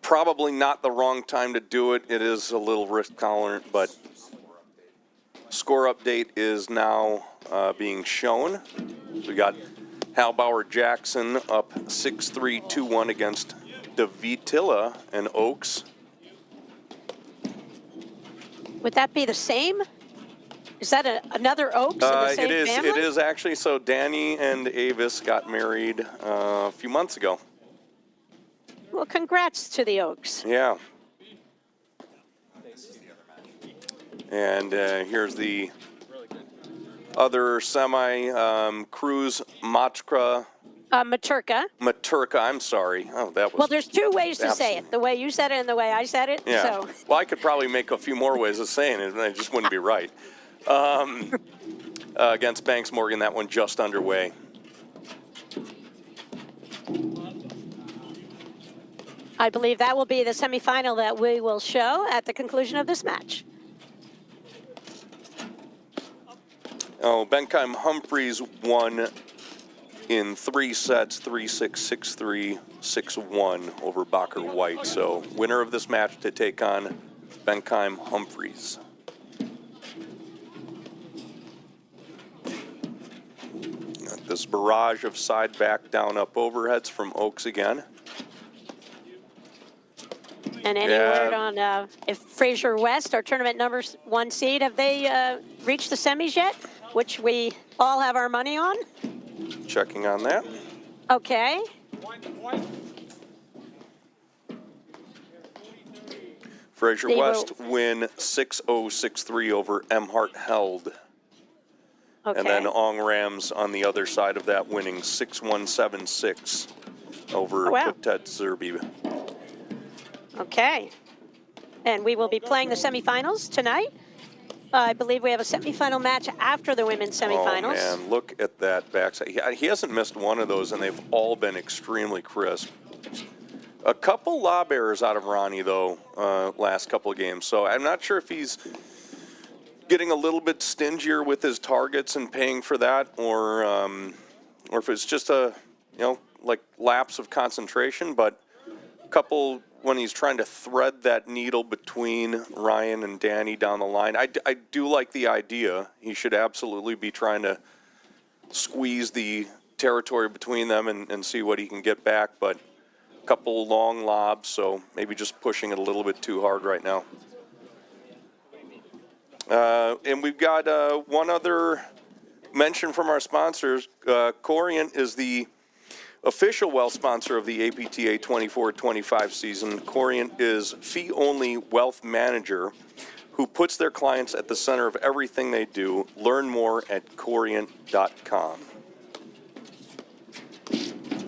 Probably not the wrong time to do it. It is a little risk tolerant, but score update is now being shown. We got Halbauer Jackson up 6-3, 2-1 against Davitilla and Oaks. Would that be the same? Is that another Oaks in the same family? It is actually. So Danny and Avis got married a few months ago. Well, congrats to the Oaks. Yeah. And here's the other semi, Cruz Machka. Maturka, I'm sorry. Oh, that was... Well, there's two ways to say it. The way you said it and the way I said it. Yeah. So. Well, I could probably make a few more ways of saying it, and it just wouldn't be right. Against Banks Morgan, that one just underway. I believe that will be the semifinal that we will show at the conclusion of this match. Oh, Bentheim Humphreys won in 3 sets, 3-6, 6-3, 6-1 over Bacher White. So winner of this match to take on Bentheim Humphreys. Got this barrage of side, back, down, up overheads from Oaks again. And any word on if Fraser West, our tournament number 1 seed, have they reached the semis yet? Which we all have our money on? Checking on that. Okay. Fraser West win 6-0, 6-3 over Emhart Held. Okay. And then Ong Rams on the other side of that winning 6-1, 7-6 over Ted Zerby. Okay. And we will be playing the semifinals tonight. I believe we have a semifinal match after the women's semifinals. Oh, man, look at that backside. He hasn't missed one of those, and they've all been extremely crisp. A couple lob errors out of Ronnie, though, last couple of games. So I'm not sure if he's getting a little bit stingier with his targets and paying for that, or if it's just a, like lapse of concentration. But a couple, when he's trying to thread that needle between Ryan and Danny down the line, I do like the idea. He should absolutely be trying to squeeze the territory between them and see what he can get back. But a couple long lobs, so maybe just pushing it a little bit too hard right now. And we've got one other mention from our sponsors. Corient is the official wealth sponsor of the APTA 24-25 season. Corient is fee-only wealth manager who puts their clients at the center of everything they do. Learn more at corient.com.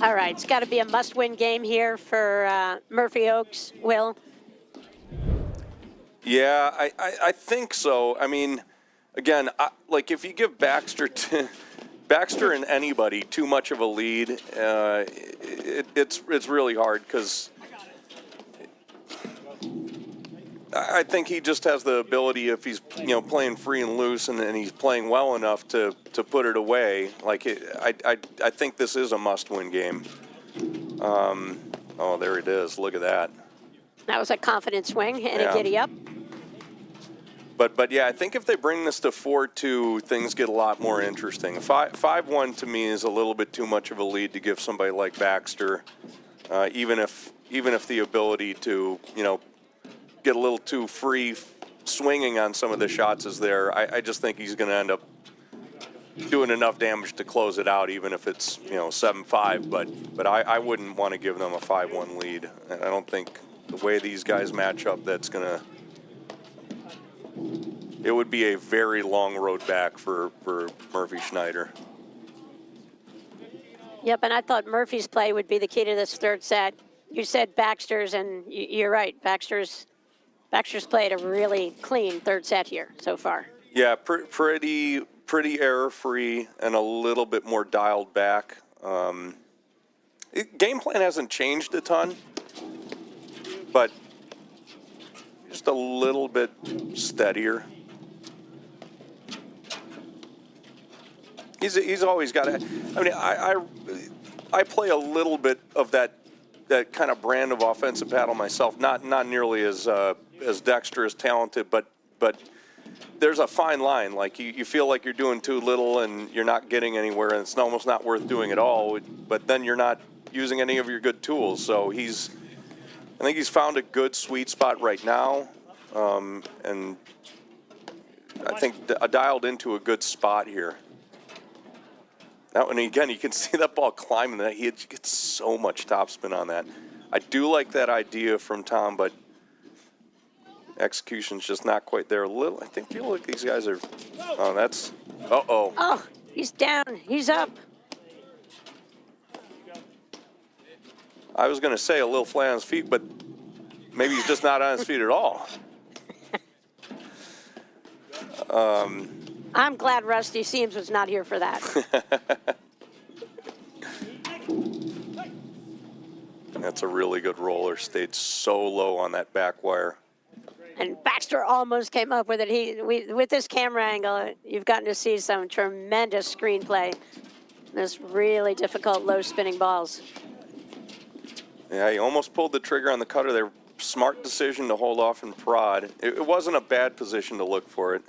All right, it's got to be a must-win game here for Murphy Oaks, Will. Yeah, I think so. I mean, again, like if you give Baxter and anybody too much of a lead, it's really hard because I think he just has the ability, if he's playing free and loose and he's playing well enough to put it away. Like I think this is a must-win game. Oh, there it is. Look at that. That was a confident swing and a giddy up. But yeah, I think if they bring this to 4-2, things get a lot more interesting. 5-1 to me is a little bit too much of a lead to give somebody like Baxter, even if the ability to get a little too free swinging on some of the shots is there. I just think he's going to end up doing enough damage to close it out, even if it's 7-5. But I wouldn't want to give them a 5-1 lead. And I don't think the way these guys match up, that's going to. It would be a very long road back for Murphy Schneider. Yep, and I thought Murphy's play would be the key to this third set. You said Baxter's, and you're right. Baxter's played a really clean third set here so far. Yeah, pretty error-free and a little bit more dialed back. Game plan hasn't changed a ton, but just a little bit steadier. He's always got to. I mean, I play a little bit of that kind of brand of offensive paddle myself. Not nearly as dexterous, talented, but there's a fine line. Like you feel like you're doing too little and you're not getting anywhere, and it's almost not worth doing at all. But then you're not using any of your good tools. So I think he's found a good sweet spot right now, and I think, dialed into a good spot here. Now, and again, you can see that ball climbing. That he gets so much topspin on that. I do like that idea from Tom, but execution's just not quite there. I feel like these guys are. Oh, that's. Uh-oh. Oh, he's down. He's up. I was going to say a little flat on his feet, but maybe he's just not on his feet at all. I'm glad Rusty Seams was not here for that. That's a really good roller. Stayed so low on that back wire. And Baxter almost came up with it. With this camera angle, you've gotten to see some tremendous screenplay. Those really difficult low spinning balls. Yeah, he almost pulled the trigger on the cutter there. Smart decision to hold off and prod. It wasn't a bad position to look for it.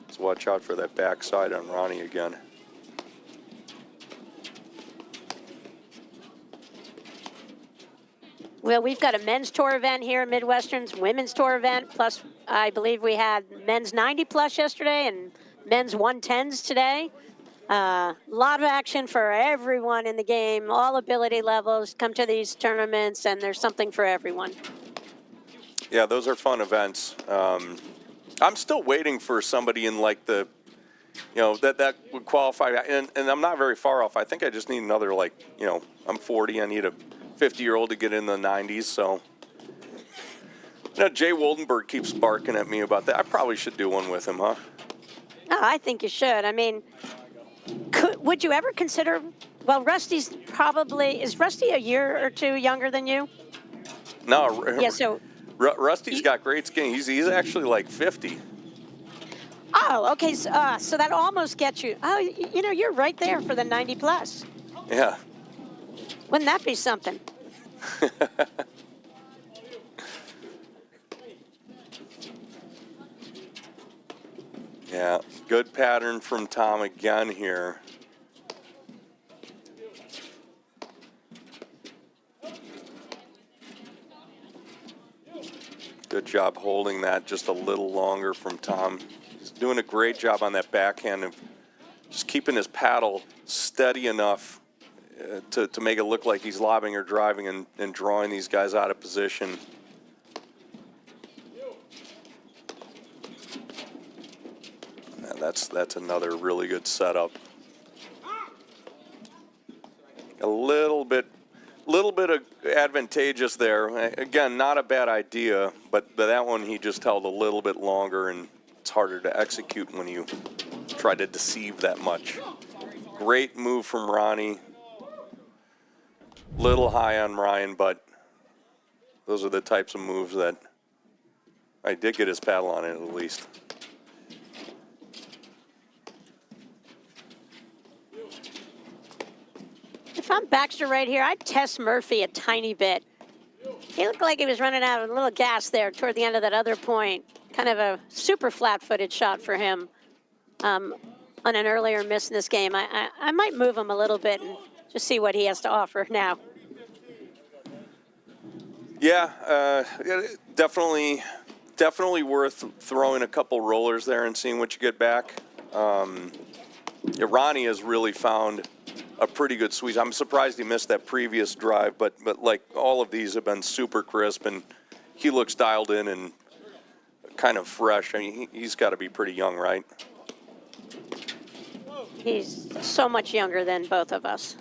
So watch out for that backside on Ronnie again. Well, we've got a men's tour event here at Midwesterns, women's tour event, plus I believe we had men's 90 plus yesterday and men's 110s today. A lot of action for everyone in the game, all ability levels. Come to these tournaments, and there's something for everyone. Yeah, those are fun events. I'm still waiting for somebody in like the, that would qualify. And I'm not very far off. I think I just need another I'm 40. I need a 50-year-old to get in the 90s. So, Jay Woldenberg keeps barking at me about that. I probably should do one with him, huh? No, I think you should. I mean, would you ever consider? Well, Rusty's probably is Rusty a year or two younger than you? No. Yeah. So. Rusty's got great skin. He's actually like 50. Oh, okay. So that almost gets you. Oh, you're right there for the 90 plus. Yeah. Wouldn't that be something? Yeah, good pattern from Tom again here. Good job holding that just a little longer from Tom. He's doing a great job on that backhand of just keeping his paddle steady enough to make it look like he's lobbing or driving and drawing these guys out of position. And that's another really good setup. A little bit of advantageous there. Again, not a bad idea, but that one he just held a little bit longer, and it's harder to execute when you try to deceive that much. Great move from Ronnie. Little high on Ryan, but those are the types of moves that I did get his paddle on it at least. If I'm Baxter right here, I'd test Murphy a tiny bit. He looked like he was running out of a little gas there toward the end of that other point. Kind of a super flat-footed shot for him on an earlier miss in this game. I might move him a little bit and just see what he has to offer now. Yeah, definitely worth throwing a couple rollers there and seeing what you get back. Ronnie has really found a pretty good sweep. I'm surprised he missed that previous drive, but like all of these have been super crisp, and he looks dialed in and kind of fresh. I mean, he's got to be pretty young, right? He's so much younger than both of us.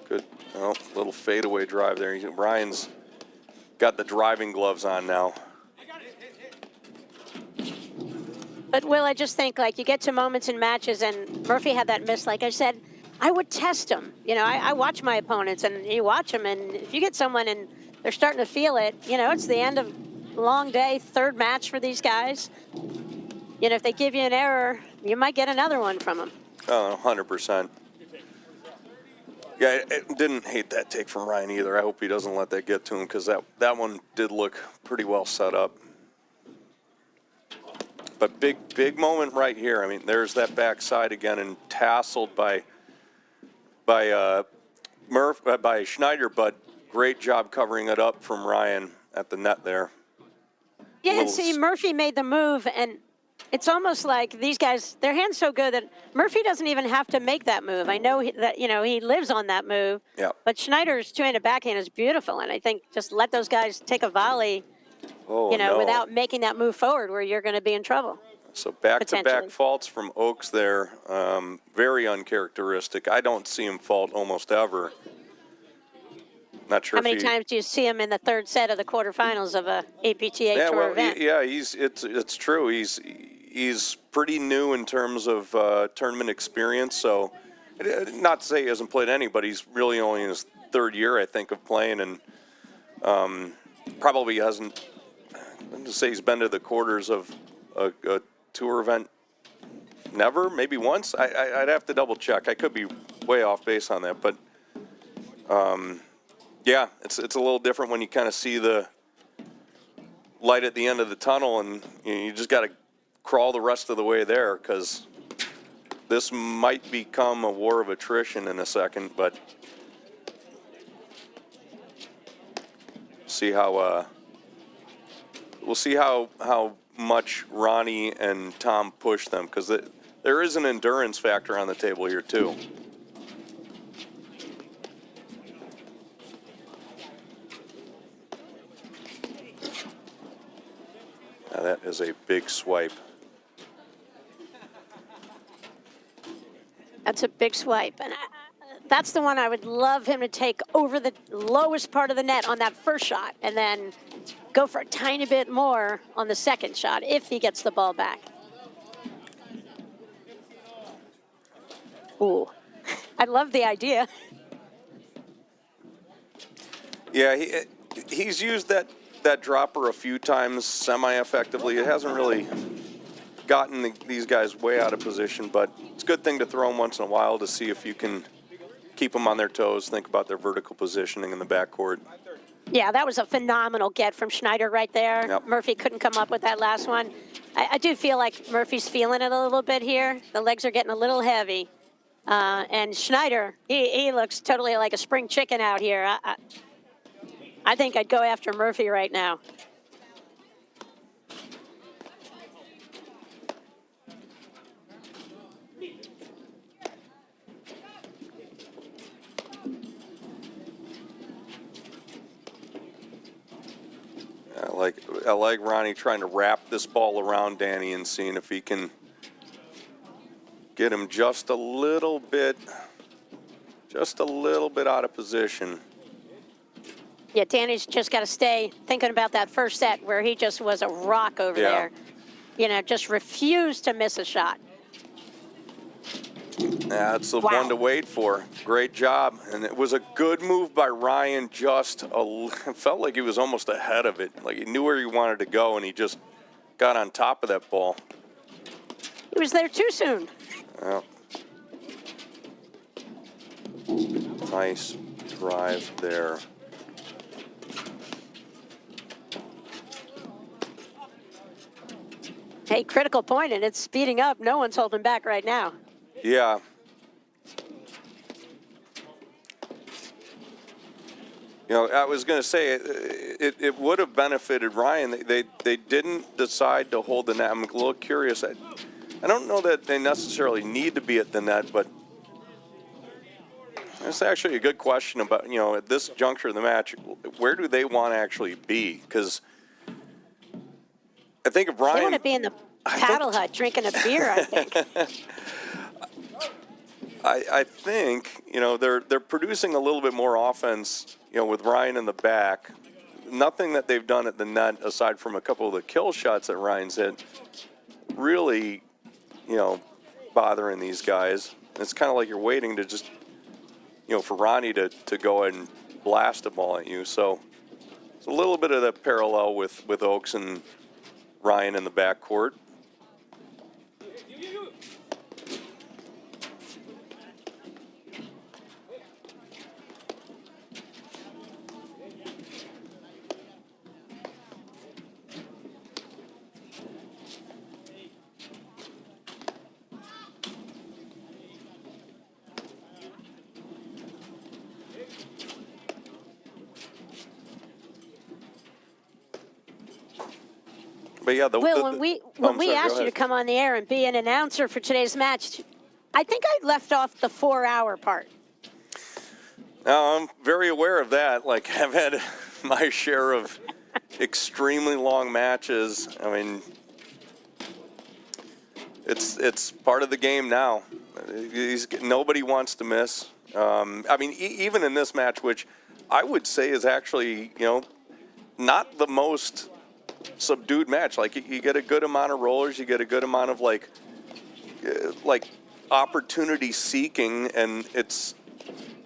Good. Oh, little fadeaway drive there. Ryan's got the driving gloves on now. But, Will, I just think, like, you get to moments in matches, and Murphy had that miss. Like I said, I would test him. I watch my opponents, and you watch them, and if you get someone and they're starting to feel it, it's the end of a long day, third match for these guys. If they give you an error, you might get another one from them. Oh, 100%. Yeah, I didn't hate that take from Ryan either. I hope he doesn't let that get to him, because that one did look pretty well set up. But big moment right here. I mean, there's that backside again and tasseled by Schneider, but great job covering it up from Ryan at the net there. Yeah, and see, Murphy made the move, and it's almost like these guys, their hand's so good that Murphy doesn't even have to make that move. I know that, he lives on that move. Yeah. But Schneider's two-handed backhand is beautiful, and I think just let those guys take a volley, Oh, no. without making that move forward where you're going to be in trouble. So back-to-back potentially. faults from Oaks there. Very uncharacteristic. I don't see him fault almost ever. Not sure How many times do you see him in the third set of the quarterfinals of a APTA Tour event? Yeah, it's true. He's pretty new in terms of tournament experience. So, not to say he hasn't played any, but he's really only in his third year, I think, of playing, and probably hasn't. I'm to say he's been to the quarters of a tour event. Never, maybe once. I'd have to double check. I could be way off base on that, but. Yeah, it's a little different when you kind of see the light at the end of the tunnel, and you just got to crawl the rest of the way there, because this might become a war of attrition in a second. But we'll see how much Ronnie and Tom push them, because there is an endurance factor on the table here too. Now that is a big swipe. That's a big swipe. And that's the one I would love him to take over the lowest part of the net on that first shot, and then go for a tiny bit more on the second shot if he gets the ball back. Ooh, I love the idea. Yeah, he's used that dropper a few times semi-effectively. It hasn't really gotten these guys way out of position, but it's a good thing to throw them once in a while to see if you can keep them on their toes, think about their vertical positioning in the backcourt. Yeah, that was a phenomenal get from Schneider right there. Yep. Murphy couldn't come up with that last one. I do feel like Murphy's feeling it a little bit here. The legs are getting a little heavy. And Schneider, he looks totally like a spring chicken out here. I think I'd go after Murphy right now. I like Ronnie trying to wrap this ball around Danny and seeing if he can get him just a little bit out of position. Yeah, Danny's just got to stay thinking about that first set where he just was a rock over there. Just refused to miss a shot. That's the one to wait for. Great job. And it was a good move by Ryan. It felt like he was almost ahead of it. Like he knew where he wanted to go, and he just got on top of that ball. He was there too soon. Yeah. Nice drive there. Hey, critical point, and it's speeding up. No one's holding back right now. Yeah. I was going to say it would have benefited Ryan. They didn't decide to hold the net. I'm a little curious. I don't know that they necessarily need to be at the net, but that's actually a good question about, at this juncture of the match, where do they want to actually be? Because I think if Ryan... They want to be in the paddle hut drinking a beer, I think. I think, they're producing a little bit more offense, with Ryan in the back. Nothing that they've done at the net, aside from a couple of the kill shots that Ryan's hit, really, bothering these guys. It's kind of like you're waiting to just, for Ronnie to go ahead and blast a ball at you. So it's a little bit of that parallel with Oaks and Ryan in the backcourt. yeah, Will, when we sorry, asked go you to ahead. come on the air and be an announcer for today's match, I think I left off the 4-hour part. I'm very aware of that. Like, I've had my share of extremely long matches. I mean, it's part of the game now. Nobody wants to miss. I mean, even in this match, which I would say is actually, not the most subdued match. Like, you get a good amount of rollers, you get a good amount of like opportunity seeking, and it's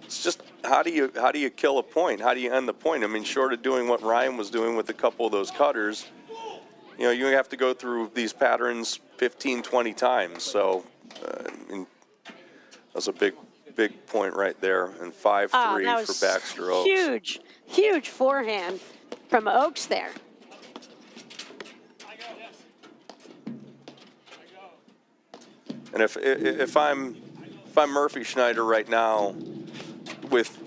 just how do you kill a point? How do you end the point? I mean, short of doing what Ryan was doing with a couple of those cutters, you have to go through these patterns 15, 20 times. So, I mean, that's a big point right there. And 5-3 for Baxter Oaks. Huge forehand from Oaks there. And if I'm Murphy Schneider right now, with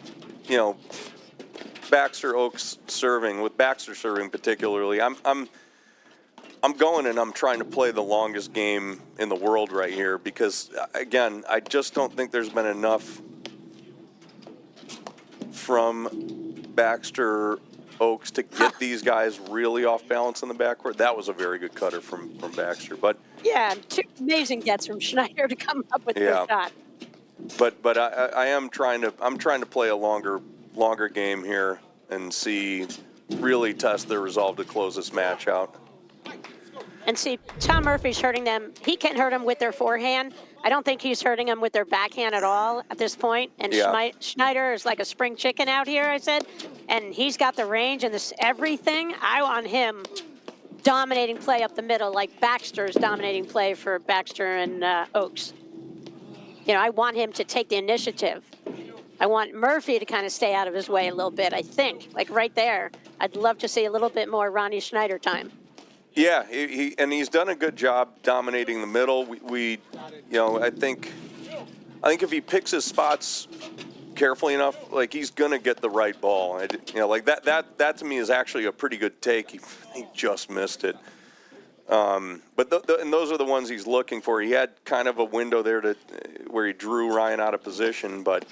Baxter Oaks serving, with Baxter serving particularly, I'm going and I'm trying to play the longest game in the world right here, because again, I just don't think there's been enough from Baxter Oaks to get these guys really off balance in the backcourt. That was a very good cutter from Baxter, but yeah, 2 amazing gets from Schneider to come up with the shot. But I'm trying to play a longer game here and really test their resolve to close this match out. And see, Tom Murphy's hurting them. He can hurt them with their forehand. I don't think he's hurting them with their backhand at all at this point. And Schneider is like a spring chicken out here, I said. And he's got the range and everything. I want him dominating play up the middle, like Baxter's dominating play for Baxter and Oaks. I want him to take the initiative. I want Murphy to kind of stay out of his way a little bit, I think. Like right there, I'd love to see a little bit more Ronnie Schneider time. Yeah, he's done a good job dominating the middle. I think if he picks his spots carefully enough, like, he's gonna get the right ball. Like that to me is actually a pretty good take. He just missed it. But and those are the ones he's looking for. He had kind of a window there where he drew Ryan out of position, but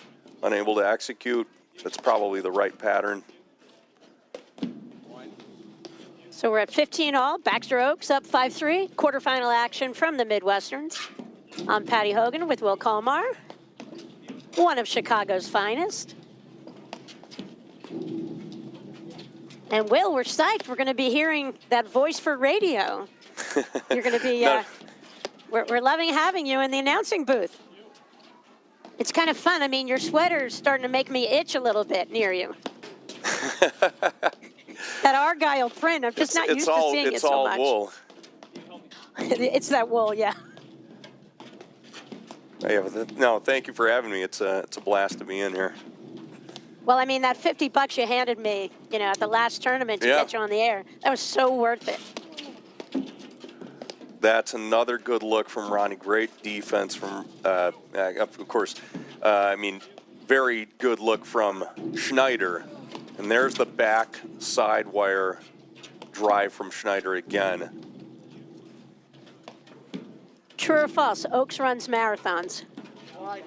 unable to execute. That's probably the right pattern. So we're at 15 all. Baxter Oaks up 5-3. Quarterfinal action from the Midwesterns. I'm Patty Hogan with Will Colmar, one of Chicago's finest. And Will, we're psyched. We're going to be hearing that voice for radio. You're going to be, we're loving having you in the announcing booth. It's kind of fun. I mean, your sweater's starting to make me itch a little bit near you. That Argyle print, I'm just not used to seeing it so much. It's all wool. It's that wool, yeah. No, thank you for having me. It's a blast to be in here. Well, I mean, that $50 you handed me, at the last tournament to get you on the air, that was so worth it. That's another good look from Ronnie. Great defense from, of course, very good look from Schneider. And there's the back side wire drive from Schneider again. True or false? Oaks runs marathons. I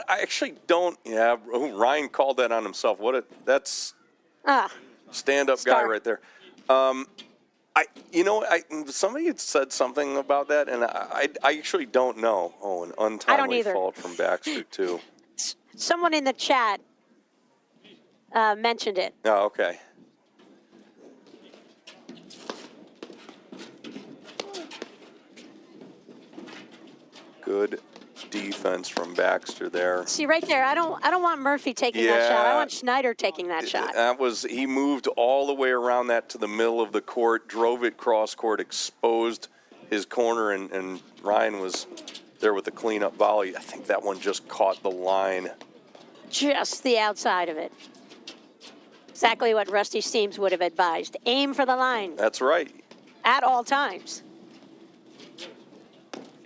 actually don't. Yeah, Ryan called that on himself. That's stand-up guy right there. Somebody had said something about that, and I actually don't know. Oh, an untimely fault from Baxter too. Someone in the chat mentioned it. Oh, okay. Good defense from Baxter there. See right there, I don't want Murphy taking that shot. I want Schneider taking that shot. He moved all the way around that to the middle of the court, drove it cross court, exposed his corner, and Ryan was there with the cleanup volley. I think that one just caught the line. Just the outside of it. Exactly what Rusty Steems would have advised. Aim for the line. That's right. At all times.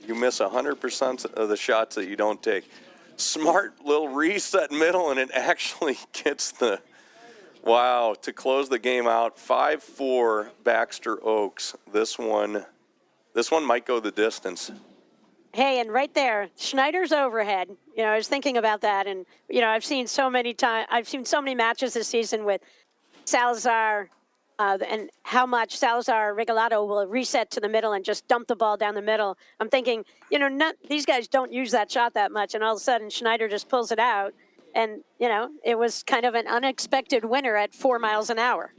You miss 100% of the shots that you don't take. Smart little reset middle, and it actually gets the Wow, to close the game out, 5-4 Baxter Oaks. This one might go the distance. Hey, and right there, Schneider's overhead. You know, I was thinking about that, and you know, I've seen so many matches this season with Salazar, and how much Salazar Regalado will reset to the middle and just dump the ball down the middle. I'm thinking, you know, these guys don't use that shot that much, and all of a sudden Schneider just pulls it out, and you know, it was kind of an unexpected winner at 4 miles an hour.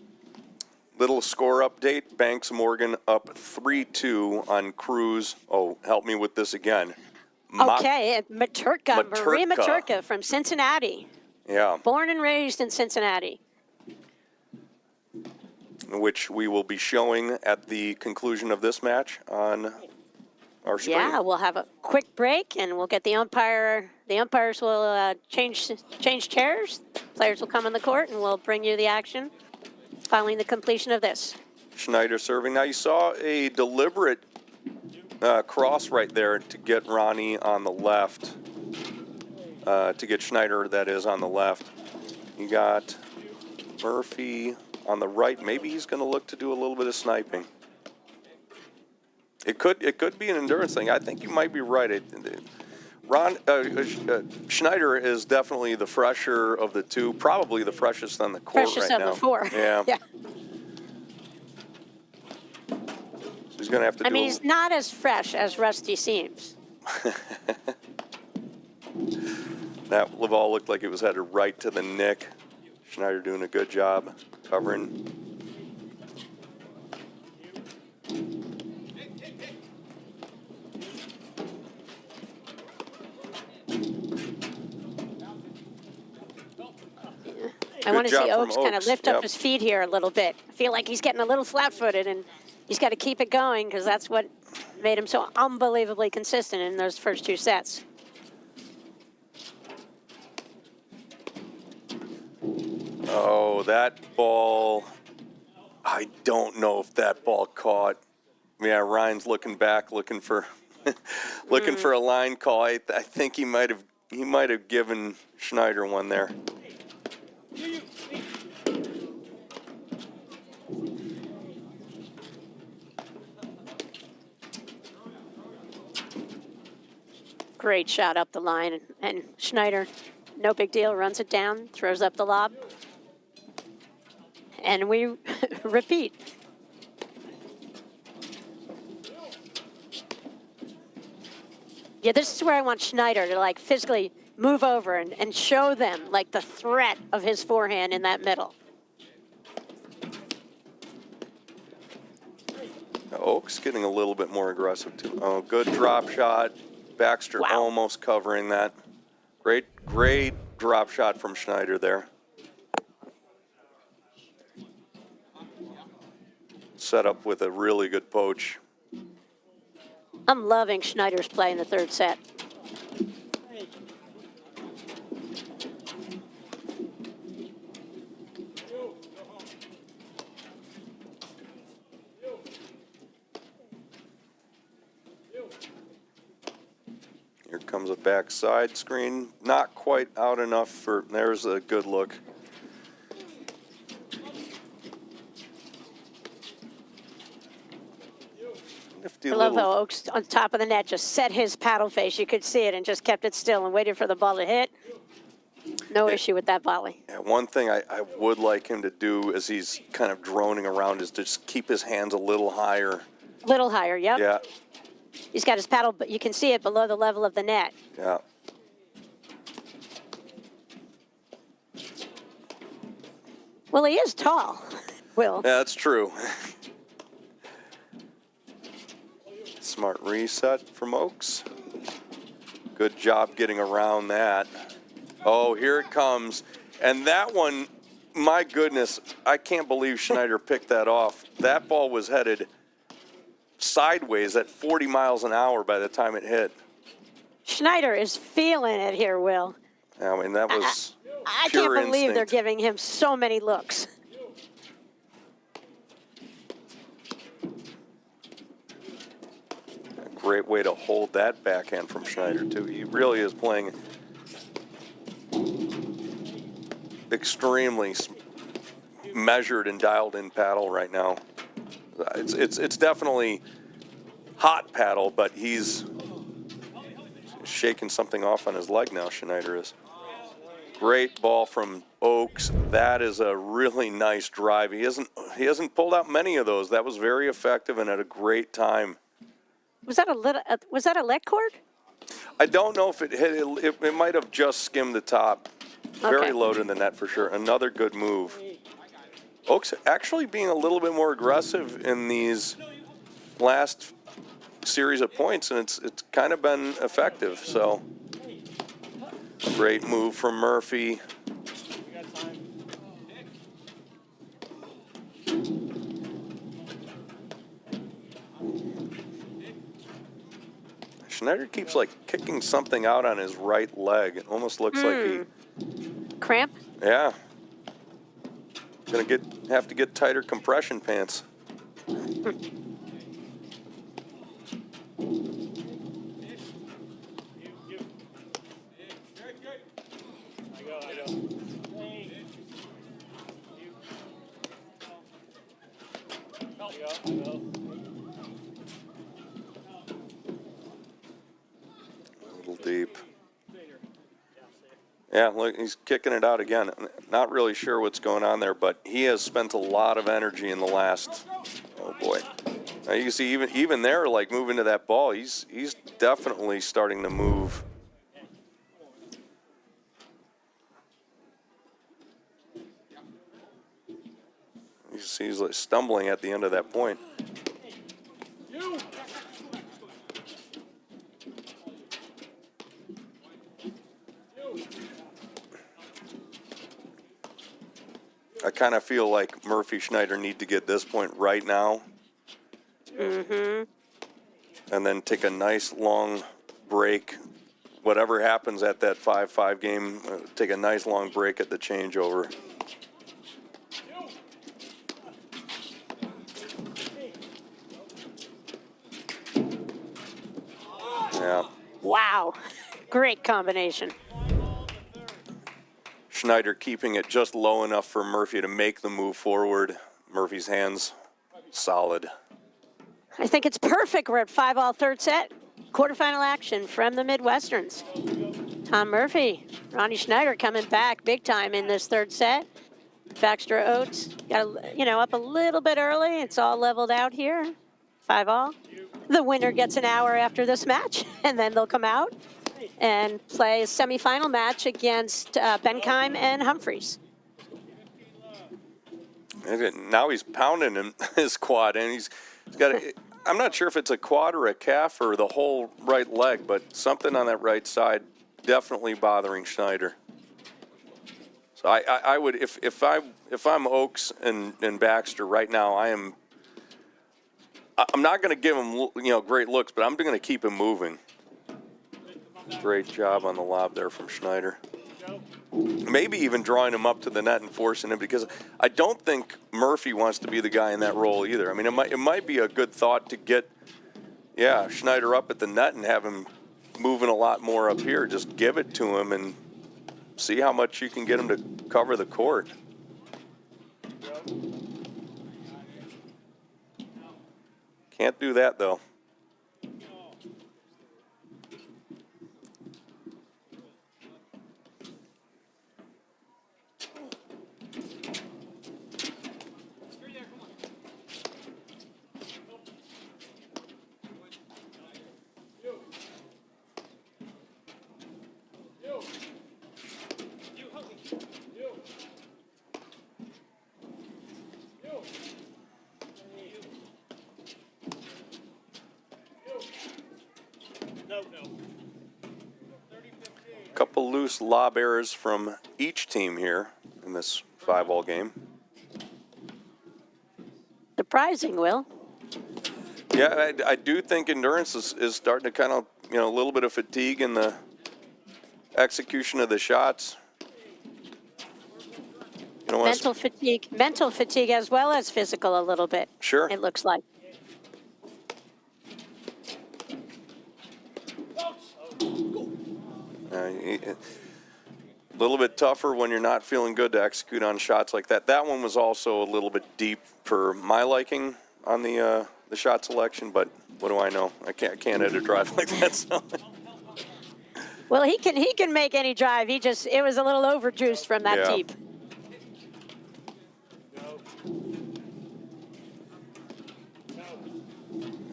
Little score update. Banks Morgan up 3-2 on Cruz. Oh, help me with this again. Okay, Maturka, Maria Maturka from Cincinnati. Yeah. Born and raised in Cincinnati. Which we will be showing at the conclusion of this match on our screen. Yeah, we'll have a quick break, and we'll get the umpire. The umpires will change chairs. Players will come on the court, and we'll bring you the action following the completion of this. Schneider serving. Now you saw a deliberate cross right there to get Ronnie on the left, to get Schneider, that is, on the left. You got Murphy on the right. Maybe he's going to look to do a little bit of sniping. It could be an endurance thing. I think you might be right. Schneider is definitely the fresher of the two, probably the freshest on the court Freshest right now. of the four. Yeah. Yeah. He's going to have to I mean, he's not as fresh as Rusty seems. That ball looked like it was headed right to the nick. Schneider doing a good job covering. I want to see job Oaks from kind of lift up Yep. his feet here a little bit. I feel like he's getting a little flat-footed, and he's got to keep it going because that's what made him so unbelievably consistent in those first two sets. Oh, that ball. I don't know if that ball caught. Yeah, Ryan's looking back, looking for looking for a line call. I think he might have given Schneider one there. Great shot up the line, and Schneider, no big deal, runs it down, throws up the lob. And we repeat. Yeah, this is where I want Schneider to like physically move over and show them like the threat of his forehand in that middle. Oaks getting a little bit more aggressive too. Oh, good drop shot. Baxter almost covering that. Great drop shot from Schneider there. Set up with a really good poach. I'm loving Schneider's play in the third set. Here comes a backside screen. Not quite out enough for, there's a good look. I love how Oaks on top of the net just set his paddle face. You could see it and just kept it still and waited for the ball to hit. No issue with that volley. Yeah, one thing I would like him to do as he's kind of droning around is to just keep his hands a little higher. Little higher, yep. Yeah. He's got his paddle, but you can see it below the level of the net. Yeah. Well, he is tall, Will. Yeah, that's true. Smart reset from Oaks. Good job getting around that. Oh, here it comes. And that one, my goodness, I can't believe Schneider picked that off. That ball was headed sideways at 40 miles an hour by the time it hit. Schneider is feeling it here, Will. I mean, that was I pure can't believe they're instinct. giving him so many looks. A great way to hold that backhand from Schneider, too. He really is playing extremely measured and dialed in paddle right now. It's definitely hot paddle, but he's shaking something off on his leg now, Schneider is. Great ball from Oaks. That is a really nice drive. He hasn't pulled out many of those. That was very effective and at a great time. Was that a leg cord? I don't know if it hit. It might have just skimmed the top. Very low to the net for sure. Another good move. Oaks actually being a little bit more aggressive in these last series of points, and it's kind of been effective. So great move from Murphy. Schneider keeps like kicking something out on his right leg. It almost looks like he cramp. Yeah. Gonna have to get tighter compression pants. A little deep. Yeah, look, he's kicking it out again. Not really sure what's going on there, but he has spent a lot of energy in the last. Oh boy! Now you can see even there, like moving to that ball, he's definitely starting to move. You see, he's like stumbling at the end of that point. I kind of feel like Murphy Schneider need to get this point right now. And then take a nice long break. Whatever happens at that 5-5 game, take a nice long break at the changeover. Yeah. Wow. Great combination. Schneider keeping it just low enough for Murphy to make the move forward. Murphy's hands solid. I think it's perfect. We're at 5-all third set. Quarterfinal action from the Midwesterns. Tom Murphy, Ronnie Schneider coming back big time in this third set. Baxter Oates got up a little bit early. It's all leveled out here. 5-all. The winner gets an hour after this match, and then they'll come out and play a semifinal match against Bentheim and Humphreys. Now he's pounding his quad, and he's got a, I'm not sure if it's a quad or a calf or the whole right leg, but something on that right side definitely bothering Schneider. So I would, if I'm Oaks and Baxter right now, I'm not going to give him great looks, but I'm going to keep him moving. Great job on the lob there from Schneider. Maybe even drawing him up to the net and forcing him, because I don't think Murphy wants to be the guy in that role either. I mean, it might be a good thought to get, Schneider up at the net and have him moving a lot more up here. Just give it to him and see how much you can get him to cover the court. Can't do that, though. Couple loose lob errors from each team here in this 5-all game. Surprising, Will. Yeah, I do think endurance is starting to kind of, a little bit of fatigue in the execution of the shots. Mental fatigue as well as physical a little bit. Sure. It looks like. little bit tougher when you're not feeling good to execute on shots like that. That one was also a little bit deep for my liking on the shot selection, but what do I know? I can't hit a drive like that. So. Well, he can make any drive. It was a little overjuiced from that Yeah. deep.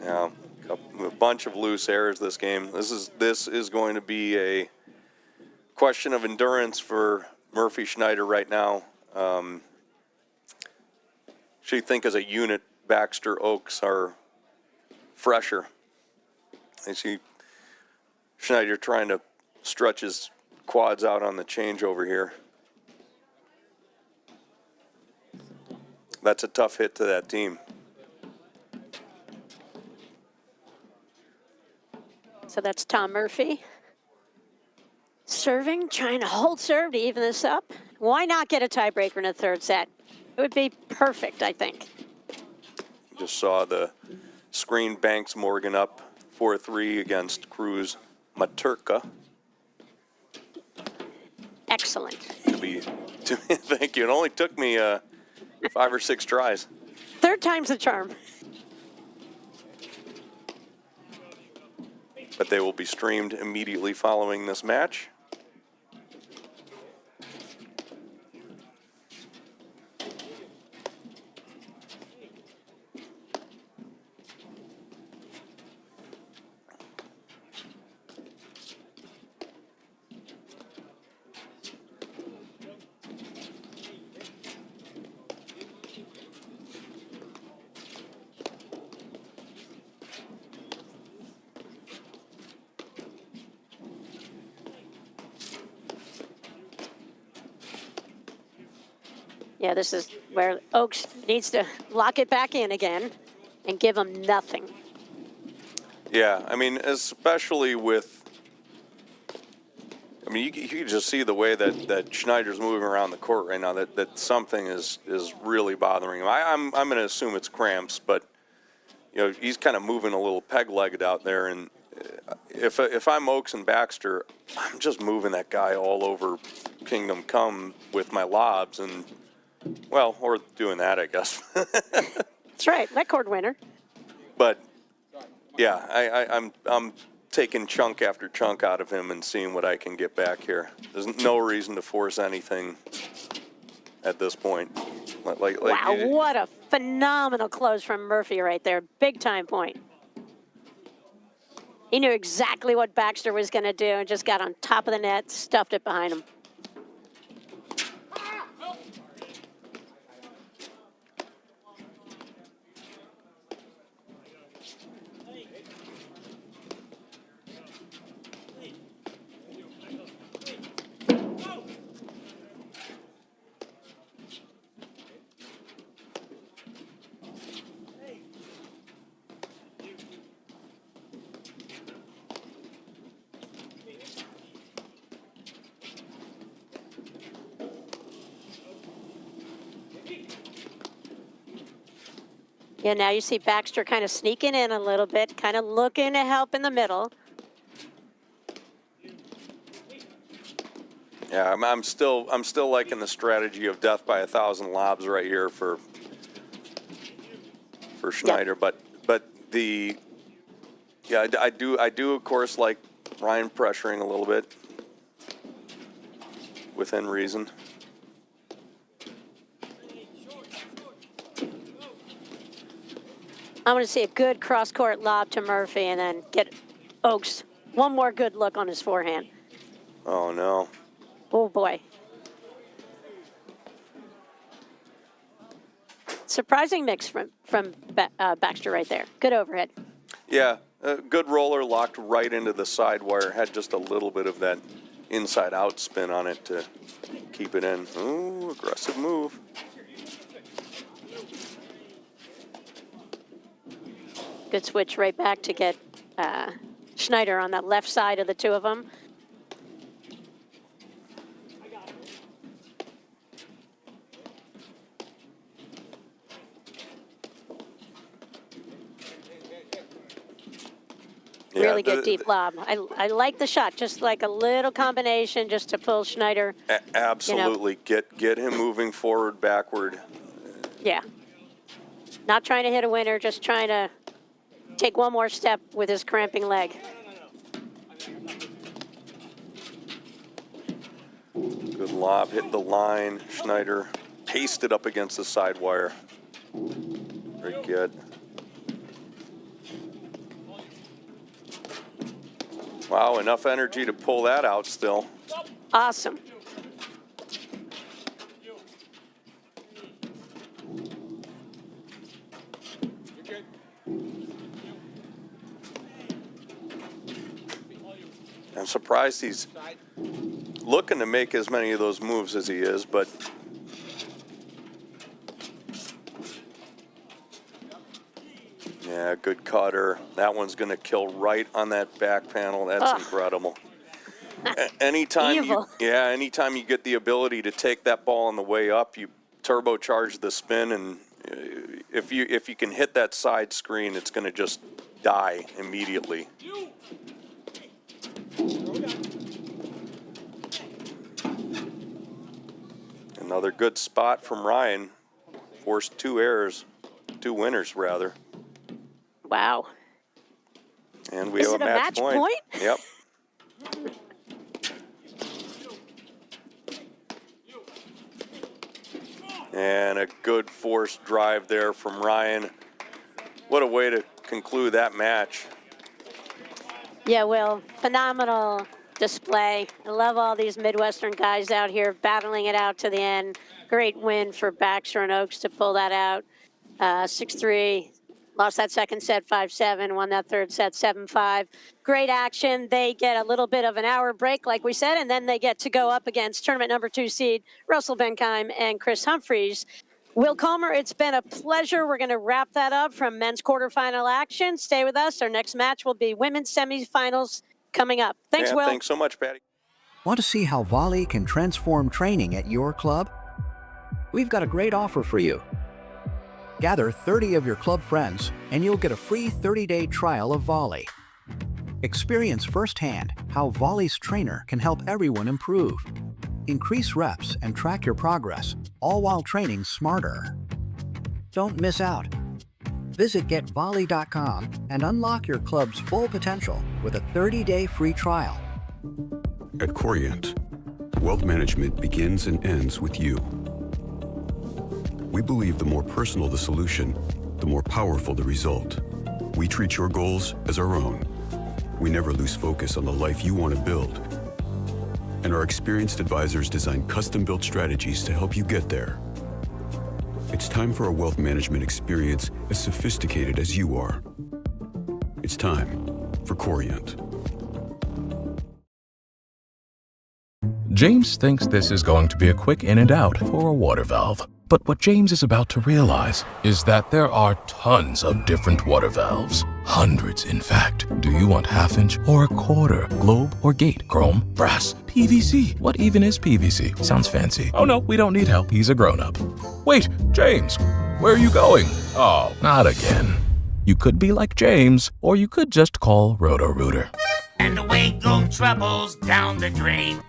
Yeah, a bunch of loose errors this game. This is going to be a question of endurance for Murphy Schneider right now. She think as a unit, Baxter Oaks are fresher. I see Schneider trying to stretch his quads out on the changeover here. That's a tough hit to that team. So that's Tom Murphy. Serving, trying to hold serve to even this up. Why not get a tiebreaker in a third set? It would be perfect, I think. Just saw the screen Banks Morgan up 4-3 against Cruz Maturka. Excellent. Thank you. It only took me 5 or 6 tries. Third time's the charm. But they will be streamed immediately following this match. Yeah, this is where Oaks needs to lock it back in again and give them nothing. Yeah, I mean, especially with, I mean, you can just see the way that Schneider's moving around the court right now, that something is really bothering him. I'm going to assume it's cramps, but, you know, he's kind of moving a little peg-legged out there, and if I'm Oaks and Baxter, I'm just moving that guy all over Kingdom Come with my lobs, and, well, or doing that, I guess. That's right, record winner. But yeah, I'm taking chunk after chunk out of him and seeing what I can get back here. There's no reason to force anything at this point. Wow, what a phenomenal close from Murphy right there. Big time point. He knew exactly what Baxter was going to do and just got on top of the net, stuffed it behind him. Yeah, now you see Baxter kind of sneaking in a little bit, kind of looking to help in the middle. Yeah, I'm still liking the strategy of death by 1,000 lobs right here for Schneider, Yep. but I do of course like Ryan pressuring a little bit within reason. I'm going to see a good cross-court lob to Murphy and then get Oaks one more good look on his forehand. Oh, no. Oh, boy. Surprising mix from Baxter right there. Good overhead. Yeah, a good roller, locked right into the side wire. Had just a little bit of that inside-out spin on it to keep it in. Ooh, aggressive move. Good switch right back to get Schneider on that left side of the two of them. Really good deep lob. I like the shot, just like a little combination just to pull Schneider. Absolutely. Get him moving forward, backward. Yeah. Not trying to hit a winner, just trying to take one more step with his cramping leg. Good lob, hit the line. Schneider pasted up against the side wire. Very good. Wow, enough energy to pull that out still. Awesome. I'm surprised he's looking to make as many of those moves as he is, but yeah, good cutter. That one's going to kill right on that back panel. That's incredible. Anytime you get the ability to take that ball on the way up, you turbocharge the spin, and if you can hit that side screen, it's going to just die immediately. Another good spot from Ryan. Forced two winners rather. Wow. And we have a match point. Yep. And a good forced drive there from Ryan. What a way to conclude that match. Yeah, Will, phenomenal display. I love all these Midwestern guys out here battling it out to the end. Great win for Baxter and Oaks to pull that out. 6-3. Lost that second set 5-7, won that third set 7-5. Great action. They get a little bit of an hour break, like we said, and then they get to go up against tournament number 2 seed Russell Benkeim and Chris Humphreys. Will Comer, it's been a pleasure. We're going to wrap that up from men's quarterfinal action. Stay with us. Our next match will be women's semifinals coming up. Thanks, Will. Thanks so much, Patty. Want to see how volley can transform training at your club? We've got a great offer for you. Gather 30 of your club friends, and you'll get a free 30-day trial of volley. Experience firsthand how volley's trainer can help everyone improve. Increase reps and track your progress, all while training smarter. Don't miss out. Visit getvolley.com and unlock your club's full potential with a 30-day free trial. At Corient, wealth management begins and ends with you. We believe the more personal the solution, the more powerful the result. We treat your goals as our own. We never lose focus on the life you want to build. And our experienced advisors design custom-built strategies to help you get there. It's time for a wealth management experience as sophisticated as you are. It's time for Corient. James thinks this is going to be a quick in and out for a water valve. But what James is about to realize is that there are tons of different water valves. Hundreds, in fact. Do you want half-inch or a quarter? Globe or gate? Chrome? Brass? PVC? What even is PVC? Sounds fancy. Oh no, we don't need help. He's a grown-up. Wait, James, where are you going? Oh, not again. You could be like James, or you could just call Roto-Rooter. And away go troubles down the drain.